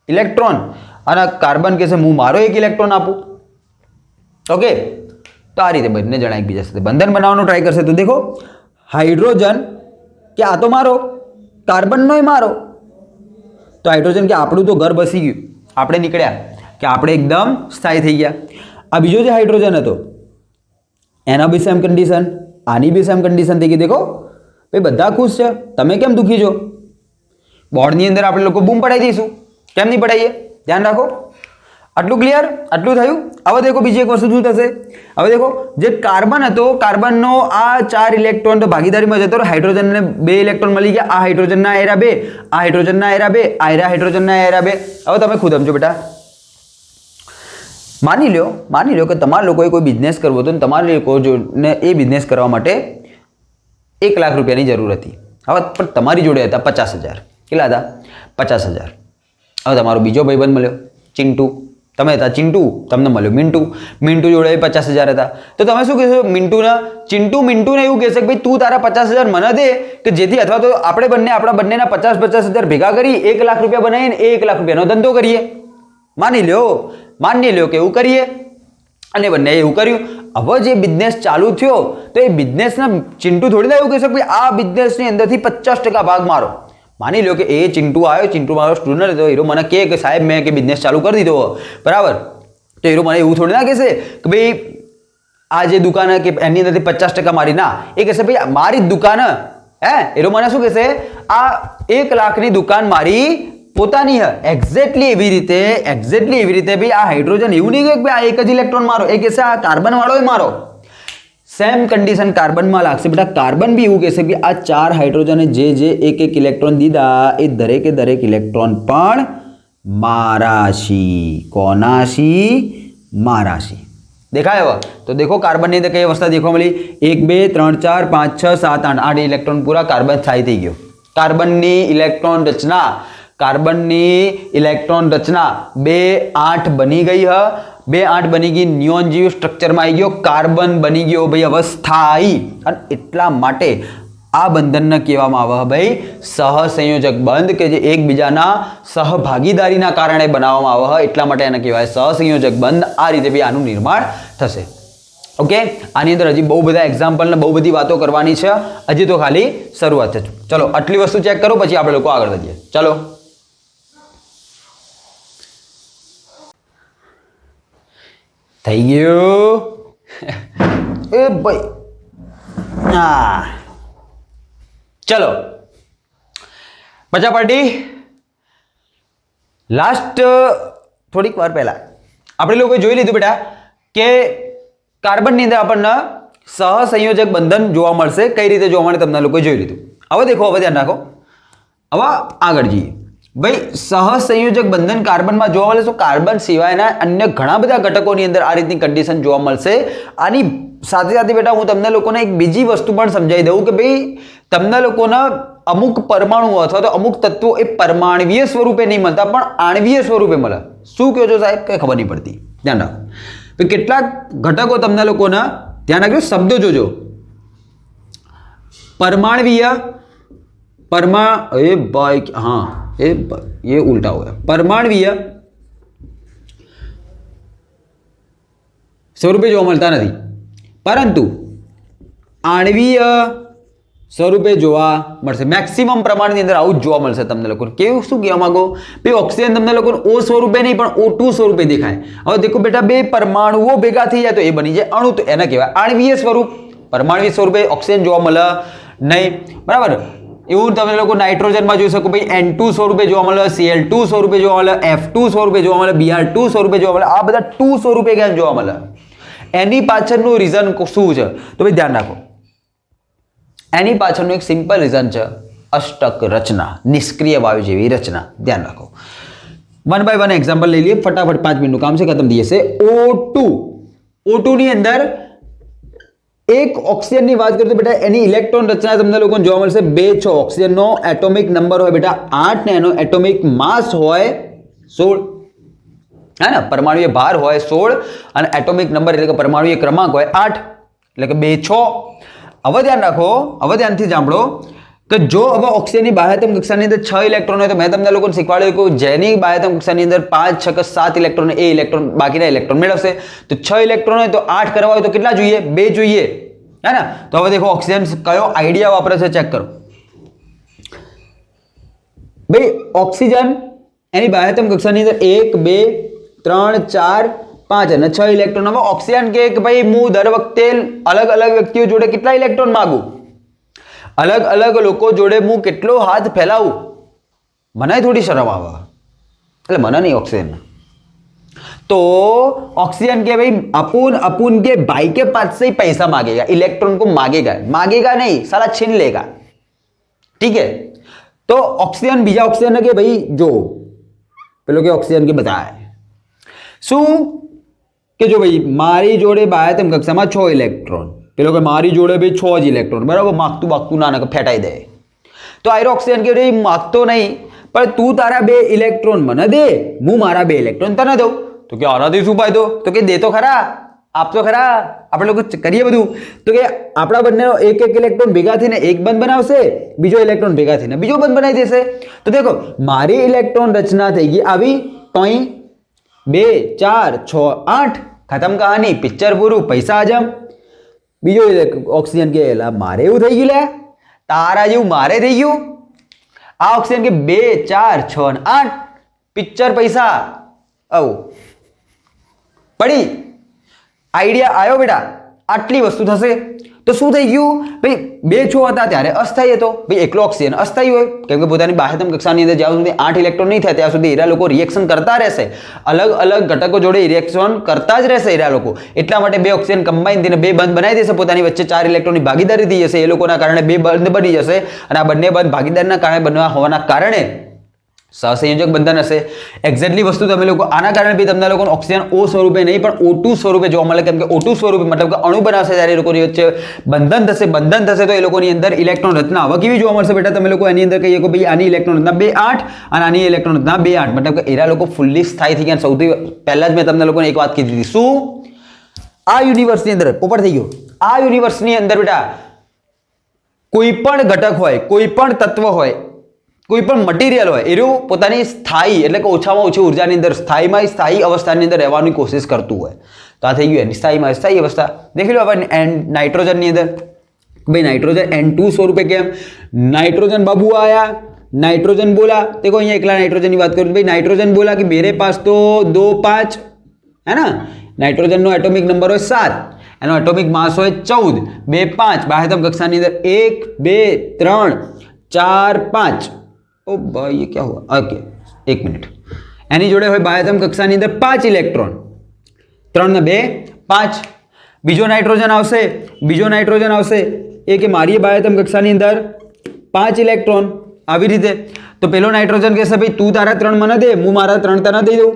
ઇલેક્ટ્રોન, અને કાર્બન કહેશે હું મારો એક ઇલેક્ટ્રોન આપું. ઓકે, તો આ રીતે બંને જણા એકબીજા સાથે બંધન બનાવવાનો ટ્રાય કરશે. તો देखो હાઇડ્રોજન કે આ તો મારો, કાર્બનનો મારો, તો હાઇડ્રોજન કે આપણું તો ઘર બસી ગયું, આપણે નીકળ્યા કે આપણે એકદમ સ્થાયી થઈ ગયા. આ બીજો જે હાઇડ્રોજન હતો એના બી સેમ કન્ડિશન, આની બી સેમ કન્ડિશન થઈ ગઈ. देखो ભાઈ બધા ખુશ છે, તમે કેમ દુખી છો? બોર્ડની અંદર આપણે લોકો બૂમ પડાવી દઈશું, કેમ નહીં પડાવીએ? ધ્યાન રાખો. આટલું ક્લિયર? આટલું થયું? હવે દેખો બીજી એક વસ્તુ શું થશે. હવે દેખો જે કાર્બન હતો, કાર્બનનો આ 4 ઇલેક્ટ્રોન તો ભાગીદારીમાં જતો રહ્યો, હાઇડ્રોજનને 2 ઇલેક્ટ્રોન મળી ગયા. આ હાઇડ્રોજનના એરા 2, આ હાઇડ્રોજનના એરા 2, આ હાઇડ્રોજનના એરા 2. હવે તમે ખુદ સમજો બેટા. માની લો કે તમારા લોકોએ કોઈ બિઝનેસ કરવો હતો ને તમારા લોકોને એ બિઝનેસ કરવા માટે 1 લાખ રૂપિયાની જરૂર હતી. હવે પણ તમારી જોડે હતા 50,000. કેટલા હતા? 50,000. હવે તમારો બીજો ભાઈબંધ મળ્યો ચિંટુ, તમે હતા ચિંટુ, તમને મળ્યો મિન્ટુ. મિન્ટુ જોડે 50,000 હતા. તો તમે શું કહેશો મિન્ટુના? મિન્ટુને એવું કહેશે કે ભાઈ તું તારા 50,000 મને દે, કે જેથી અથવા તો આપણે આપણા બંનેના 50,000 ભેગા કરી 1 લાખ રૂપિયા બનાવીને 1 લાખ રૂપિયાનો ધંધો કરીએ. માની લ્યો કે એવું કરીએ, અને બંને એવું કર્યું. હવે જે બિઝનેસ ચાલુ થયો તો એ બિઝનેસના ચિંટુ થોડી ના એવું કહેશે કે આ બિઝનેસની અંદરથી 50% ભાગ મારો. માની લો કે એ ચિંટુ આવ્યો, ચિંટુ મારો સ્ટુડન્ટ હતો, હીરો મને કહે કે સાહેબ મેં કે બિઝનેસ ચાલુ કરી દીધો, બરાબર. તો હીરો મને એવું થોડી ના કહેશે કે ભાઈ આ જે દુકાન કે એની અંદરથી 50% મારી, ના. એ કહેશે ભાઈ મારી જ દુકાન, હીરો મને શું કહેશે? આ 1 લાખની દુકાન મારી પોતાની હ. એક્ઝેક્ટલી એવી રીતે ભાઈ આ હાઇડ્રોજન એવું નહીં કે ભાઈ આ એક જ ઇલેક્ટ્રોન મારો, એ કહેશે આ કાર્બન વાળો મારો. સેમ કન્ડિશન કાર્બનમાં લાગશે બેટા. કાર્બન બી એવું કહેશે કે આ 4 હાઇડ્રોજને જે 1 ઇલેક્ટ્રોન દીધા એ દરેક ઇલેક્ટ્રોન પણ મારા છી. કોના છી? મારા છી. દેખાય હવે? તો દેખો કાર્બનની અંદર કઈ અવસ્થા દેખવા મળી? 1 2 3 4 5 6 7 8 8 ઇલેક્ટ્રોન પૂરા કાર્બન સ્થાયી થઈ ગયો. કાર્બનની ઇલેક્ટ્રોન રચના 2 8 બની ગઈ હ. 2 8 બની ગઈ, નિયોન જેવું સ્ટ્રક્ચરમાં આવી ગયો, કાર્બન બની ગયો ભાઈ અવસ્થાઈ. અને એટલા માટે આ બંધનને કહેવામાં આવે ભાઈ સહસંયોજક બંધ, કે જે એકબીજાના સહભાગીદારીના કારણે બનાવવામાં આવે, એટલા માટે એને કહેવાય સહસંયોજક બંધ. આ રીતે ભાઈ આનું નિર્માણ થશે. ઓકે, આની અંદર હજી બહુ બધા એક્ઝામ્પલ ને બહુ બધી વાતો કરવાની છે. હજી તો ખાલી શરૂઆત છે. ચલો આટલી વસ્તુ ચેક કરો, પછી આપણે લોકો આગળ વધીએ. ચલો થઈ ગયું એ ભાઈ. હા ચલો પચાપાટી. લાસ્ટ થોડીક વાર પહેલા આપણે લોકોએ જોઈ લીધું બેટા કે કાર્બનની અંદર આપણને સહસંયોજક બંધન જોવા મળશે. કઈ રીતે જોવા મળે તમને લોકોએ જોઈ લીધું. હવે દેખો, હવે ધ્યાન રાખો, હવે આગળ જઈએ. ભાઈ સહસંયોજક બંધન કાર્બનમાં જોવા મળે તો કાર્બન સિવાયના અન્ય ઘણા બધા ઘટકોની અંદર આ રીતની કન્ડિશન જોવા મળશે. આની સાથે સાથે બેટા હું તમને લોકોને એક બીજી વસ્તુ પણ સમજાવી દઉં કે ભાઈ તમને લોકોને અમુક પરમાણુઓ અથવા તો અમુક તત્વો એ પરમાણવીય સ્વરૂપે નહીં મળતા, પણ આણવીય સ્વરૂપે મળે. શું કહો છો સાહેબ? કઈ ખબર નહીં પડતી. ધ્યાન રાખો. કેટલાક ઘટકો તમને લોકોને ધ્યાન રાખજો, શબ્દો જોજો. परमाणवीय ये उल्टा हो गया। परमाणवीय स्वरूपे जोवा मळता नथी, परंतु आणवीय स्वरूपे जोवा मळशे। मैक्सिमम प्रमाणनी अंदर आવું જોવા મળશે તમને લોકો। કેવું શું કહેવા માંગો ભાઈ? ઓક્સિજન તમને લોકો O સ્વરૂપે નહીં પણ O2 સ્વરૂપે દેખાય। હવે દેખો બેટા, બે પરમાણુઓ ભેગા થઈ જાય તો એ બની જાય અણુ, તો એને કહેવાય આણવીય સ્વરૂપ। પરમાણવીય સ્વરૂપે ઓક્સિજન જોવા મળે નહીં, બરાબર। એવું તમે લોકો નાઇટ્રોજનમાં જોઈ શકો ભાઈ N2 સ્વરૂપે જોવા મળે, Cl2 સ્વરૂપે જોવા મળે, F2 સ્વરૂપે જોવા મળે, Br2 સ્વરૂપે જોવા મળે। આ બધા 2 સ્વરૂપે કેમ જોવા મળે? એની પાછળનું રીઝન શું છે તો ભાઈ ધ્યાન રાખો। એની પાછળનું એક સિમ્પલ રીઝન છે અષ્ટક રચના, નિષ્ક્રિય વાયુ જેવી રચના। ધ્યાન રાખો। વન બાય વન એક્ઝામ્પલ લઈ લઈએ ફટાફટ, 5 મિનિટનું કામ છે, ખતમ થઈ જશે। O2 ની અંદર એક ઓક્સિજન ની વાત કરીએ તો બેટા એની ઇલેક્ટ્રોન રચના તમને લોકોને જોવા મળશે 2 6। ઓક્સિજનનો એટોમિક નંબર હોય બેટા 8 ને એનો એટોમિક માસ હોય 16, है ना। परमाणुीय भार હોય 16 અને એટોમિક નંબર એટલે કે પરમાણુય ક્રમાંક હોય 8, એટલે કે 2 6। હવે ધ્યાન રાખો, હવે ધ્યાનથી સાંભળો કે જો હવે ઓક્સિજનની બાહ્યતમ કક્ષાની અંદર 6 ઇલેક્ટ્રોન હોય તો મેં તમને લોકોને શીખવાડ્યું કે જેની બાહ્યતમ કક્ષાની અંદર 5 6 કે 7 ઇલેક્ટ્રોન એ ઇલેક્ટ્રોન બાકીના ઇલેક્ટ્રોન મેળવશે। તો 6 ઇલેક્ટ્રોન હોય તો 8 કરવા હોય તો કેટલા જોઈએ? 2 જોઈએ, है ना। તો હવે દેખો ઓક્સિજન કયો આઈડિયા વાપરે છે ચેક કરો ભાઈ। ઓક્સિજન એની બાહ્યતમ કક્ષાની અંદર 1 2 3 4 5 અને 6 ઇલેક્ટ્રોન। હવે ઓક્સિજન કે ભાઈ હું દર વખતે અલગ અલગ વ્યક્તિઓ જોડે કેટલા ઇલેક્ટ્રોન માંગુ, અલગ અલગ લોકો જોડે હું કેટલો હાથ ફેલાવું, મને થોડી શરમ આવે, એટલે મને नहीं ऑक्सीजन। तो ऑक्सीजन के भाई अपुन के भाई के पास से ही पैसा मांगेगा, इलेक्ट्रॉन को मांगेगा नहीं, साला छीन लेगा। ठीक है, तो ऑक्सीजन बीजा ऑक्सीजन के भाई जो पेलो के ऑक्सीजन के बताया शू के जो भाई मारी जोड़े बाह्यतम कक्षा में 6 इलेक्ट्रॉन, पेलो के मारी जोड़े भाई 6 ज इलेक्ट्रॉन, बराबर, मागतू बागतू ना फेटाई दे। तो आयरो ऑक्सीजन के भाई मागतो नहीं, पर तू तारा 2 इलेक्ट्रॉन મને દે, હું મારા 2 ઇલેક્ટ્રોન તને દઉં। તો કે આનાથી શું ફાયદો? તો કે દે તો ખરા, આપ તો ખરા, આપણે લોકો કરીએ બધું। તો કે આપણા બંનેનો એક ઇલેક્ટ્રોન ભેગા થઈને એક બંધ બનાવશે, બીજો ઇલેક્ટ્રોન ભેગા થઈને બીજો બંધ બનાવી દેશે। તો દેખો મારી ઇલેક્ટ્રોન રચના થઈ ગઈ આવી 3 2 4 6 8, ખતમ કહાની, પિક્ચર પૂરું, પૈસા હજમ। બીજો ઓક્સિજન કે મારે એવું થઈ ગયું, લે તારા જેવું મારે થઈ ગયું। आ ऑक्सीजन के 2 4 6 8 पिक्चर पैसा आव पड़ी आइडिया आयो बेटा, आटली वस्तु थशे। तो शू थई गयुं भाई 2 6 हता त्यारे अस्थायी हतो, भाई एकलो ऑक्सीजन अस्थायी होय, केम के पोतानी बाह्यतम कक्षानी अंदर ज्यां सुधी 8 इलेक्ट्रॉन नहीं थाय त्यां सुधी एरा लोको रिएक्शन करता रहेशे, अलग अलग घटको जोड़े रिएक्शन करता ज रहेशे एरा लोको। एटला माटे 2 ऑक्सीजन कंबाइन थईने 2 बंध बनावी देशे, पोतानी वच्चे 4 इलेक्ट्रॉननी भागीदारी थई जशे, ए लोकोना कारणे 2 बंध बनी जशे, अने आ बंने बंध भागीदारीना कारणे बनवा होवाना कारणे सहसंयोजक बंधन हशे। एक्जेक्टली वस्तु तमे लोको आना कारणे भी तमने लोकोने ऑक्सीजन ओ स्वरूपे नहीं पण O2 स्वरूपे जोवा मळे, केम के O2 स्वरूपे मतलब के अणु बनावशे त्यारे ए लोकोनी वच्चे बंधन थशे तो ए लोकोनी अंदर इलेक्ट्रॉन रचना हवे केवी जोवा मळशे बेटा? तमे लोको एनी अंदर कहीए के भाई आनी इलेक्ट्रॉन रचना 2 8 अने आनी इलेक्ट्रॉन रचना 2 8, मतलब के एरा लोको फुल्ली स्थायी थई गया। सौथी पहेला ज मैं तमने लोकोने एक वात कीधी हती, शुं आ युनिवर्सनी अंदर पोपट थई गयो, आ युनिवर्सनी अंदर बेटा कोई पण घटक होय, कोई पण तत्व होय, कोई पण मटीरियल होय, एरू पोतानी स्थायी એટલે કે ઓછામાં ઓછી ઊર્જાની અંદર સ્થાયીમાં સ્થાયી અવસ્થાની અંદર રહેવાની કોશિશ કરતું હોય। તો આ થઈ ગયું સ્થાયીમાં સ્થાયી અવસ્થા। દેખી લો આપણે નાઇટ્રોજનની અંદર, ભાઈ નાઇટ્રોજન N2 स्वरूपे કેમ? नाइट्रोजन बाबू आया, नाइट्रोजन बोला, देखो અહીંયા એકલા નાઇટ્રોજનની વાત કરું, ભાઈ નાઇટ્રોજन बोला कि मेरे पास तो 2 5 है ना, નાઇટ્રોજનનો એટોમિક નંબર હોય 7, એનો એટોમિક માસ હોય 14, 2 5 બાહ્યતમ કક્ષાની અંદર 1 2 3 4 5। ओ भाई ये क्या हुआ? ओके एक मिनट, एनी जोड़े होय बाह्यतम कक्षानी अंदर 5 इलेक्ट्रॉन, 3 ने 2 5, बीजो नाइट्रोजन आवशे, ए के मारी बाह्यतम कक्षानी अंदर 5 इलेक्ट्रॉन आवी रीते। तो पेलो नाइट्रोजन कहेशे भाई तू तारा 3 मने दे, हूँ मारा 3 तने दई दऊं,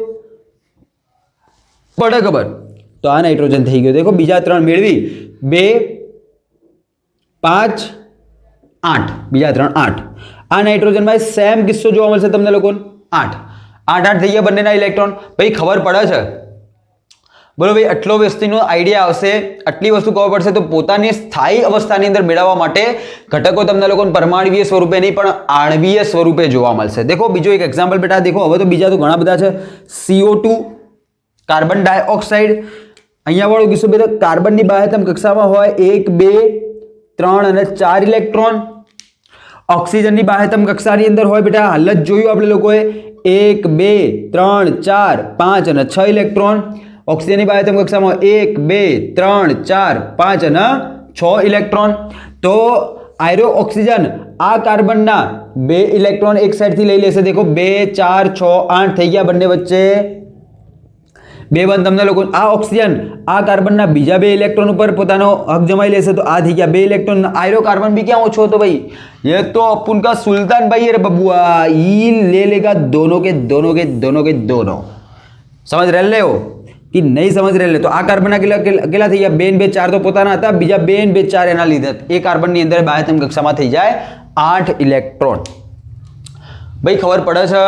पड़े खबर। तो आ नाइट्रोजन थई गयो। देखो बीजा 3 मेळवी 2 5 8, बीजा 3 8। आ नाइट्रोजन में सेम किस्सो जोवा मळशे तमने लोकोने 8 8 8 थई गया बंनेना इलेक्ट्रॉन। भाई खबर पड़े छे? बोलो भाई आटलो वस्तुनो आइडिया आवशे, आटली वस्तु खबर पड़शे तो पोतानी स्थायी अवस्थानी अंदर मेळववा माटे घटको तमने लोकोने परमाणुवीय स्वरूपे नहीं पण आणवीय स्वरूपे जोवा मळशे। देखो बीजो एक एक्जाम्पल बेटा, देखो हवे तो बीजा तो घणा बधा छे। CO2 कार्बन डाइऑक्साइड, अहींया वाळो किस्सो बेटा कार्बननी बाह्यतम कक्षामां होय 1 2 3 અને 4 इलेक्ट्रॉन। ऑक्सीजननी बाह्यतम कक्षानी अंदर होय बेटा, हाल ज जोयुं आपणे लोकोए 1 2 3 4 5 અને 6 इलेक्ट्रॉन। ऑक्सीजननी बाह्यतम कक्षामां 1 2 3 4 5 અને 6 इलेक्ट्रॉन। तो आयरो ऑक्सीजन आ कार्बनना 2 इलेक्ट्रॉन एक साइड थी लई लेशे। देखो 2 4 6 8 थई गया, बंने वच्चे 2 बंध तमने लोको। आ ऑक्सीजन आ कार्बनना बीजा 2 इलेक्ट्रॉन पर पोतानो हक जमाई लेशे, तो आ थी गया 2 इलेक्ट्रॉन। आयरो कार्बन भी क्या ओछो तो भाई, ये तो अपन का सुल्तान भाई है रे बबुआ, ई ले लेगा दोनों के दोनों के दोनों के दोनों। समझ रहे हो कि नहीं समझ रहे? तो आ कार्बन अकेला थी गया 2 2 4 तो पोताना था, बीजा 2 2 4 एना लीधे ए कार्बन नी अंदर बाह्यतम कक्षामां थई जाए 8 इलेक्ट्रॉन। भाई खबर पड़े छे?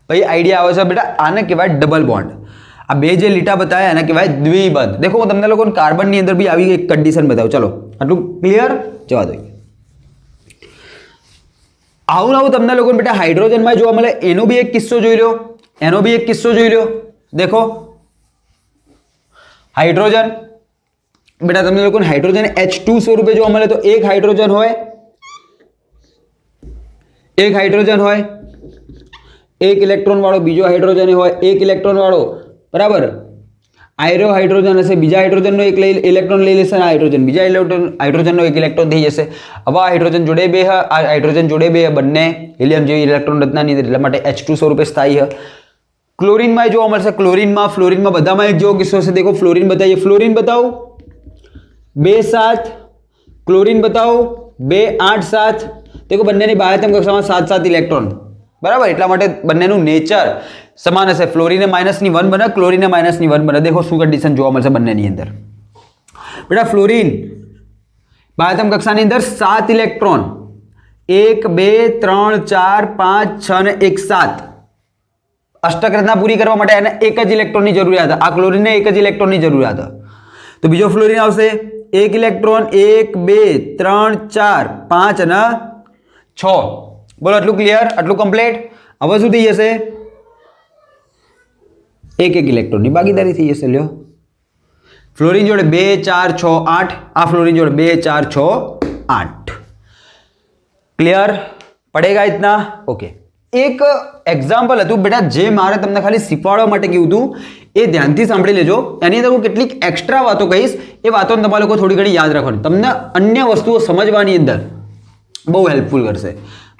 भाई आइडिया आवे छे बेटा? आने कहेवाय डबल बॉन्ड। आ बे जे लीटा बताया एना कहेवाय द्विबंध। देखो हूँ तमने लोकोने कार्बन नी अंदर भी आवी एक कंडीशन बताऊं, चलो आटલું क्लियर जवा दो। आવું આવું તમને લોકોને બેટા હાઇડ્રોજનમાં જોવા મળે, એનો બી એક કિસ્સો જોઈ લો, એનો બી એક કિસ્સો જોઈ લો। देखो हाइड्रोजन बेटा तमने लोकोने हाइड्रोजन H2 स्वरूपे जोवा मळे, तो एक हाइड्रोजन होय, एक इलेक्ट्रॉन वाळो, बीजो हाइड्रोजन होय एक इलेक्ट्रॉन वाळो, बराबर। આયરો હાઇડ્રોજન હશે, બીજા હાઇડ્રોજનનો એક ઇલેક્ટ્રોન લઈ લેશે, આ હાઇડ્રોજન બીજા હાઇડ્રોજનનો એક ઇલેક્ટ્રોન થઈ જશે. હવે આ હાઇડ્રોજન જોડે બે આ હાઇડ્રોજન જોડે બે બંને હિલિયમ જેવી ઇલેક્ટ્રોન રચનાની અંદર, એટલા માટે H2 સ્વરૂપે સ્થાયી હ. ક્લોરીનમાં જોવા મળશે, ક્લોરીનમાં ફ્લોરીનમાં બધામાં એક જેવો કિસ્સો હશે. દેખો ફ્લોરીન બતાવીએ, ફ્લોરીન બતાવો 2 7, ક્લોરીન બતાવો 2 8 7. દેખો બંનેની બાહ્યતમ કક્ષામાં 7 7 ઇલેક્ટ્રોન, બરાબર. એટલા માટે બંનેનું નેચર સમાન હશે. ફ્લોરીને -1 બને, ક્લોરીને -1 બને. દેખો શું કન્ડિશન જોવા મળશે બંનેની અંદર. બેટા ફ્લોરીન બાહ્યતમ કક્ષાની અંદર 7 ઇલેક્ટ્રોન, 1 2 3 4 5 6 અને 1 7. અષ્ટક રચના પૂરી કરવા માટે એને એક જ ઇલેક્ટ્રોનની જરૂરિયાત હતી. આ ક્લોરીનને એક જ ઇલેક્ટ્રોનની જરૂરિયાત હતી. તો બીજો ફ્લોરીન આવશે 1 ઇલેક્ટ્રોન, 1 2 3 4 5 અને 6. બોલો આટલું ક્લિયર, આટલું કમ્પ્લીટ. હવે શું થઈ જશે? એક ઇલેક્ટ્રોનની ભાગીદારી થઈ જશે. લ્યો ફ્લોરીન જોડે 2 4 6 8, આ ફ્લોરીન જોડે 2 4 6 8. ક્લિયર પડેગા ઇતના? ઓકે. એક એક્ઝામ્પલ હતું બેટા, જે મારે તમને ખાલી શીખવાડવા માટે કીધું હતું, એ ધ્યાનથી સાંભળી લેજો. એની અંદર હું કેટલીક એક્સ્ટ્રા વાતો કહીશ, એ વાતો તમારે લોકો થોડી ઘણી યાદ રાખવાની, તમને અન્ય વસ્તુઓ સમજવાની અંદર બહુ હેલ્પફુલ કરશે.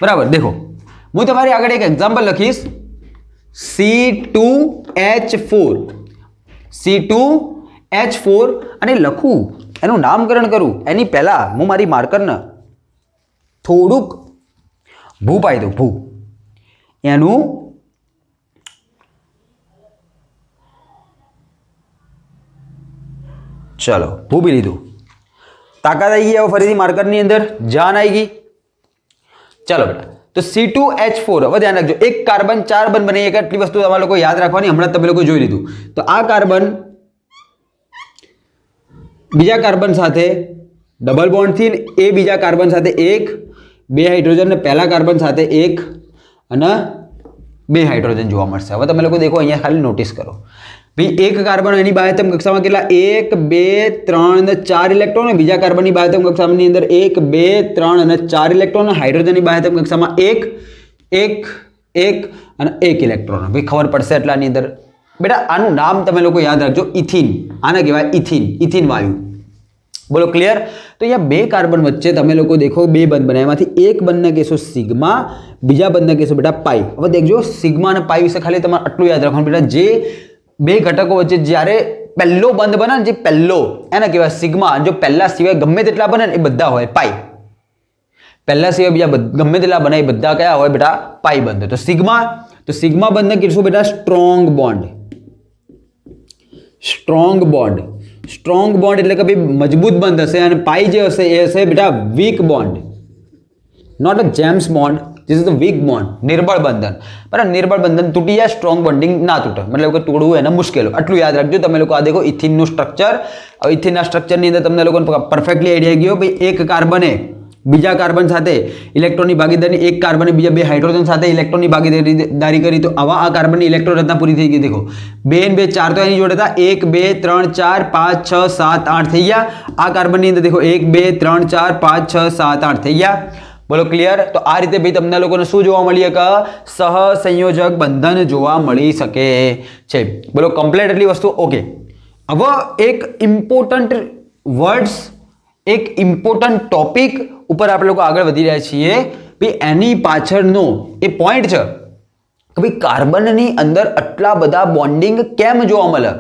બરાબર. દેખો હું તમારી આગળ એક એક્ઝામ્પલ લખીશ, C2H4, C2H4 અને લખું, એનું નામકરણ કરું એની પહેલા હું મારી માર્કરને થોડુંક ભૂ પાઈ દઉં. ભૂ એનું ચલો ભૂ બી લીધું. તાકાત આવી ગઈ. હવે ફરીથી માર્કરની અંદર જાન આવી ગઈ. ચલો બેટા, તો C2H4. હવે ધ્યાન રાખજો, એક કાર્બન 4 બંધ બને. એક આટલી વસ્તુ તમારે લોકો યાદ રાખવાની, હમણાં તમે લોકો જોઈ લીધું. તો આ કાર્બન બીજા કાર્બન સાથે ડબલ બોન્ડથી, એ બીજા કાર્બન સાથે 1 2 હાઇડ્રોજન ને પહેલા કાર્બન સાથે 1 અને 2 હાઇડ્રોજન જોવા મળશે. હવે તમે લોકો દેખો, અહીંયા ખાલી નોટિસ કરો ભાઈ, એક કાર્બન એની બાહ્યતમ કક્ષામાં કેટલા 1 2 3 અને 4 ઇલેક્ટ્રોન, બીજા કાર્બનની બાહ્યતમ કક્ષાની અંદર 1 2 3 અને 4 ઇલેક્ટ્રોન, હાઇડ્રોજનની બાહ્યતમ કક્ષામાં 1 1 1 અને 1 ઇલેક્ટ્રોન. ભાઈ ખબર પડશે એટલાની અંદર. બેટા આનું નામ તમે લોકો યાદ રાખજો, ઇથિન. આને કહેવાય ઇથિન, ઇથિન વાયુ. બોલો ક્લિયર? તો અહીંયા 2 કાર્બન વચ્ચે તમે લોકો દેખો 2 બંધ બને, એમાંથી એક બંધને કહેશો સિગ્મા, બીજા બંધને કહેશો બેટા પાઈ. હવે દેખજો, સિગ્મા અને પાઈ વિશે ખાલી તમારે આટલું યાદ રાખવાનું બેટા, જે 2 ઘટકો વચ્ચે જ્યારે પહેલો બંધ બને ને, જે પહેલો, એને કહેવાય સિગ્મા. જો પહેલા સિવાય ગમે તેટલા બને ને એ બધા હોય પાઈ. પહેલા સિવાય બીજા ગમે તેટલા બને એ બધા કયા હોય બેટા? પાઈ બંધ. તો સિગ્મા બંધને કહેશું બેટા strong bond. Strong bond, strong bond એટલે કે ભાઈ મજબૂત બંધ હશે. અને પાઈ જે હશે એ હશે બેટા weak bond, not a James Bond, this is the weak bond, નિર્બળ બંધન. બરાબર, નિર્બળ બંધન તૂટી જાય, સ્ટ્રોંગ બોન્ડિંગ ના તૂટે, મતલબ કે તોડવું એને મુશ્કેલ. આટલું યાદ રાખજો તમે લોકો. આ દેખો ઇથિનનું સ્ટ્રક્ચર. હવે ઇથિનના સ્ટ્રક્ચરની અંદર તમને લોકોને પરફેક્ટલી આઈડિયા ગયો ભાઈ, એક કાર્બને બીજા કાર્બન સાથે ઇલેક્ટ્રોનની ભાગીદારી, એક કાર્બને બીજા 2 હાઇડ્રોજન સાથે ઇલેક્ટ્રોનની ભાગીદારી કરી. તો આવા આ કાર્બનની ઇલેક્ટ્રોન રચના પૂરી થઈ ગઈ. દેખો 2 ને 2 4 તો એની જોડે હતા, 1 2 3 4 5 6 7 8 થઈ ગયા. આ કાર્બનની અંદર દેખો 1 2 3 4 5 6 7 8 થઈ ગયા. બોલો ક્લિયર? તો આ રીતે ભાઈ તમને લોકોને શું જોવા મળી શકે? સહસંયોજક બંધન જોવા મળી શકે છે. બોલો કમ્પ્લીટ એટલી વસ્તુ? ઓકે. હવે એક ઇમ્પોર્ટન્ટ વર્ડ્સ, એક ઇમ્પોર્ટન્ટ ટોપિક ઉપર આપણે લોકો આગળ વધી રહ્યા છીએ. ભાઈ એની પાછળનો એ પોઈન્ટ છે કે ભાઈ કાર્બનની અંદર આટલા બધા બોન્ડિંગ કેમ જોવા મળે?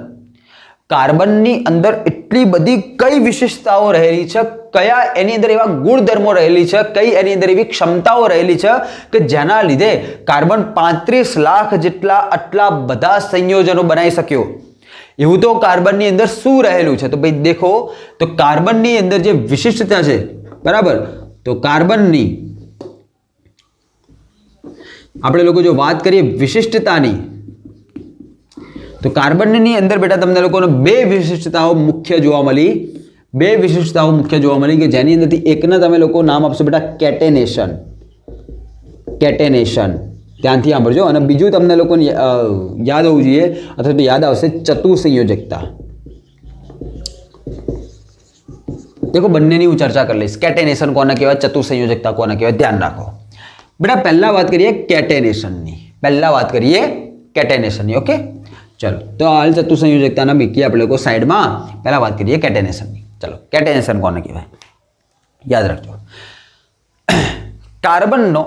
કાર્બનની અંદર એટલી બધી કઈ વિશેષતાઓ રહેલી છે, કયા એની અંદર એવા ગુણધર્મો રહેલી છે, કઈ એની અંદર એવી ક્ષમતાઓ રહેલી છે કે જેના લીધે કાર્બન 35 લાખ જેટલા આટલા બધા સંયોજનો બનાવી શક્યો? એવું તો કાર્બનની અંદર શું રહેલું છે? તો ભાઈ દેખો, તો કાર્બનની અંદર જે વિશિષ્ટતા છે, બરાબર, તો કાર્બનની આપણે લોકો જો વાત કરીએ વિશિષ્ટતાની, તો કાર્બનની અંદર બેટા તમને લોકોને 2 વિશિષ્ટતાઓ મુખ્ય જોવા મળી. 2 વિશિષ્ટતાઓ મુખ્ય જોવા મળી કે જેની અંદરથી એકને તમે લોકો નામ આપશો બેટા કેટેનેશન. કેટેનેશન ધ્યાનથી સાંભળજો. અને બીજું તમને લોકોને યાદ હોવું જોઈએ, અથવા તો યાદ આવશે ચતુસંયોજકતા. देखो બંનેની હું ચર્ચા કરી લઈશ. કેટેનેશન કોને કહેવાય, ચતુસંયોજકતા કોને કહેવાય, ધ્યાન રાખો બેટા. પહેલા વાત કરીએ કેટેનેશનની. પહેલા વાત કરીએ કેટેનેશનની. ઓકે चलो तो हाल चतुसंयोजकताना मीकी आप लोग साइड में पहला बात करिए केटेनेशन की। चलो केटेनेशन कोने कहेवाय याद रखो। कार्बन नो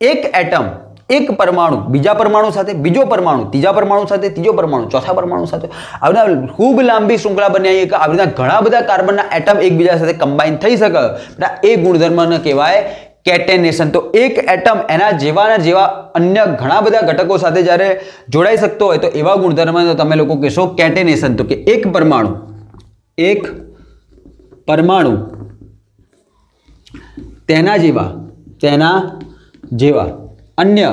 एक एटम एक परमाणु बीजा परमाणु साथे बीजो परमाणु तीजा परमाणु साथे तीजो परमाणु चौथा परमाणु साथे आ खूब लांबी श्रृंखला बनावी के आ घणा बधा कार्बनना एटम एकबीजा साथे कम्बाइन थई शके ए गुणधर्मने कहेवाय केटेनेशन। तो एक एटम एना जेवाना जेवा अन्य घणा बधा घटको साथे ज्यारे जोड़ाई सकतो होय तो एवा गुणधर्म तो तमे लोको कहेशो केटेनेशन। तो कि एक परमाणु तेना जेवा अन्य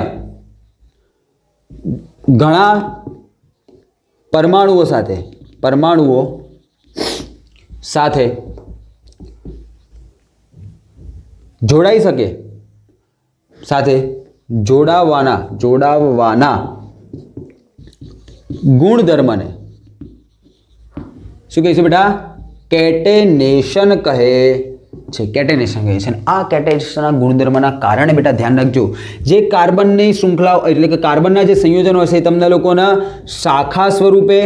घणा परमाणुओ साथे जोड़ाई सके साथे जोड़ावाना गुणधर्म ने शुं कहीशुं बेटा केटेनेशन कहे छे। केटेनेशन कहे छे। आ केटेनेशनना गुणधर्मना कारणे बेटा ध्यान रखजो जे कार्बननी श्रृंखला एटले के कार्बनना जे संयोजनो हशे तमने लोकोना शाखा स्वरूपे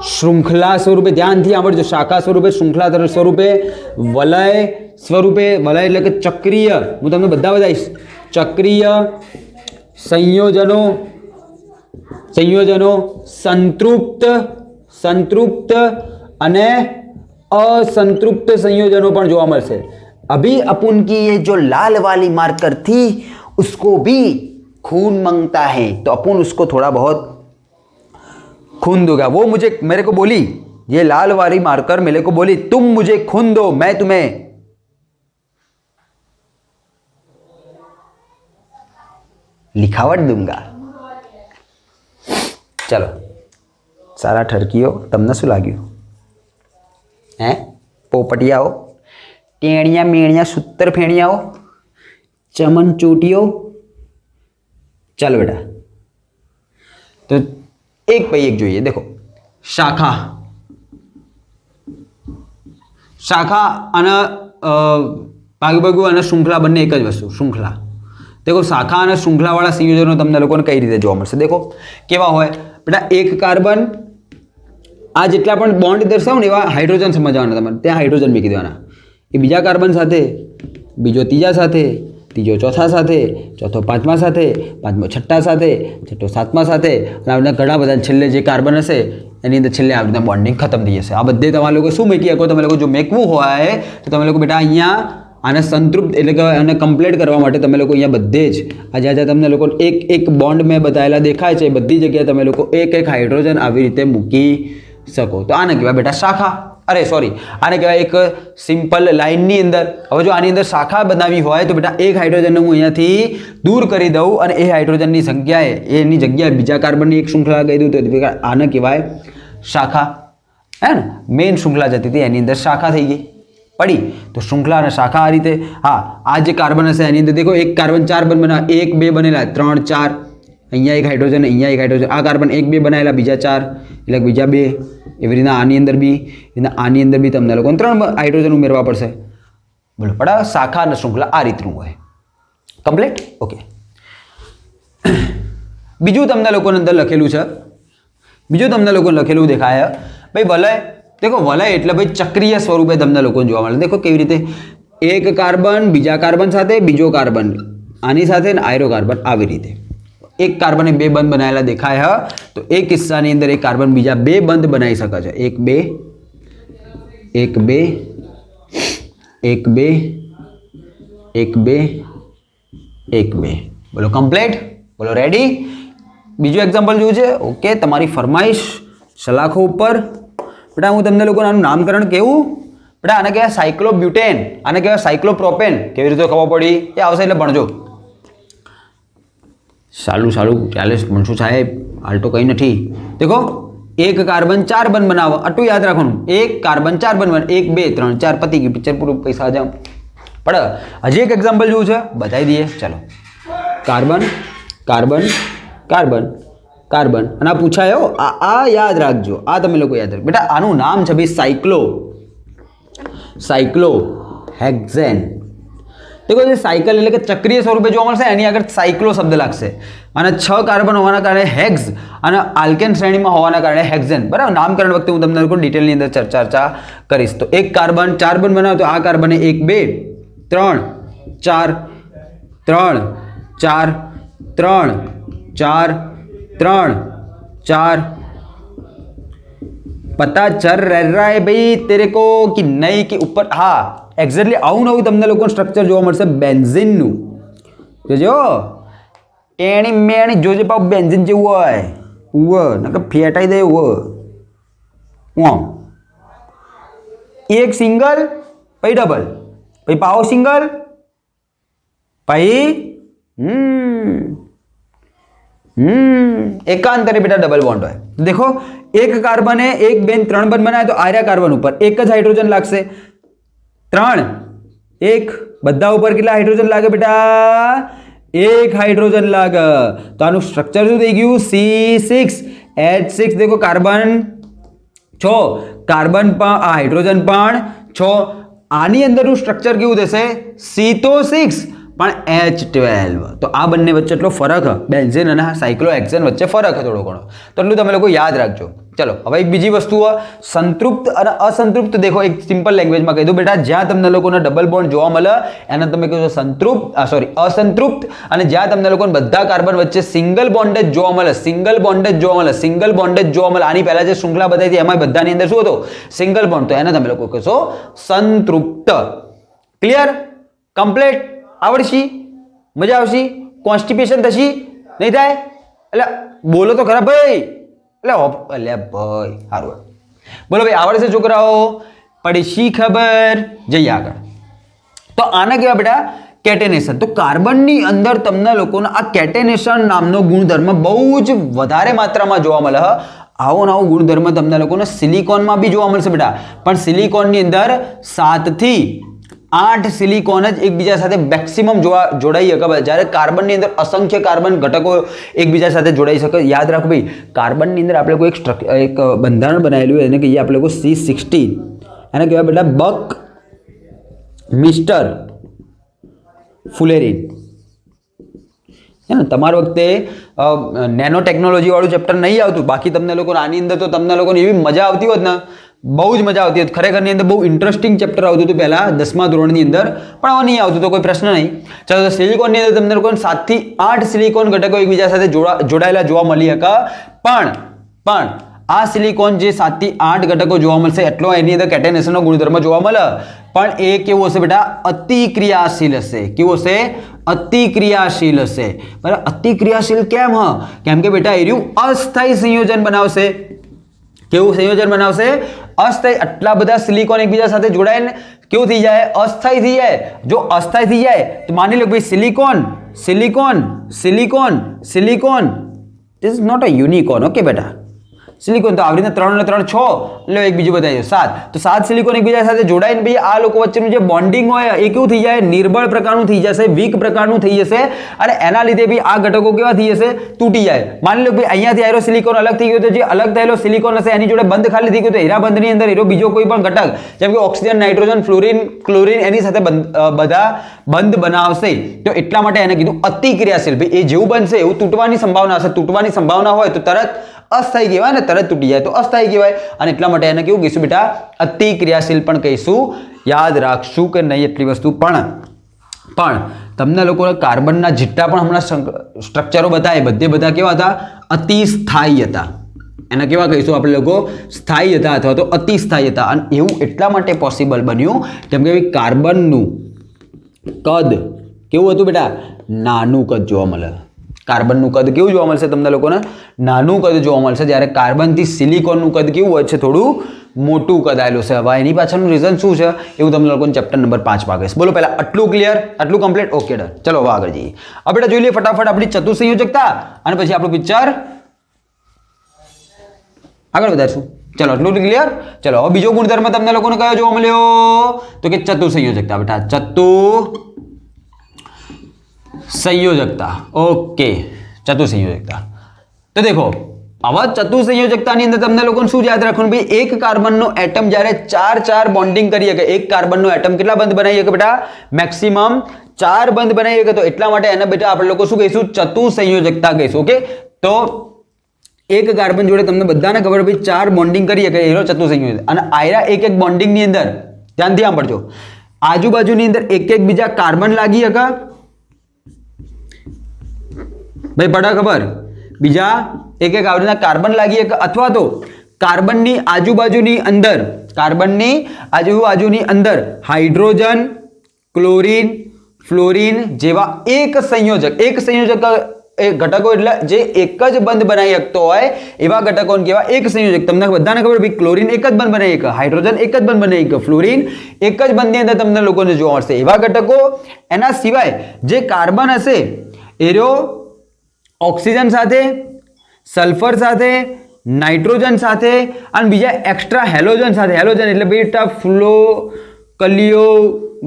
श्रृंखला स्वरूपे ध्यानथी आवडजो शाखा स्वरूपे श्रृंखला स्वरूपे वलय स्वरूपे वलय एटले के चक्रीय हूँ तमने बधा बताईश चक्रीय संयोजनो संतृप्त अने असंतृप्त संयोजनों पर जोवा मळशे। अभी अपन की ये जो लाल वाली मार्कर थी उसको भी खून मांगता है तो अपन उसको थोड़ा बहुत खून दूंगा। वो मेरे को बोली ये लाल वाली मार्कर मेरे को बोली तुम मुझे खून दो मैं तुम्हें लिखावट दूंगा। चलो सारा ठरकीओ तमने शुं लाग्युं हैं पोपटियाओ टेणिया मेणिया सूत्र फेणियाओ चमन चोटियो। चलो बेटा तो एक पे एक जोईए। देखो शाखा अने भागभागु अने श्रृंखला बंने एक ज वस्तु श्रृंखला। देखो शाखा अने श्रृंखला वाला संयोजनों तमने लोकोने कई रीते जोवा मळशे। देखो केवा होय बेटा एक कार्बन आ जेटला पण बॉन्ड दर्शावो ने एवा हाइड्रोजन समजवाना तमारे त्यां हाइड्रोजन मूकी देवाना ए बीजा कार्बन साथे बीजो तीजा साथे तीजो चौथा साथे चौथो पांचमा साथे पांचमो छठ्ठा साथे छठ्ठो सातमा साथे अने घणा बधा छेल्ले जे कार्बन हशे एनी अंदर छेल्ले आ बधा बॉन्डिंग खत्म थई जशे। आ बधे तमारे लोको शुं मूकी शको तमे लोको जो मेकवुं होय तो तमे लोको बेटा अहींया आने संतृप्त एटले के आने कम्प्लीट करवा माटे तमे लोको अहींया बधे ज आ ज्यां तमने लोको एक एक बॉन्ड में बतायेला देखाय छे बधी जग्याए तमे लोको एक एक हाइड्रोजन आवी रीते मूकी सको तो आने कहेवाय बेटा शाखा। अरे सॉरी आने कहेवाय एक सिंपल लाइन नी अंदर हवे जो आनी अंदर शाखा बनावी होय तो बेटा एक हाइड्रोजन ने हूँ अहींयाथी दूर करी दऊं अने ए हाइड्रोजन नी जग्याए एनी जग्याए बीजा कार्बन नी एक श्रृंखला कही दूं तो आने कहेवाय शाखा है ने। मेन श्रृंखला जती थी एनी अंदर शाखा थई गई पड़ी तो श्रृंखला अने शाखा आ रीते। हाँ आज जे कार्बन हशे एनी अंदर देखो एक कार्बन 4 बन बना 1 2 बनेला 3 4 अहींया एक हाइड्रोजन अहींया एक हाइड्रोजन आ कार्बन 1 2 बनायेला बीजा 4 એટલે બીજા 2 એવી રીતના આની અંદર બી તમને લોકોને 3 હાઇડ્રોજન ઉમેરવા પડશે। બોલો પણ શાખા અને શૃંખલા આ રીતનું હોય કમ્પ્લીટ ઓકે। બીજું તમને લોકોને અંદર લખેલું છે દેખાય ભાઈ વલય। देखो वलय એટલે भाई चक्रीय स्वरूपे तमने लोकोने जोवा मळे। देखो केवी रीते एक कार्बन बीजा कार्बन साथे बीजो कार्बन आनी साथे आयरो कार्बन आवी रीते एक कार्बन ने 2 बंध बनायेला देखाय है तो एक किस्सानी अंदर एक कार्बन बीजा 2 बंध बनाई शके छे 1 2 1 2 1 2 1 2 1 2। बोलो कम्प्लीट बोलो रेडी। बीजो एक्जाम्पल जोयुं छे ओके तमारी फरमाइश सलाखो उपर बेटा हूँ तमने लोकोने आनुं नामकरण केवुं बेटा आने कहेवाय साइक्लोब्यूटेन आने कहेवाय साइक्लोप्रोपेन केवी रीते खबर पड़ी ए आवशे એટલે ભણજો। सालू चालीस मनसू साहेब हाल तो कहीं नहीं। देखो एक कार्बन 4 बन बनावो आटलू याद रखो एक कार्बन 4 बन 1 2 3 4 पती गई पिक्चर पूरा पैसा आ जाओ पण हजी एक एक्जाम्पल जो है बताई दिए। चलो कार्बन कार्बन कार्बन कार्बन आ पूछायो आ याद रखो आ तमे लोग याद रखो बेटा आनु नाम है भाई साइक्लोहेक्सेन। देखो ये साइकल એટલે કે ચક્રીય સ્વરૂપે જોવા મળશે એની આગળ સાયક્લો શબ્દ લાગશે અને 6 કાર્બન હોવાના કારણે હેક્સ અને આલ્કેન શ્રેણીમાં હોવાના કારણે હેક્ઝેન. બરાબર, નામકરણ વખતે હું તમને લોકો ડિટેલની અંદર ચર્ચા કરીશ. તો એક કાર્બન 4 બંધ બનાવો તો આ કાર્બને 1 2 3 4 3 4 3 4 3 4 पता चल रहा है भाई तेरे को कि नहीं कि ऊपर. हाँ, એક્ઝેક્ટલી આવું નવું તમને લોકો સ્ટ્રક્ચર જોવા મળશે બેન્ઝીનનું. જોજો એની મેણી જોજે પાવ બેન્ઝીન જેવું હોય નકર ફેટાઈ દે એક સિંગલ પછી ડબલ પછી પાવો સિંગલ પછી एकांतरे बेटा डबल बॉन्ड है. तो देखो एक कार्बन है, एक बेन 3 बंध बनाए तो आर्या कार्बन ऊपर एक ज हाइड्रोजन लागशे 3 1 બધા ઉપર કેટલા હાઇડ્રોજન લાગે બેટા? એક હાઇડ્રોજન લાગે. તો આનું સ્ટ્રક્ચર શું થઈ ગયું? C6H6. देखो કાર્બન 6 કાર્બન પણ આ હાઇડ્રોજન પણ 6. આની અંદરનું સ્ટ્રક્ચર કેવું થશે? C તો 6 પણ H12. તો આ બંને વચ્ચે એટલો ફરક બેન્ઝીન અને સાયક્લોહેક્સેન વચ્ચે ફરક થોડો ઘણો, તો એટલું તમે લોકો યાદ રાખજો. ચલો હવે એક બીજી વસ્તુ સંતૃપ્ત અને અસંતૃપ્ત. દેખો એક સિમ્પલ લેંગ્વેજમાં કહી દઉં બેટા, જ્યાં તમને લોકોને ડબલ બોન્ડ જોવા મળે એને તમે કહો સંતૃપ્ત અસંતૃપ્ત, અને જ્યાં તમને લોકોને બધા કાર્બન વચ્ચે સિંગલ બોન્ડેજ જોવા મળે સિંગલ બોન્ડેજ જોવા મળે. આની પહેલા જે શૃંખલા બતાવી હતી એમાં બધાની અંદર શું હતો? Single bond. તો એને તમે લોકો કહેશો સંતૃપ્ત. ક્લિયર? કમ્પ્લીટ? આવડશી? મજા આવશી? કોન્સ્ટિપેશન થશી? નહીં થાય? એટલે બોલો તો ખરા ભાઈ. એટલે ભાઈ સારું બોલો ભાઈ, આવડશે છોકરાઓ? પડી શી ખબર? જઈએ આગળ. તો આને કહેવાય બેટા કેટેનેશન. તો કાર્બનની અંદર તમને લોકોને આ કેટેનેશન નામનો ગુણધર્મ બહુ જ વધારે માત્રામાં જોવા મળે. આવો નવો ગુણધર્મ તમને લોકોને સિલિકોનમાં બી જોવા મળશે બેટા, પણ સિલિકોનની અંદર 7 થી 8 સિલિકોન જ એકબીજા સાથે મેક્સિમમ જોડાઈ શકે, જ્યારે કાર્બનની અંદર અસંખ્ય કાર્બન ઘટકો એકબીજા સાથે જોડાઈ શકે. યાદ રાખો ભાઈ, કાર્બનની અંદર આપણે કોઈ એક બંધારણ બનાવેલું હોય એને કહીએ આપણે લોકો C16. એને કહેવાય બેટા બક મિસ્ટર ફુલેરિન. તમારા વખતે નેનો ટેકનોલોજી વાળું ચેપ્ટર નહીં આવતું, બાકી તમને લોકો આની અંદર તો તમને લોકોને એવી મજા આવતી હોત ને, બહુ જ મજા આવતી હતી. ખરેખરની અંદર બહુ ઇન્ટરેસ્ટિંગ ચેપ્ટર આવતું હતું પહેલાં 10મા ધોરણની અંદર, પણ હવે નહીં આવતું તો કોઈ પ્રશ્ન નહીં. ચાલો, તો સિલિકોનની અંદર તમને લોકોને 7 થી 8 સિલિકોન ઘટકો એકબીજા સાથે જોડાયેલા જોવા મળી શકે, પણ આ સિલિકોન જે 7 થી 8 ઘટકો જોવા મળશે એટલો એની અંદર કેટેનેશનનો ગુણધર્મ જોવા મળે, પણ એ કેવું હશે બેટા? અતિક્રિયાશીલ હશે. કેવું હશે? અતિક્રિયાશીલ હશે. બરાબર, અતિક્રિયાશીલ કેમ? કેમ કે બેટા એ અસ્થાયી સંયોજન બનાવશે. કેવું સંયોજન બનાવશે? અસ્થાયી. આટલા બધા સિલિકોન એકબીજા સાથે જોડાઈને કેવું થઈ જાય? અસ્થાયી થઈ જાય. જો અસ્થાયી થઈ જાય તો માની લો ભાઈ silicon this is not a unicorn. Okay બેટા, સિલિકોન તો આવી રીતે 3 અને 3 6, એટલે એક બીજું બતાવી 7. તો 7 સિલિકોન એકબીજા સાથે જોડાઈને ભાઈ આ લોકો વચ્ચેનું જે બોન્ડિંગ હોય એ કેવું થઈ જાય? નિર્બળ પ્રકારનું થઈ જશે, વીક પ્રકારનું થઈ જશે, અને એના લીધે ભાઈ આ ઘટકો કેવા થઈ જશે? તૂટી જાય. માની લો ભાઈ અહીંયાથી આવેલો સિલિકોન અલગ થઈ ગયો, તો જે અલગ થયેલો સિલિકોન હશે એની જોડે બંધ ખાલી થઈ ગયો, તો હીરાબંધની અંદર બીજો કોઈ પણ ઘટક જેમ કે ઓક્સિજન, નાઇટ્રોજન, ફ્લોરિન, ક્લોરિન એની સાથે બધા બંધ બનાવશે. તો એટલા માટે એને કીધું અતિક્રિયાશીલ. ભાઈ એ જેવું બનશે એવું તૂટવાની સંભાવના હશે. તૂટવાની સંભાવના હોય તો તરત અસ્થાયી કહેવાય, ને તરત તૂટી જાય તો અસ્થાયી કહેવાય. અને એટલા માટે એને કેવું કહીશું બેટા? અતિક્રિયાશીલ પણ કહીશું. યાદ રાખશું કે નહીં એટલી વસ્તુ? પણ તમને લોકોને કાર્બનના જેટલા પણ હમણાં સ્ટ્રક્ચરો બતાવે બધા કેવા હતા? અતિ સ્થાયી હતા. એને કેવા કહીશું આપણે લોકો? સ્થાયી હતા અથવા તો અતિ સ્થાયી હતા. અને એવું એટલા માટે પોસિબલ બન્યું કેમ કે કાર્બનનું કદ કેવું હતું બેટા? નાનું કદ જોવા મળે. કાર્બનનું કદ કેવું જોવા મળશે તમને લોકોને? નાનું કદ જોવા મળશે, જ્યારે કાર્બનથી સિલિકોનનું કદ કેવું હોય છે? થોડું મોટું કદ આવેલું છે. હવે એની પાછળનું રીઝન શું છે એવું તમને લોકોને ચેપ્ટર નંબર 5 માં કહીશ. બોલો પહેલા આટલું ક્લિયર? આટલું કમ્પ્લીટ? Okay done. ચલો હવે આગળ જઈએ. હવે બેટા જોઈ લઈએ ફટાફટ આપણી ચતુસંયોજકતા, અને પછી આપણું પિક્ચર આગળ વધારશું. ચલો આટલું ક્લિયર? ચલો હવે બીજો ગુણધર્મ તમને લોકોને કયો જોવા મળ્યો? તો કે ચતુસંયોજકતા. બેટા ચતુસંયોજકતા. ઓકે, ચતુસંયોજકતા. તો દેખો આવા ચતુસંયોજકતાની અંદર તમને લોકોને શું યાદ રાખવાનું? ભાઈ એક કાર્બનનો એટમ જ્યારે 4 બોન્ડિંગ કરી શકે, એક કાર્બનનો એટમ કેટલા બંધ બનાવી શકે બેટા? મેક્સિમમ ચાર બંધ બનાવી શકે તો એટલા માટે એને બેટા આપણે લોકો શું કહીશું? ચતુસંયોજકતા કહીશું. ઓકે, તો એક કાર્બન જોડે તમને બધાને ખબર ભાઈ ચાર બોન્ડિંગ કરીએ કે એનો ચતુસંયોજક. અને આયરા એક એક બોન્ડિંગ ની અંદર ધ્યાનથી સાંભળજો, આજુબાજુની અંદર એક એક બીજા કાર્બન લાગી શકે ભાઈ, પડા ખબર? બીજા એક એક આવરીના કાર્બન લાગી શકે, અથવા તો કાર્બનની આજુબાજુની અંદર હાઇડ્રોજન, ક્લોરીન, ફ્લોરીન જેવા એક સંયોજક ઘટકો એટલે જે એક જ બંધ બનાવી શકતો હોય એવા ઘટકોને કહેવાય એક સંયોજક. તમને બધાને ખબર ભાઈ ક્લોરીન એક જ બંધ બનાવી શકે, હાઇડ્રોજન એક જ બંધ બનાવી શકે, ફ્લોરીન એક જ બંધની અંદર તમને લોકોને જોવા મળશે એવા ઘટકો. એના સિવાય જે કાર્બન હશે એરો ઓક્સિજન સાથે, સલ્ફર સાથે, નાઇટ્રોજન સાથે અને બીજા એક્સ્ટ્રા હેલોજન સાથે. હેલોજન એટલે બેટા ફ્લો કલિયો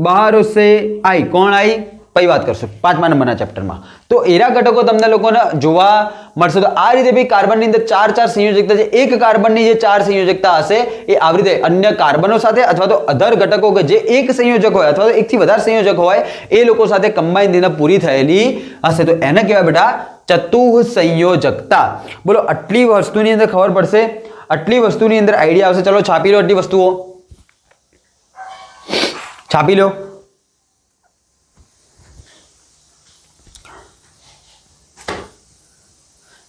બહાર હશે આઈ. કોણ આઈ? પછી વાત કરશું 5મા નંબરના ચેપ્ટરમાં. તો એરા ઘટકો તમને લોકોને જોવા મળશે. તો આ રીતે ભાઈ કાર્બનની અંદર ચાર સંયોજકતા છે. એક કાર્બનની જે ચાર સંયોજકતા હશે એ આવી રીતે અન્ય કાર્બનો સાથે અથવા તો અધર ઘટકો કે જે એક સંયોજક હોય અથવા તો એકથી વધારે સંયોજક હોય એ લોકો સાથે કમ્બાઈન થઈને પૂરી થયેલી હશે. તો એને કહેવાય બેટા ચતુસંયોજકતા. બોલો, આટલી વસ્તુની અંદર ખબર પડશે, આટલી વસ્તુની અંદર આઈડિયા આવશે. ચલો છાપી લો, આટલી વસ્તુઓ છાપી લો.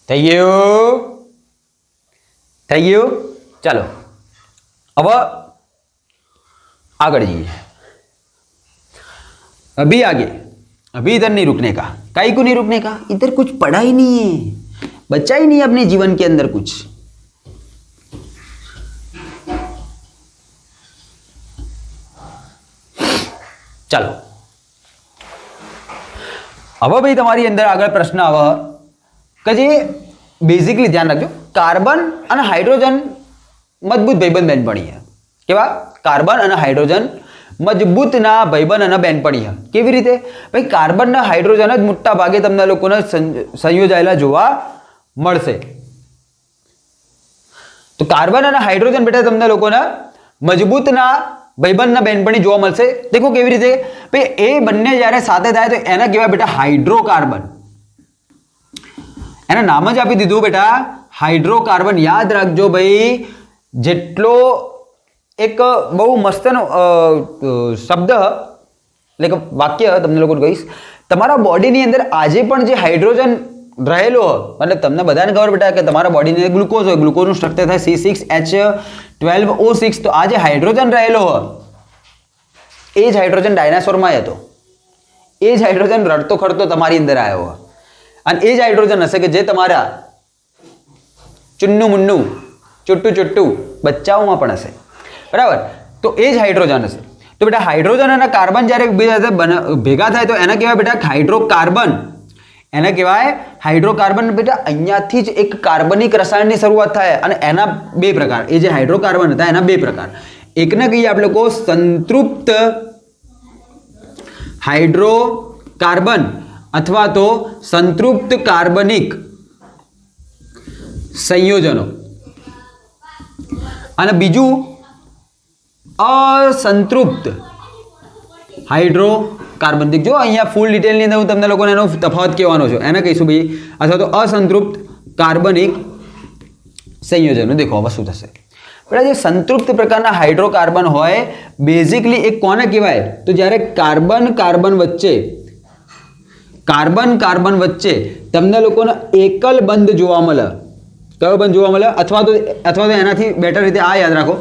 થઈ ગયું? ચાલો अब आगे जाइए. अभी इधर नहीं रुकने का. काई को नहीं रुकने का? इधर कुछ पढ़ा ही नहीं है, बचा ही नहीं अपने जीवन के अंदर कुछ. चलो अब भाई તમારી અંદર આગળ પ્રશ્ન આવે કે જે બેઝિકલી ધ્યાન રાખજો, કાર્બન અને હાઇડ્રોજન મજબૂત ભાઈબંધ બેનપણી છે. કેવા? કાર્બન અને હાઇડ્રોજન મજબૂતના ભાઈબંધ અને બેનપણી છે. કેવી રીતે? ભાઈ કાર્બન અને હાઇડ્રોજન જ મોટા ભાગે તમને લોકોને સંયોજાયેલા જોવા મળશે. તો કાર્બન અને હાઇડ્રોજન બેટા તમને લોકોને મજબૂતના ભાઈબંધના બેનપણી જોવા મળશે. દેખો કેવી રીતે? ભાઈ એ બંને જ્યારે સાથે થાય તો એને કહેવાય બેટા હાઇડ્રોકાર્બન. એના નામ જ આપી દીધું બેટા હાઇડ્રોકાર્બન. યાદ રાખજો ભાઈ, જેટલો એક બહુ મસ્તનો શબ્દ એટલે કે વાક્ય તમને લોકોને કહીશ. તમારા બોડીની અંદર આજે પણ જે હાઇડ્રોજન રહેલો મતલબ તમને બધાને ખબર બેટા કે તમારા બોડીની અંદર ગ્લુકોઝ હોય, ગ્લુકોઝનું સ્ટ્રક્ચર થાય C6H12O6. તો આ જે હાઇડ્રોજન રહેલો એ જ હાઇડ્રોજન ડાયનાસોરમાં હતો, એ જ હાઇડ્રોજન રડતો ખડતો તમારી અંદર આવ્યો અને એ જ હાઇડ્રોજન હશે કે જે તમારા ચુન્નુ મુન્નુ ચુટ્ટુ બચ્ચાઓમાં પણ હશે. બરાબર? તો એ જ હાઇડ્રોજન હશે. તો બેટા હાઇડ્રોજન અને કાર્બન જ્યારે ભેગા થાય તો એને કહેવાય બેટા હાઇડ્રોકાર્બન. એને કહેવાય હાઇડ્રોકાર્બન. બેટા અહીંયાથી જ એક કાર્બનિક રસાયણની શરૂઆત થાય અને એના બે પ્રકાર. એ જે હાઇડ્રોકાર્બન હતા એના બે પ્રકાર. એકને કહીએ આપણે લોકો સંતૃપ્ત હાઇડ્રોકાર્બન અથવા તો સંતૃપ્ત કાર્બનિક સંયોજનો, અને બીજું અસંતૃપ્ત હાઇડ્રોકાર્બન. જો અહીંયા ફૂલ ડિટેલની અંદર હું તમને લોકોને એનો તફાવત કહેવાનો છું. એને કહીશું ભાઈ અથવા તો અસંતૃપ્ત કાર્બનિક સંયોજનો. દેખો હવે શું થશે. બરાબર? જે સંતૃપ્ત પ્રકારના હાઇડ્રોકાર્બન હોય બેઝિકલી એ કોને કહેવાય? તો જ્યારે કાર્બન વચ્ચે તમને લોકોને એકલ બંધ જોવા મળે. કયો બંધ જોવા મળે? અથવા તો એનાથી બેટર રીતે આ યાદ રાખો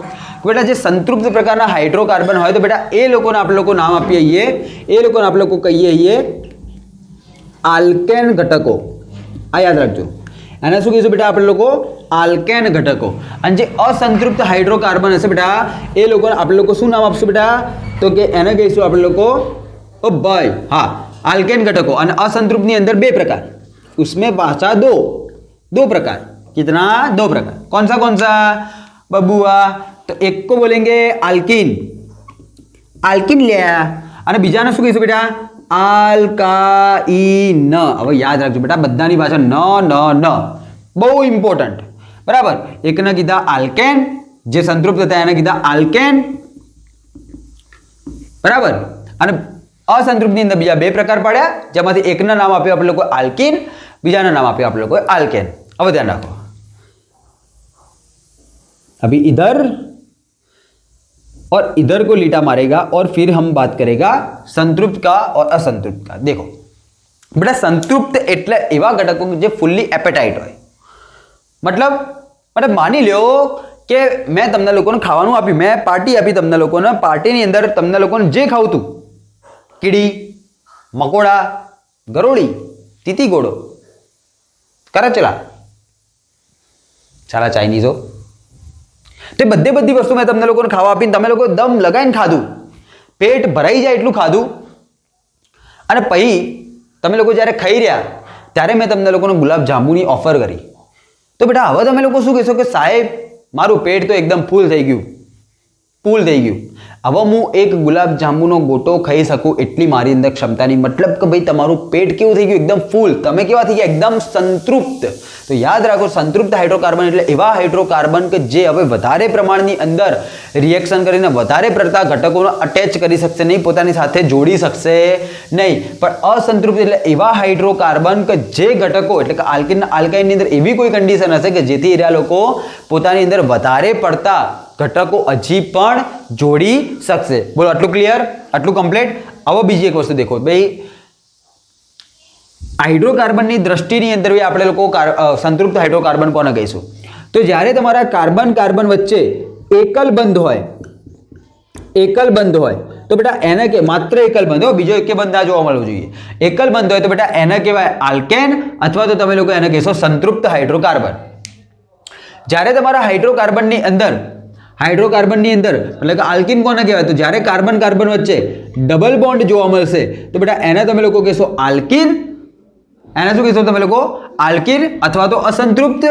બેટા, જે સંતૃપ્ત પ્રકારના હાઇડ્રોકાર્બન હોય તો બેટા એ લોકોને આપણે લોકો નામ આપીએ, એ લોકોને આપણે લોકો કહીએ આલ્કેન ઘટકો. આ યાદ રાખજો. એને શું કહીશું બેટા આપણે લોકો? આલ્કેન ઘટકો. અને જે અસંતૃપ્ત હાઇડ્રોકાર્બન હશે બેટા એ લોકોને આપણે લોકો શું નામ આપશું બેટા? તો કે એને કહીશું આપણે લોકો ભાઈ હા आल्केन घटकों. और असंतृप्त ની અંદર બે प्रकार, उसमें पांचा दो प्रकार. कितना? दो प्रकार. कौन सा बबुआ? तो एक को बोलेंगे अल्किन लिया અને બીજાને શું કહીશું બેટા? આલ્કાઇન. હવે યાદ રાખજો બેટા બધાની ભાષા ન બહુ ઇમ્પોર્ટન્ટ. બરાબર? એકને કીધા આલ્કેન, જે સંતૃપ્ત હતા એને કીધા આલ્કેન. બરાબર? અને असंतृप्तની અંદર બીજા બે પ્રકાર પડ્યા, જેમાંથી એકના નામ આપ્યું આપણે લોકો આલ્કીન, બીજાના નામ આપ્યું આપણે લોકો આલ્કેન. હવે ધ્યાન રાખો, अभी इधर और इधर को लीटा मारेगा और फिर हम बात करेगा संतृप्त का और असंतृप्त का. देखो बेटा, संतृप्त એટલે એવા ઘટકો જે ફૂલ્લી એપેટાઇટ હોય. મતલબ માની લો કે મેં તમને લોકોને ખાવાનું આપ્યું, મેં પાર્ટી આપી તમને લોકોને, પાર્ટીની અંદર તમને લોકોને જે ખાવું હતું, કીડી, મકોડા, ગરોળી, તીતીગોળો, કરચલા, સાલા ચાઇનીઝો, તે બધી વસ્તુ મેં તમને લોકોને ખાવા આપીને તમે લોકો દમ લગાવીને ખાધું, પેટ ભરાઈ જાય એટલું ખાધું, અને પછી તમે લોકો જ્યારે ખાઈ રહ્યા ત્યારે મેં તમને લોકોને ગુલાબ જાંબુની ઓફર કરી. તો બેટા હવે તમે લોકો શું કહેશો કે સાહેબ મારું પેટ તો એકદમ ફૂલ થઈ ગયું. હવે હું એક ગુલાબ જાંબુનો ગોટો ખાઈ શકું એટલી મારી અંદર ક્ષમતા નહીં. મતલબ કે ભાઈ તમારું પેટ કેવું થઈ ગયું? એકદમ ફૂલ. તમે કેવા થઈ ગયા? એકદમ સંતૃપ્ત. તો યાદ રાખો, સંતૃપ્ત હાઇડ્રોકાર્બન એટલે એવા હાઇડ્રોકાર્બન કે જે હવે વધારે પ્રમાણની અંદર રિએક્શન કરીને વધારે પડતા ઘટકોને અટેચ કરી શકશે નહીં, પોતાની સાથે જોડી શકશે નહીં. પણ અસંતૃપ્ત એટલે એવા હાઇડ્રોકાર્બન કે જે ઘટકો એટલે કે આલ્કીન આલ્કાઇનની અંદર એવી કોઈ કન્ડિશન હશે કે જેથી એરા લોકો પોતાની અંદર વધારે પડતા ઘટકો હજી પણ જોડી શકશે. બોલો, આટલું ક્લિયર? આટલું કમ્પ્લીટ? હવે બીજી એક વસ્તુ દેખો ભાઈ, હાઇડ્રોકાર્બનની દ્રષ્ટિની અંદર આપણે લોકો સંતૃપ્ત હાઇડ્રોકાર્બન કોને કહીશું? તો જ્યારે તમારા કાર્બન કાર્બન વચ્ચે એકલ બંધ હોય તો બેટા એને કે માત્ર એકલ બંધ હોય, બીજો એક બંધ ના જોવા મળવો જોઈએ. એકલ બંધ હોય તો બેટા એને કહેવાય આલ્કેન, અથવા તો તમે લોકો એને કહેશો સંતૃપ્ત હાઇડ્રોકાર્બન. જ્યારે તમારા હાઇડ્રોકાર્બનની અંદર એટલે કે આલ્કીન કોને કહેવાય? તો જ્યારે કાર્બન કાર્બન વચ્ચે ડબલ બોન્ડ જોવા મળશે તો બેટા એને તમે લોકો કહેશો આલ્કીન. એને શું કહેશો તમે લોકો? આલ્કીન અથવા તો અસંતૃપ્ત.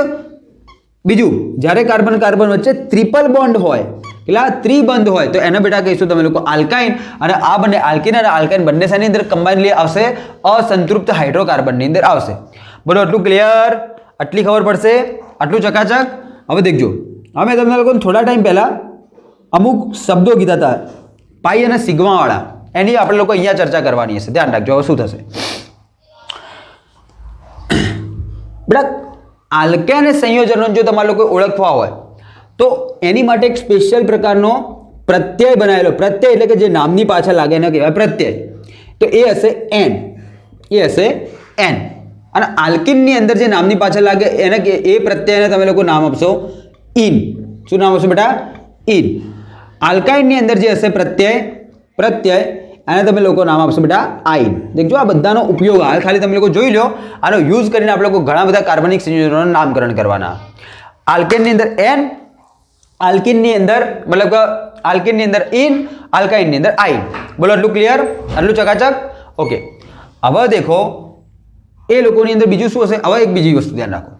બીજું, જ્યારે કાર્બન કાર્બન વચ્ચે ટ્રિપલ બોન્ડ હોય, એટલે ત્રિબંધ હોય, તો એને બેટા કહીશું તમે લોકો આલ્કાઇન. અને આ બંને આલ્કીન અને આલ્કાઇન બંને શાની અંદર કમ્બાઇનલી આવશે? અસંતૃપ્ત હાઇડ્રોકાર્બનની અંદર આવશે. બોલો, આટલું ક્લિયર? આટલી ખબર પડશે? આટલું ચકાચક? હવે દેખજો, અમે તમને લોકોને થોડા ટાઈમ પહેલા અમુક શબ્દો કીધા હતા પાઈ અને સિગ્મા વાળા, એની આપણે લોકો અહીંયા ચર્ચા કરવાની હશે. ધ્યાન રાખજો. હવે શું થશે બેટા, આલ્કેન સંયોજનો જો તમારે લોકો ઓળખવા હોય તો એની માટે એક સ્પેશિયલ પ્રકારનો પ્રત્યય બનાવેલો. પ્રત્યય એટલે કે જે નામની પાછળ લાગે એને કહેવાય પ્રત્યય. તો એ હશે એન. અને આલ્કીનની અંદર જે નામની પાછળ લાગે એને એ પ્રત્યયને તમે લોકો નામ આપશો ઇન. શું નામ આપશો બેટા? ઇન. આલ્કાઇનની અંદર જે હશે પ્રત્યય આને તમે લોકો નામ આપશો બેટા આઇન. દેખજો, આ બધાનો ઉપયોગ હાલ ખાલી તમે લોકો જોઈ લો, આનો યુઝ કરીને આપણે લોકો ઘણા બધા કાર્બનિક સંયોજનોનું નામકરણ કરવાના. આલ્કેનની અંદર એન, આલ્કીનની અંદર મતલબ કે આલ્કીનની અંદર ઇન, આલ્કાઇનની અંદર આઇન. બોલો, આટલું ક્લિયર? આટલું ચકાચક? ઓકે. હવે દેખો એ લોકોની અંદર બીજું શું હશે? હવે એક બીજી વસ્તુ ધ્યાન રાખો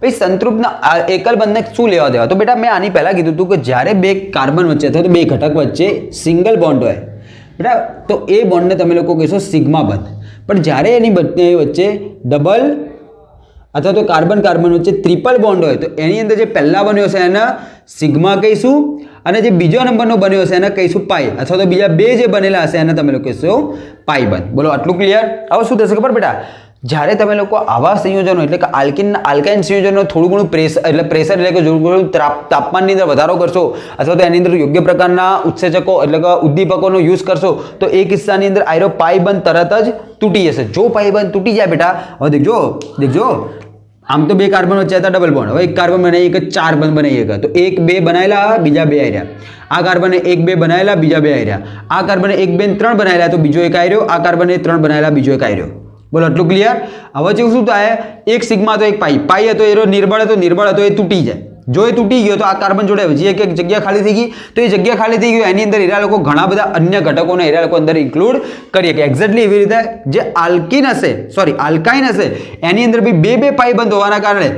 ભાઈ, સંતૃપ્તના એકલ બંધને શું લેવા દેવા? તો બેટા મેં આની પહેલા કીધું હતું કે જ્યારે બે કાર્બન વચ્ચે અથવા તો બે ઘટક વચ્ચે સિંગલ બોન્ડ હોય બેટા, તો એ બોન્ડને તમે લોકો કહેશો સિગ્મા બંધ. પણ જ્યારે એની બંને વચ્ચે ડબલ અથવા તો કાર્બન કાર્બન વચ્ચે ટ્રિપલ બોન્ડ હોય તો એની અંદર જે પહેલા બન્યો છે એને સિગ્મા કહીશું, અને જે બીજો નંબરનો બન્યો હશે એને કહીશું પાઈ, અથવા તો બીજા બે જે બનેલા હશે એને તમે લોકો કહેશો પાઈ બંધ. બોલો, આટલું ક્લિયર? હવે શું થશે ખબર બેટા? જ્યારે તમે લોકો આવા સંયોજનો એટલે કે આલ્કાઇન સંયોજનો થોડું ઘણું પ્રેશર એટલે કે થોડું તાપમાનની અંદર વધારો કરશો અથવા તો એની અંદર યોગ્ય પ્રકારના ઉત્સેચકો એટલે કે ઉદ્દીપકોનો યુઝ કરશો તો એ કિસ્સાની અંદર આયરો પાઈ બંધ તરત જ તૂટી જશે. જો પાઈ બંધ તૂટી જાય બેટા, હવે દેખજો આમ તો બે કાર્બન વચ્ચે હતા ડબલ બોન્ડ, હવે એક કાર્બન બનાવી એક 4 બંધ બનાવી એક, તો 1 2 બનાવેલા બીજા 2 આવ્યા. આ કાર્બને 1 2 બનાવેલા બીજા 2 આવ્યા. આ કાર્બને 1 2 3 બનાવેલા તો બીજો એક આવ્યો. આ કાર્બને 3 બનાવેલા બીજો એક આવ્યો. બોલો, આટલું ક્લિયર? હવે જેવું શું થાય? એક સિગ્મા તો એક પાઈ હતો, એનો નિર્બળ હતો એ તૂટી જાય. જો એ તૂટી ગયો તો આ કાર્બન જોડે હજી એક જગ્યા ખાલી થઈ ગઈ, તો એ જગ્યા ખાલી થઈ ગઈ એની અંદર એરા લોકો ઘણા બધા અન્ય ઘટકોને એરા લોકો અંદર ઇન્ક્લુડ કરીએ કે એક્ઝેક્ટલી એવી રીતે જે આલ્કાઇન હશે એની અંદર બી બે પાઈ બંધ હોવાના કારણે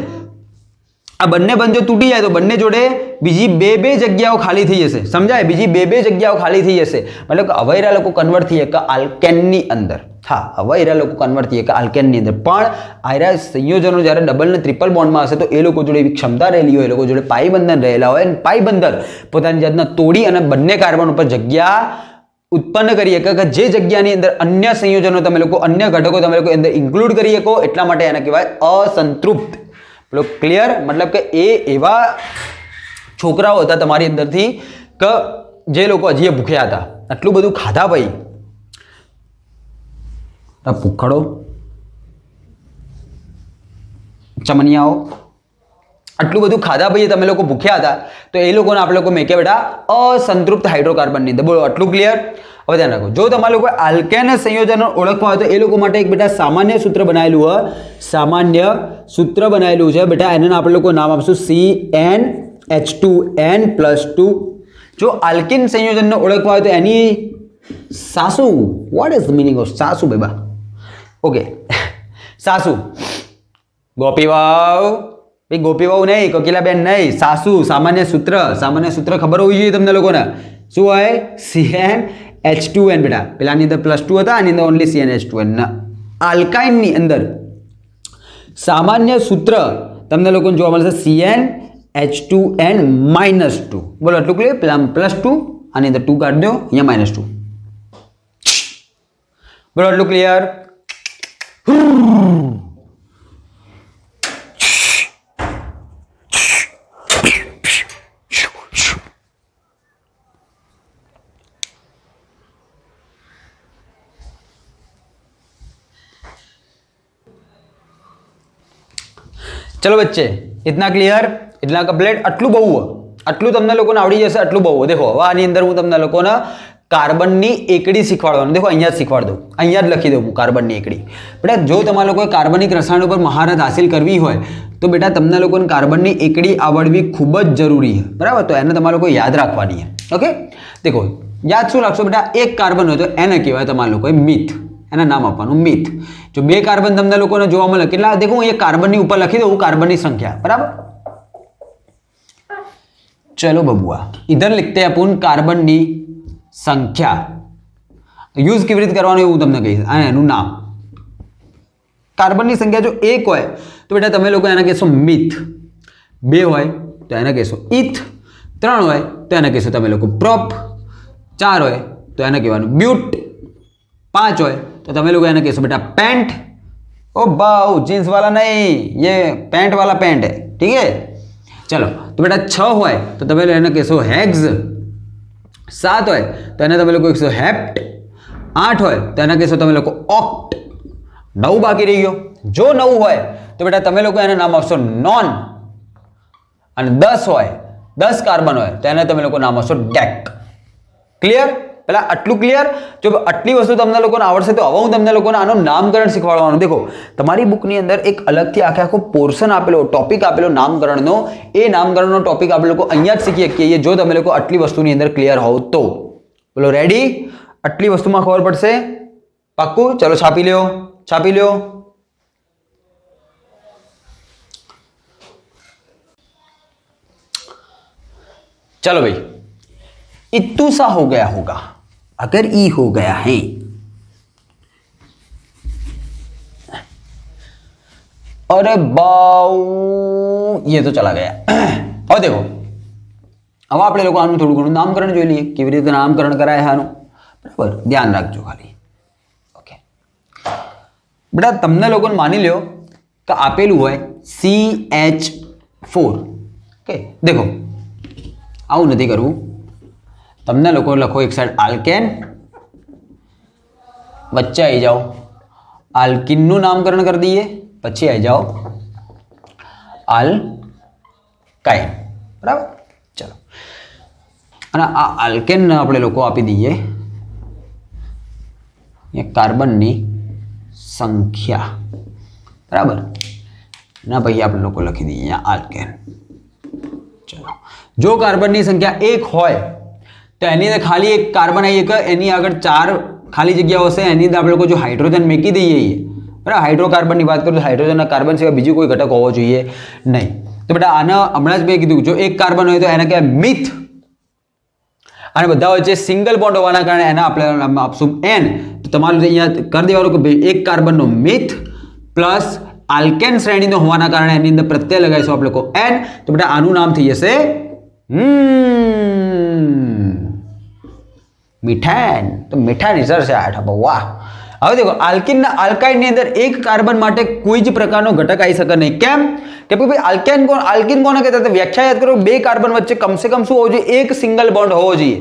આ બંને બંધ જો તૂટી જાય તો બંને જોડે બીજી બે જગ્યાઓ ખાલી થઈ જશે. સમજાય? બીજી બે જગ્યાઓ ખાલી થઈ જશે. મતલબ કે હવે એરા લોકો કન્વર્ટ થઈએ કે આલ્કેનની અંદર. હા, હવે એરા લોકો કન્વર્ટ થઈએ કે આલ્કેનની અંદર. પણ આયરા સંયોજનો જ્યારે ડબલ ને ટ્રિપલ બોન્ડમાં હશે તો એ લોકો જોડે એવી ક્ષમતા રહેલી હોય, એ લોકો જોડે પાઈ બંધન રહેલા હોય, અને પાઈ બંધન પોતાની જાતના તોડી અને બંને કાર્બન ઉપર જગ્યા ઉત્પન્ન કરી શકો કે જે જગ્યાની અંદર અન્ય સંયોજનો તમે લોકો અન્ય ઘટકો તમે લોકો અંદર ઇન્ક્લુડ કરી શકો, એટલા માટે એને કહેવાય અસંતૃપ્ત. પેલો ક્લિયર? મતલબ કે એ એવા છોકરાઓ હતા તમારી અંદરથી કે જે લોકો હજી ભૂખ્યા હતા, આટલું બધું ખાધા ભાઈ, ભૂખડો ચમનિયાઓ, આટલું બધું ખાધા ભાઈ તમે લોકો ભૂખ્યા હતા, તો એ લોકોને આપણે લોકો મેં કે બેટા અસંતૃપ્ત હાઇડ્રોકાર્બનની અંદર. બોલો આટલું ક્લિયર? હવે ધ્યાન રાખો, જો તમારે લોકો આલ્કેન સંયોજનો ઓળખવા હોય તો એ લોકો માટે એક બેટા સામાન્ય સૂત્ર બનાવેલું હોય, સામાન્ય સૂત્ર બનાવેલું છે બેટા, એને આપણે લોકો નામ આપશું CnH2n+2. જો આલ્કિન સંયોજનને ઓળખવા હોય તો એની સાસુ, what is the meaning of સાસુ બેબા? ઓકે, સાસુ ગોપીવાવ, ભાઈ ગોપીવાવ નહીં, કોકિલાબેન નહીં, સાસુ. સામાન્ય સૂત્ર ખબર હોવી જોઈએ તમને લોકોને. શું હોય? CnH2n બેટા. પેલાની અંદર +2 હતા, આની અંદર ઓનલી CnH2n. આલ્કાઇનની અંદર સામાન્ય સૂત્ર તમને લોકોને જોવા મળશે CnH2n-2. બોલો એટલું ક્લિયર? પેલા +2, આની અંદર 2 કાઢી દો, અહીંયા -2. બોલો એટલું ક્લિયર? चलो बच्चे, इतना क्लियर, इतना कंप्लीट. आटलू बहु, आटलू तमने लोगोने आवड़ी जशे, आटलू बहु. देखो हवे आनी अंदर हूँ तमने लोगोने कार्बननी एकड़ी शीखवाडवानुं. देखो अहींया ज शीखवाड दऊं, अहींया ज लखी दऊं कार्बननी एकड़ी. बेटा जो तमारे लोकोए कार्बनिक रसायणों पर महारत हासिल करवी होय तो बेटा तमने लोकोने कार्बननी एकड़ी आवडवी खूब ज जरूरी है. बराबर? तो एने तमारे लोकोए याद राखवानी है. ओके, देखो याद शुं राखशो बेटा? एक कार्बन होय तो एने कहेवाय तमारे लोकोए मीथ. एना नाम आपवानुं मीथ. जो 2 कार्बन तमने लोकोने जोवा मळे, કેટલા? देखो હું ये कार्बननी ऊपर लखी दऊं कार्बननी संख्या. बराबर? चलो बबुआ, इधर लिखते हैं अपन कार्बननी संख्या. यूज केवी रीते करवानुं एवुं तमने कहीश. आ एनुं नाम. कार्बननी संख्या जो 1 होय तो बेटा तमे लोको एने कहेशो मीथ. 2 होय तो एने कहेशो ईथ. 3 होय तो एने कहेशो तमे लोको प्रोप. 4 होय तो एने कहेवानुं ब्यूट. 5 होय तो तमे लोग कहेशो बेटा पेंट. ओ बाऊ, जींस वाला नहीं, ये पेंट वाला पेंट है. ठीक है, चलो. तो बेटा 6 होय तो तमे लोग कहेशो हेक्स. 7 होय तो एने तमे लोग कहेशो हेप्ट. 8 होय तो एने कहेशो तमे लोग ऑक्ट. 9 बाकी रही गयो. जो 9 होय तो बेटा तमे लोग एने नाम आपशो नॉन. અને 10 होय, 10 कार्बन होय तो एने तमे लोग नाम आपशो डेक. क्लियर? પેલા આટલું ક્લિયર? જો આટલી વસ્તુ તમને લોકોને આવડશે તો હવે હું તમને લોકોને આનું નામકરણ શીખવાડવાનું. देखो તમારી બુકની અંદર એક અલગથી આખો પોર્શન આપેલો, ટોપિક આપેલો નામકરણનો. એ નામકરણનો ટોપિક આપણે લોકો અહીંયા જ શીખી શકીએ જો તમે લોકો આટલી વસ્તુની અંદર ક્લિયર હોવ તો. બોલો રેડી? આટલી વસ્તુમાં ખબર પડશે? પાક્કું? ચલો છાપી લ્યો, છાપી લ્યો. चलो भाई, इत्तू सा हो गया होगा अगर ई हो गया है. अरे बाऊ, ये तो चला गया. और देखो अब आप लोग आनु थोड़ું ઘણું નામકરણ જોઈ લઈએ કેવી રીતે નામકરણ કરાય આનું. બરાબર? ધ્યાન રાખજો ખાલી. ઓકે બેટા, તમને લોકોને માની લ્યો કે આપેલું હોય CH4. ઓકે, देखो આવું નથી કરવું. तमने लोग लखो एक साइड आल्केन, वच्चे आई जाओ आल्किन नु नामकरण कर दीए, पछी आई जाओ आल्काइन. बराबर? चलो, અને આ આલ્કેન આપણે લોકો આપી દઈએ ये કાર્બનની સંખ્યા. બરાબર? ના ભાઈ આપણે લોકો લખી દઈએ અહીંયા આલ્કેન. ચલો, જો કાર્બનની સંખ્યા 1 હોય तो एनी अंदर खाली एक कार्बन आई, एनी आगर 4 खाली जगह हशे. एनी अंदर आपणे लोको जो हाइड्रोजन मेकी दईए, बराबर? हाइड्रोकार्बन की बात करूँ तो हाइड्रोजन कार्बन सिवाय बीजू कोई घटक होवो जोईए नहीं. तो बेटा आने हमणां ज मैं कीधुं जो 1 कार्बन होय तो एने कहेवाय मीथ. અને બધા વચ્ચે સિંગલ બોન્ડ હોવાના કારણે એના આપણે નામ આપશું N. તો તમારું અહીંયા કરી દેવાનું કે ભાઈ 1 કાર્બનનો મીથ પ્લસ આલ્કેન શ્રેણીનો હોવાના કારણે એની અંદર પ્રત્યય લગાવીશું આપણે લોકો N. તો બેટા આનું નામ થઈ જશે મિથેન, તો મિથેન ઇઝર છે 8. વાહ. હવે દેખો આલ્કિનના આલ્કાઇનની અંદર એક કાર્બન માટે કોઈ જ પ્રકારનો ઘટક આવી શકે નહીં. કેમ કે ભાઈ આલ્કિન કોને કહેતા હતા? વ્યાખ્યા યાદ કરો, બે કાર્બન વચ્ચે કમસે કમ શું હોવો જોઈએ? એક સિંગલ બોન્ડ હોવો જોઈએ.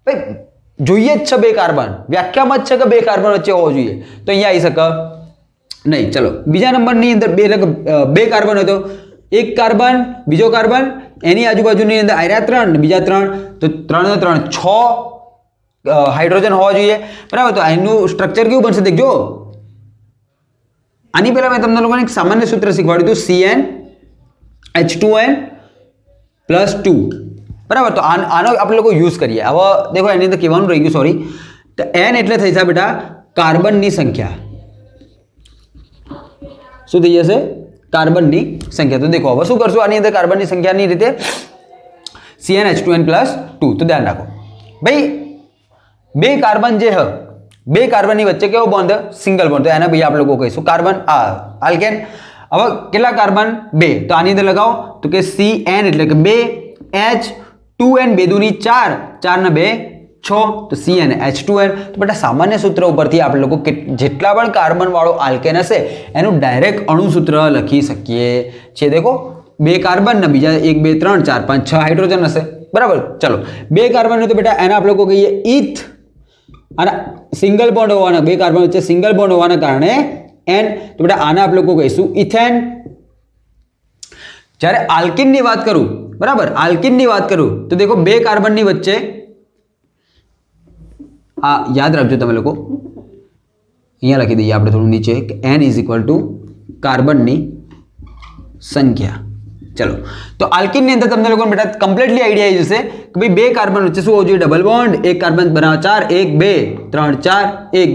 ભાઈ જોઈએ જ છે બે કાર્બન, વ્યાખ્યામાં જ છે કે બે કાર્બન વચ્ચે હોવો જોઈએ, તો અહીંયા આવી શકે નહીં. ચલો બીજા નંબરની અંદર બે કાર્બન હોય તો એક કાર્બન બીજો કાર્બન એની આજુબાજુની અંદર આર્યા 3 ને બીજા 3, તો 3 ને 3 6 હાઇડ્રોજન હોવા જોઈએ, બરાબર. તો એનું સ્ટ્રક્ચર કેવું બનશે દેખજો. આની પહેલા મેં તમને લોકોને એક સામાન્ય સૂત્ર શીખવાડ્યું હતું, CnH2n+2, બરાબર. તો આનો આપણે લોકો યુઝ કરીએ. હવે દેખો એની અંદર કહેવાનું રહી ગયું, સોરી. તો n એટલે થઈ જશે બેટા કાર્બનની સંખ્યા. શું થઈ જશે? કાર્બનની સંખ્યા. તો દેખો હવે શું કરશું આની અંદર કાર્બનની સંખ્યાની રીતે? CnH2n+2. તો ધ્યાન રાખો ભાઈ, બે કાર્બન જે હ, બે કાર્બનની વચ્ચે કેવો બોન્ડ? Single bond. તો એના ભાઈ આપણે લોકો કહીશું કાર્બન આલ્કેન. હવે કેટલા કાર્બન? 2. તો આની અંદર લગાવો તો કે Cn એટલે કે 2, H 2n 2 દૂની 4, 4 ને 2 6, તો CnH2n. તો બેટા સામાન્ય સૂત્ર ઉપરથી આપણે લોકો જેટલા પણ કાર્બન વાળો આલ્કેન હશે એનું ડાયરેક્ટ અણુ સૂત્ર લખી શકીએ છીએ. દેખો બે કાર્બન ને બીજા 1 2 3 4 5 6 હાઇડ્રોજન હશે, બરાબર. ચલો બે કાર્બન તો બેટા એના આપણે લોકો કહીએ ઇથ, અને સિંગલ બોન્ડ હોવાના, બે કાર્બન વચ્ચે સિંગલ બોન્ડ હોવાના કારણે n. તો બેટા આના આપણે લોકો કહીશું ઇથેન. જ્યારે આલ્કિનની વાત કરું, બરાબર, આલ્કિનની વાત કરું તો દેખો બે કાર્બનની વચ્ચે આ યાદ રાખજો તમે લોકો, અહીંયા લખી દઈએ આપણે થોડું નીચે કે n = કાર્બનની સંખ્યા. ચલો તો આલ્કિનની અંદર તમને લોકોને બેટા કમ્પ્લીટલી આઈડિયા આવી જશે કે ભાઈ બે કાર્બન વચ્ચે શું હોવું જોઈએ? Double bond. એક કાર્બન બનાવે 4, 1 2 3 4,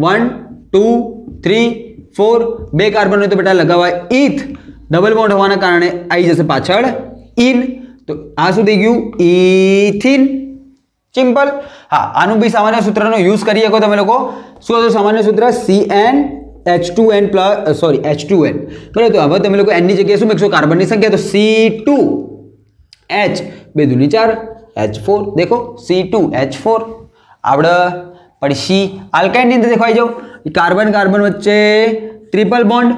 1 2 3 4, 1 2 3 4. બે કાર્બન હોય તો બેટા લગાવાય ઇથ, ડબલ બોન્ડ હોવાના કારણે આવી જશે પાછળ ઇન. તો આ શું થઈ ગયું? ઇથિન. સિમ્પલ. હા, આનું બી સામાન્ય સૂત્રનો યુઝ કરી શકો તમે લોકો. શું હતું સામાન્ય સૂત્ર? CnH2n+, સોરી H2n, બરાબર. તો હવે તમે લોકો n ની જગ્યાએ શું મૂકશો? કાર્બનની સંખ્યા. તો C2H 2 દૂની 4 H4. દેખો C2H4 આપણે. પછી આલ્કાઇનની અંદર દેખાઈ જાઓ, કાર્બન કાર્બન વચ્ચે ટ્રિપલ બોન્ડ,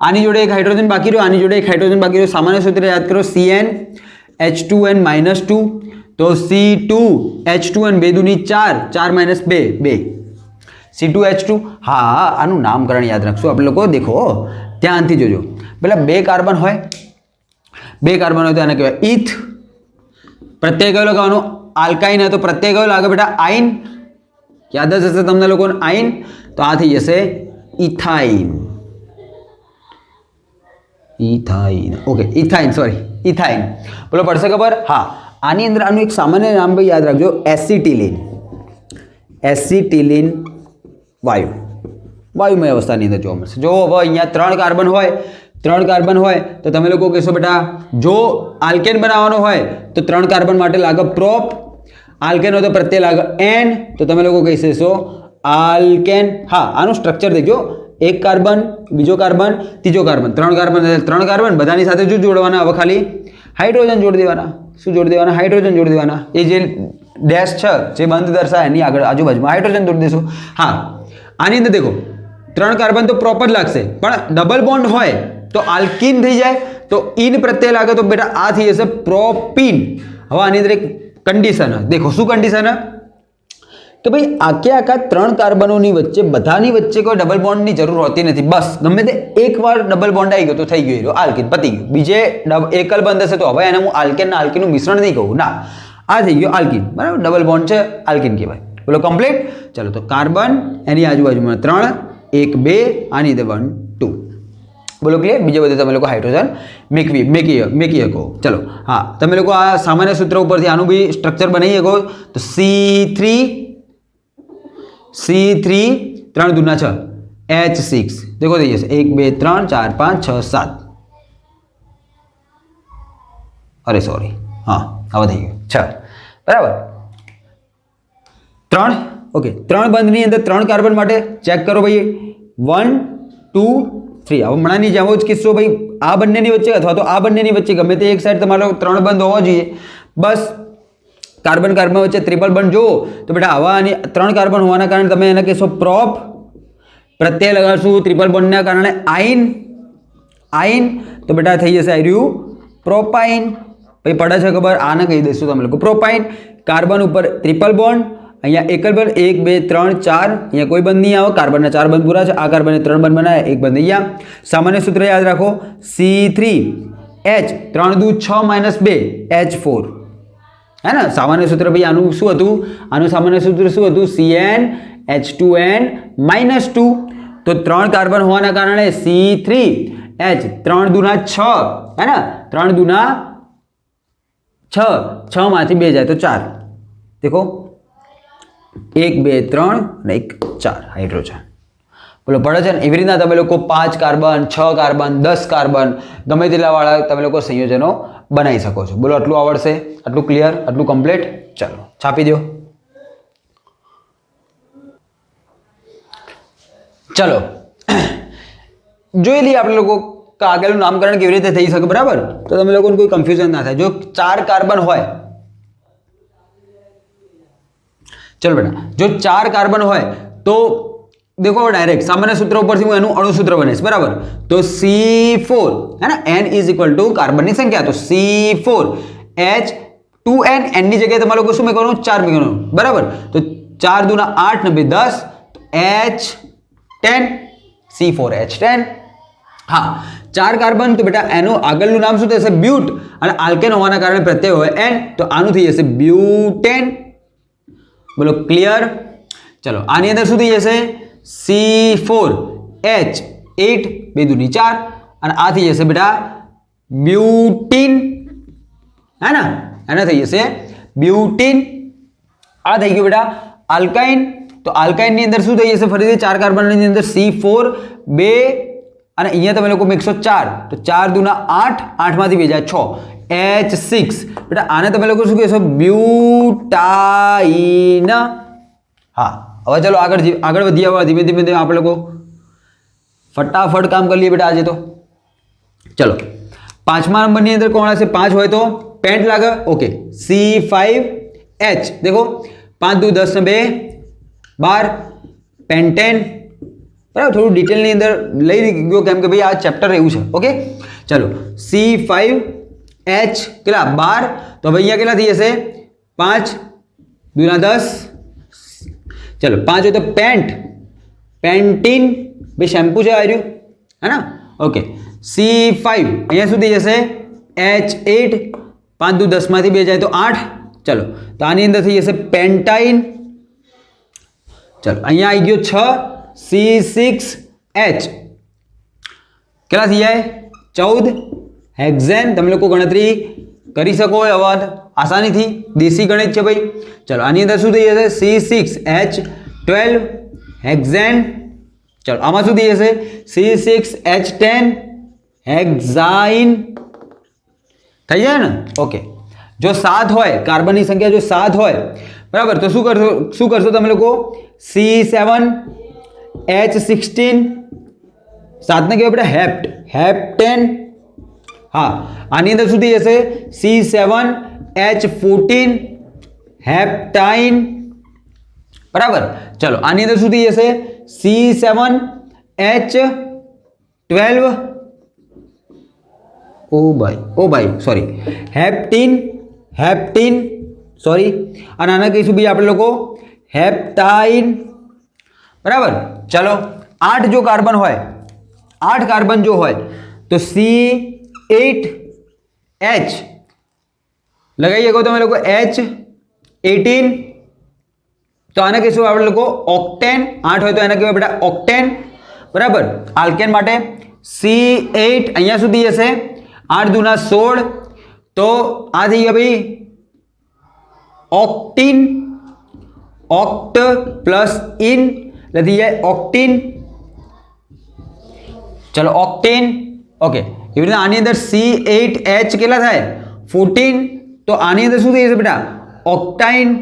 આની જોડે એક હાઇડ્રોજન બાકી રહ્યો, આની જોડે એક હાઇડ્રોજન બાકી રહ્યો. સામાન્ય સૂત્ર યાદ કરો, CnH2n-2, તો C2H2n 2 દૂની 4, 4 - 2 2, C2H2. હા, આનું નામકરણ યાદ રાખશું આપણે લોકો. દેખો ધ્યાનથી જોજો, પેલા બે કાર્બન હોય, બે કાર્બન હોય તો એને કહેવાય ઇથ. પ્રત્યય કયો લગાવવાનો? આલ્કાઇન હોય તો પ્રત્યય કયો લાગે બેટા? આઇન. યાદ જ હશે તમને લોકોને આઇન. તો આ થઈ જશે ethyne. Ethyne, okay, ethyne, sorry ethyne. બોલો પડશે ખબર? હા. આની અંદર આનું એક સામાન્ય નામ ભાઈ યાદ રાખજો, એસિટિલિન. એસિટિલિન વાયુ, વાયુમય અવસ્થાની અંદર જોવા મળશે. જો હવે અહીંયા 3 કાર્બન હોય, 3 કાર્બન હોય તો તમે લોકો કહેશો બેટા જો આલ્કેન બનાવવાનો હોય તો 3 કાર્બન માટે લાગે પ્રોપ, આલ્કેન હોય તો પ્રત્યય લાગે એન, તો તમે લોકો કહી દેશો આલ્કેન. હા, આનું સ્ટ્રક્ચર દેખજો, એક કાર્બન, બીજો કાર્બન, ત્રીજો કાર્બન, 3 કાર્બન, 3 કાર્બન બધાની સાથે શું જોડવાના? હવે ખાલી હાઇડ્રોજન જોડી દેવાના. શું જોડી દેવાના? હાઇડ્રોજન જોડી દેવાના. એ જે ડેશ છે જે બંધ દર્શાવે એની આગળ આજુબાજુમાં હાઇડ્રોજન જોડી દેશું. હા, આની અંદર દેખો 3 કાર્બન તો પ્રોપર લાગશે, પણ ડબલ બોન્ડ હોય તો આલ્કીન થઈ જાય, તો ઇન પ્રત્યય લાગે તો બેટા આ થઈ જશે પ્રોપીન. હવે આની અંદર એક કન્ડિશન દેખો, શું કન્ડિશન? કે ભાઈ આખા 3 કાર્બનોની વચ્ચે બધાની વચ્ચે કોઈ ડબલ બોન્ડની જરૂર હોતી નથી. બસ ગમે તે એકવાર ડબલ બોન્ડ આવી ગયો તો થઈ ગયો આલ્કીન, પતી ગયું. બીજે એકલ બંધ હશે તો હવે એને હું આલ્કેન અને આલ્કીનનું મિશ્રણ નહીં કહું, ના, આ થઈ ગયો આલ્કીન, બરાબર. ડબલ બોન્ડ છે, આલ્કીન કહેવાય. બોલો કમ્પ્લીટ. ચલો તો કાર્બન એની આજુબાજુમાં 3, 1 2, આની અંદર 1 2. બોલો ક્લિયર? બીજા બધે તમે લોકો હાઇડ્રોજન મેકી શકો. ચલો હા, તમે લોકો આ સામાન્ય સૂત્ર ઉપરથી આનું બી સ્ટ્રક્ચર બનાવી શકો. તો C3 3 દૂના 6 H6. દેખો થઈ જશે 1 2 3 4 5 6 7. અરે સોરી, હા હવે થઈ ગયું 6, બરાબર. 3, ઓકે. 3 બંધની અંદર 3 કાર્બન માટે ચેક કરો ભાઈ, 1 2 3. હવે હમણાંની જેવો જ કિસ્સો ભાઈ, આ બંનેની વચ્ચે અથવા તો આ બંનેની વચ્ચે ગમે તે એક સાઈડ તમારો 3 બંધ હોવો જોઈએ. બસ કાર્બન કાર્બન વચ્ચે ટ્રિપલ બોન્ડ જુઓ તો બેટા આવા અને 3 કાર્બન હોવાના કારણે તમે એને કહેશો પ્રોપ, પ્રત્યય લગાડશું ટ્રિપલ બોન્ડના કારણે આઈન, આઈન તો બેટા થઈ જશે આર્યું પ્રોપાઇન. પછી પડે છે ખબર, આને કહી દઈશું તમે લોકો પ્રોપાઇન. કાર્બન ઉપર ટ્રિપલ બોન્ડ, અહીંયા એકલ બંધ 1 2 3 4, અહીંયા કોઈ બંધ નહીં આવે, કાર્બનના 4 બંધ પૂરા છે, આ કાર્બને 3 બંધ બનાવ્યા, એક બંધ અહીંયા. સામાન્ય સૂત્ર યાદ રાખો C3H 3 દુ 6 - 2 H4 है ना. सामान्य सूत्र भाई आनु शू हतुं, आनु सामान्य सूत्र शू हतुं CnH2n -2. तो 3 कार्बन होवाना कारणे C3H 3 दूना 6 है ना, 3 दूना 6, 6 मांथी 2 जाए तो 4. देखो 1 2 3 અને 1 4 हाइड्रोजन. बोलो पड़े छे ने. एवी रीतना तमे लोको 5 कार्बन 6 कार्बन 10 कार्बन गमे तेटला वाळा तमे लोको संयोजनो बनावी सको छो. बोलो आटલું આવડશે, આટલું ક્લિયર, આટલું કમ્પ્લીટ. ચાલો છાપી દો. ચલો જોઈ લઈએ આપણે લોકો આગળનું નામકરણ કેવી રીતે થઈ શકે, બરાબર. તો તમે લોકોને કોઈ કન્ફ્યુઝન ના થાય. જો 4 કાર્બન હોય, चलो बेटा जो 4 कार्बन हो तो देखो डायरेक्ट सामान्य सूत्र ऊपर से एनु अणुसूत्र बने, बराबर. तो C4 है ना, N is equal to carbon की संख्या, तो C4H2n N ની જગ્યાએ તમારે લોકો શું મેકવાનું 4 મેકવાનું, બરાબર. તો 4 दूना 8 9 10 H10 C4H10. हाँ 4 कार्बन तो बेटा एनु આગળનું નામ શું થશે બ્યુટ, અને આલ્કેન હોવાના કારણે પ્રત્યય હોય N, તો આનું થઈ જશે બ્યુટેન. बोलो क्लियर. चलो आनी अंदर शू थी जैसे C4H8 2 दूनी 4 और आ थी जैसे बेटा ब्यूटीन है ना, एना थी जैसे ब्यूटीन. आ थी गयो बेटा आल्काइन. तो आल्काइन ની અંદર શું થઈ જશે ફરીથી 4 કાર્બન ની અંદર C4 2 અને અહીંયા તમે લોકો મેકશો 4, તો 4 दूना 8, 8 માંથી 2 જાય 6 H6. बेटा आने તમે લોકો શું કહેશો ब्यूटाइन. हाँ હવે चलो આગળ વધીએ. હવે ધીમે ધીમે આપણે લોકો ફટાફટ કામ કરી લઈએ બેટા આજે તો. ચલો 5મા નંબરની અંદર કોણ હશે, 5 હોય તો પેન્ટ લાગે. ઓકે C5H देखो 5 दूं 10 ને 2 12 પેન્ટેન, બરાબર. થોડું ડિટેલની અંદર લઈ ગયો કેમ કે ભાઈ આ ચેપ્ટર એવું છે. ઓકે ચલો C5H કેટલા 12, તો હવે અહીંયા કેટલા થઈ જશે 5 दूना 10. चलो 5 हो तो पेंट, पेंटीन भाई शैम्पू है आर्यु है ना. ओके C5 अँ सुधी जैसे H8 5 दूं 10 में 2 जाए तो 8. चलो तो आनी अंदर थी जैसे पेंटाइन. चलो अँ आई गयो 6 C6H क्या थी जाए 14 हेक्सेन. तमे लोग गणतरी करी सको अवाज आसानी थी, देसी गणित है भाई. चलो आनी अंदर शू थी जैसे C6H12 हेक्सेन. चलो आमा शू थी जैसे C6H10 हेक्साइन थी जाए ना. ओके जो 7 होय कार्बन की संख्या जो 7 होय, बराबर. तो शू करशो तमे लोग C7H16 7 ने कहवाय बेटा हेप्ट, हेप्टेन. हाँ आनी अंदर शू थी जैसे C7H14 हेप्टाइन, बराबर. चलो आनी अंदर शू थी जैसे C7H12 ओ भाई सॉरी हेप्टीन, हेप्टीन सॉरी. और आना कहीशू भी आप लोग हेप्टाइन, बराबर. चलो 8 जो कार्बन होय, 8 कार्बन जो होय तो C8H लगाइए तो मैं लोग H18, तो आने कहीशू आप लोग ऑक्टेन. 8 हो तो एना कहेवाय बेटा ऑक्टेन, बराबर. आल्केन माटे C8 अहींया सुधी जशे 8 दूना 16, तो आ थी गया भाई ऑक्टीन, ऑक्ट प्लस इन लगी जाए ऑक्टीन. चलो ऑक्टेन. ओके एवी रीते आनी अंदर C8H केटला थाय 14, तो आनी अंदर शुं थई जशे बेटा ऑक्टाइन.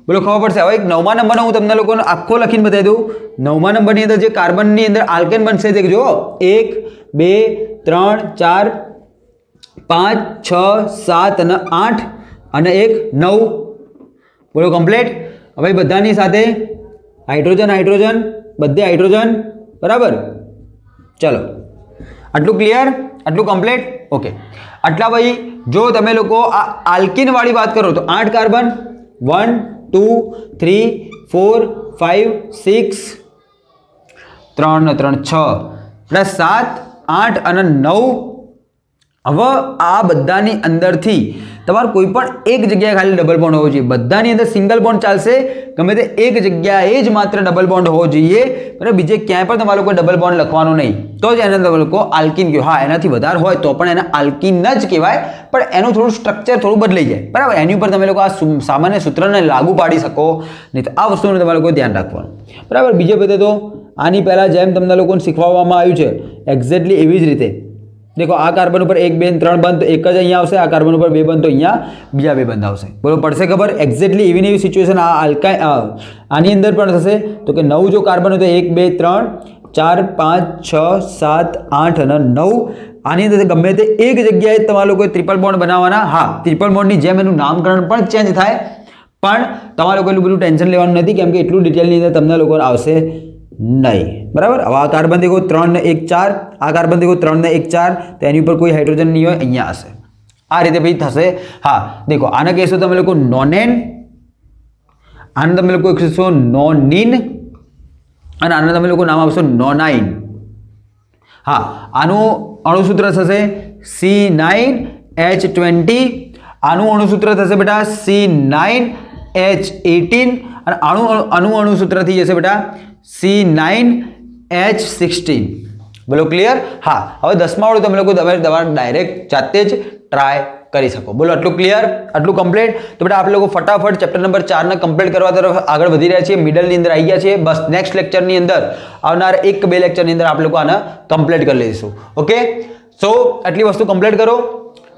बोलो खबर पड़शे. हवे 9मा नंबरनो हूँ तमने लोकोने आखो लखीने बतावी दूं. 9मा नंबरनी अंदर जे कार्बननी अंदर आल्केन बनशे ते जो 1 2 3 4 5 6 7 અને 8 અને 1 9, બોલો કમ્પ્લીટ. હવે બધાની સાથે હાઇડ્રોજન હાઇડ્રોજન બધે હાઇડ્રોજન, બરાબર. ચલો, આટલું ક્લિયર, આટલું કમ્પ્લીટ. ઓકે, આટલા ભાઈ જો તમે લોકો આ આલ્કિન વાળી વાત કરો તો 8 કાર્બન, 1 2 3 4 5 6 3 ને 3 6 પ્લસ 7 8 અને 9. હવે આ બધાની અંદરથી તમારે કોઈ પણ એક જગ્યાએ ખાલી ડબલ બોન્ડ હોવો જોઈએ. બધાની અંદર સિંગલ બોન્ડ ચાલશે, ગમે તે એક જગ્યાએ જ માત્ર ડબલ બોન્ડ હોવો જોઈએ, બરાબર. બીજે ક્યાંય પણ તમારે લોકો ડબલ બોન્ડ લખવાનો નહીં, તો જ એને તમે લોકો આલ્કિન કહો. હા, એનાથી વધારે હોય તો પણ એને આલ્કિન જ કહેવાય, પણ એનું થોડું સ્ટ્રક્ચર થોડું બદલાઈ જાય, બરાબર. એની ઉપર તમે લોકો આ સામાન્ય સૂત્રને લાગુ પાડી શકો નહીં, તો આ વસ્તુનું તમારે લોકો ધ્યાન રાખવાનું, બરાબર. બીજો બધે તો આની પહેલાં જેમ તમને લોકોને શીખવવામાં આવ્યું છે એક્ઝેક્ટલી એવી જ રીતે देखो आ कार्बन पर 1 2 3 बंध तो एक ज अहीं आवशे, आ कार्बन पर 2 बंध तो अहीं बीजा 2 बंध आवशे. बरोबर पड़शे खबर. एक्जेक्टली एवी ने एवी सिच्युएशन आ अल्काइन आनी अंदर पण थशे तो कि 9 जो कार्बन हो तो 1 2 3 4 5 6 7 8 અને 9 આની અંદર ગમે તે એક જગ્યાએ તમારે લોકોએ ટ્રિપલ બોન્ડ બનાવવાના. હા, ટ્રિપલ બોન્ડની જેમ એનું નામકરણ પણ ચેન્જ થાય, પણ તમારે લોકો એટલું બધું ટેન્શન લેવાનું નથી, કેમ કે એટલું ડિટેલની અંદર તમને લોકો આવશે नहीं, बराबर. अब आ कार्बन देखो 3 ने 1 4, आ कार्बन देखो 3 ने 1 4, तो एनी पर कोई हाइड्रोजन नहीं हो, अहीं आशे आ रीते भाई थशे. हाँ देखो आने कहीशो तमे लोको नोनेन, आने तमे लोको कहीशो नोनिन અને આને તમે લોકો નામ આપશો નોનાઇન. હા, આનું અણુસૂત્ર થશે C9H20, આનું અણુસૂત્ર થશે બેટા C9H18 અને આનું અણુસૂત્ર થઈ જશે બેટા C9H16. બોલો ક્લિયર. હા, હવે 10મા વાળું તમે લોકો ડાયરેક્ટ જાતે જ ટ્રાય કરી શકો. બોલો આટલું ક્લિયર, આટલું કમ્પ્લીટ. તો બેટા આપણે લોકો ફટાફટ ચેપ્ટર નંબર 4 ને કમ્પ્લીટ કરવા તરફ આગળ વધી રહ્યા છીએ. મિડલની અંદર આવી ગયા છીએ. બસ નેક્સ્ટ લેક્ચરની અંદર આવનાર 1-2 લેક્ચરની અંદર આપણે લોકો આને કમ્પ્લીટ કરી લઈશું. ઓકે, સો આટલી વસ્તુ કમ્પ્લીટ કરો.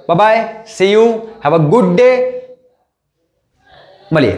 Bye bye, C you, have a good day. મળીએ.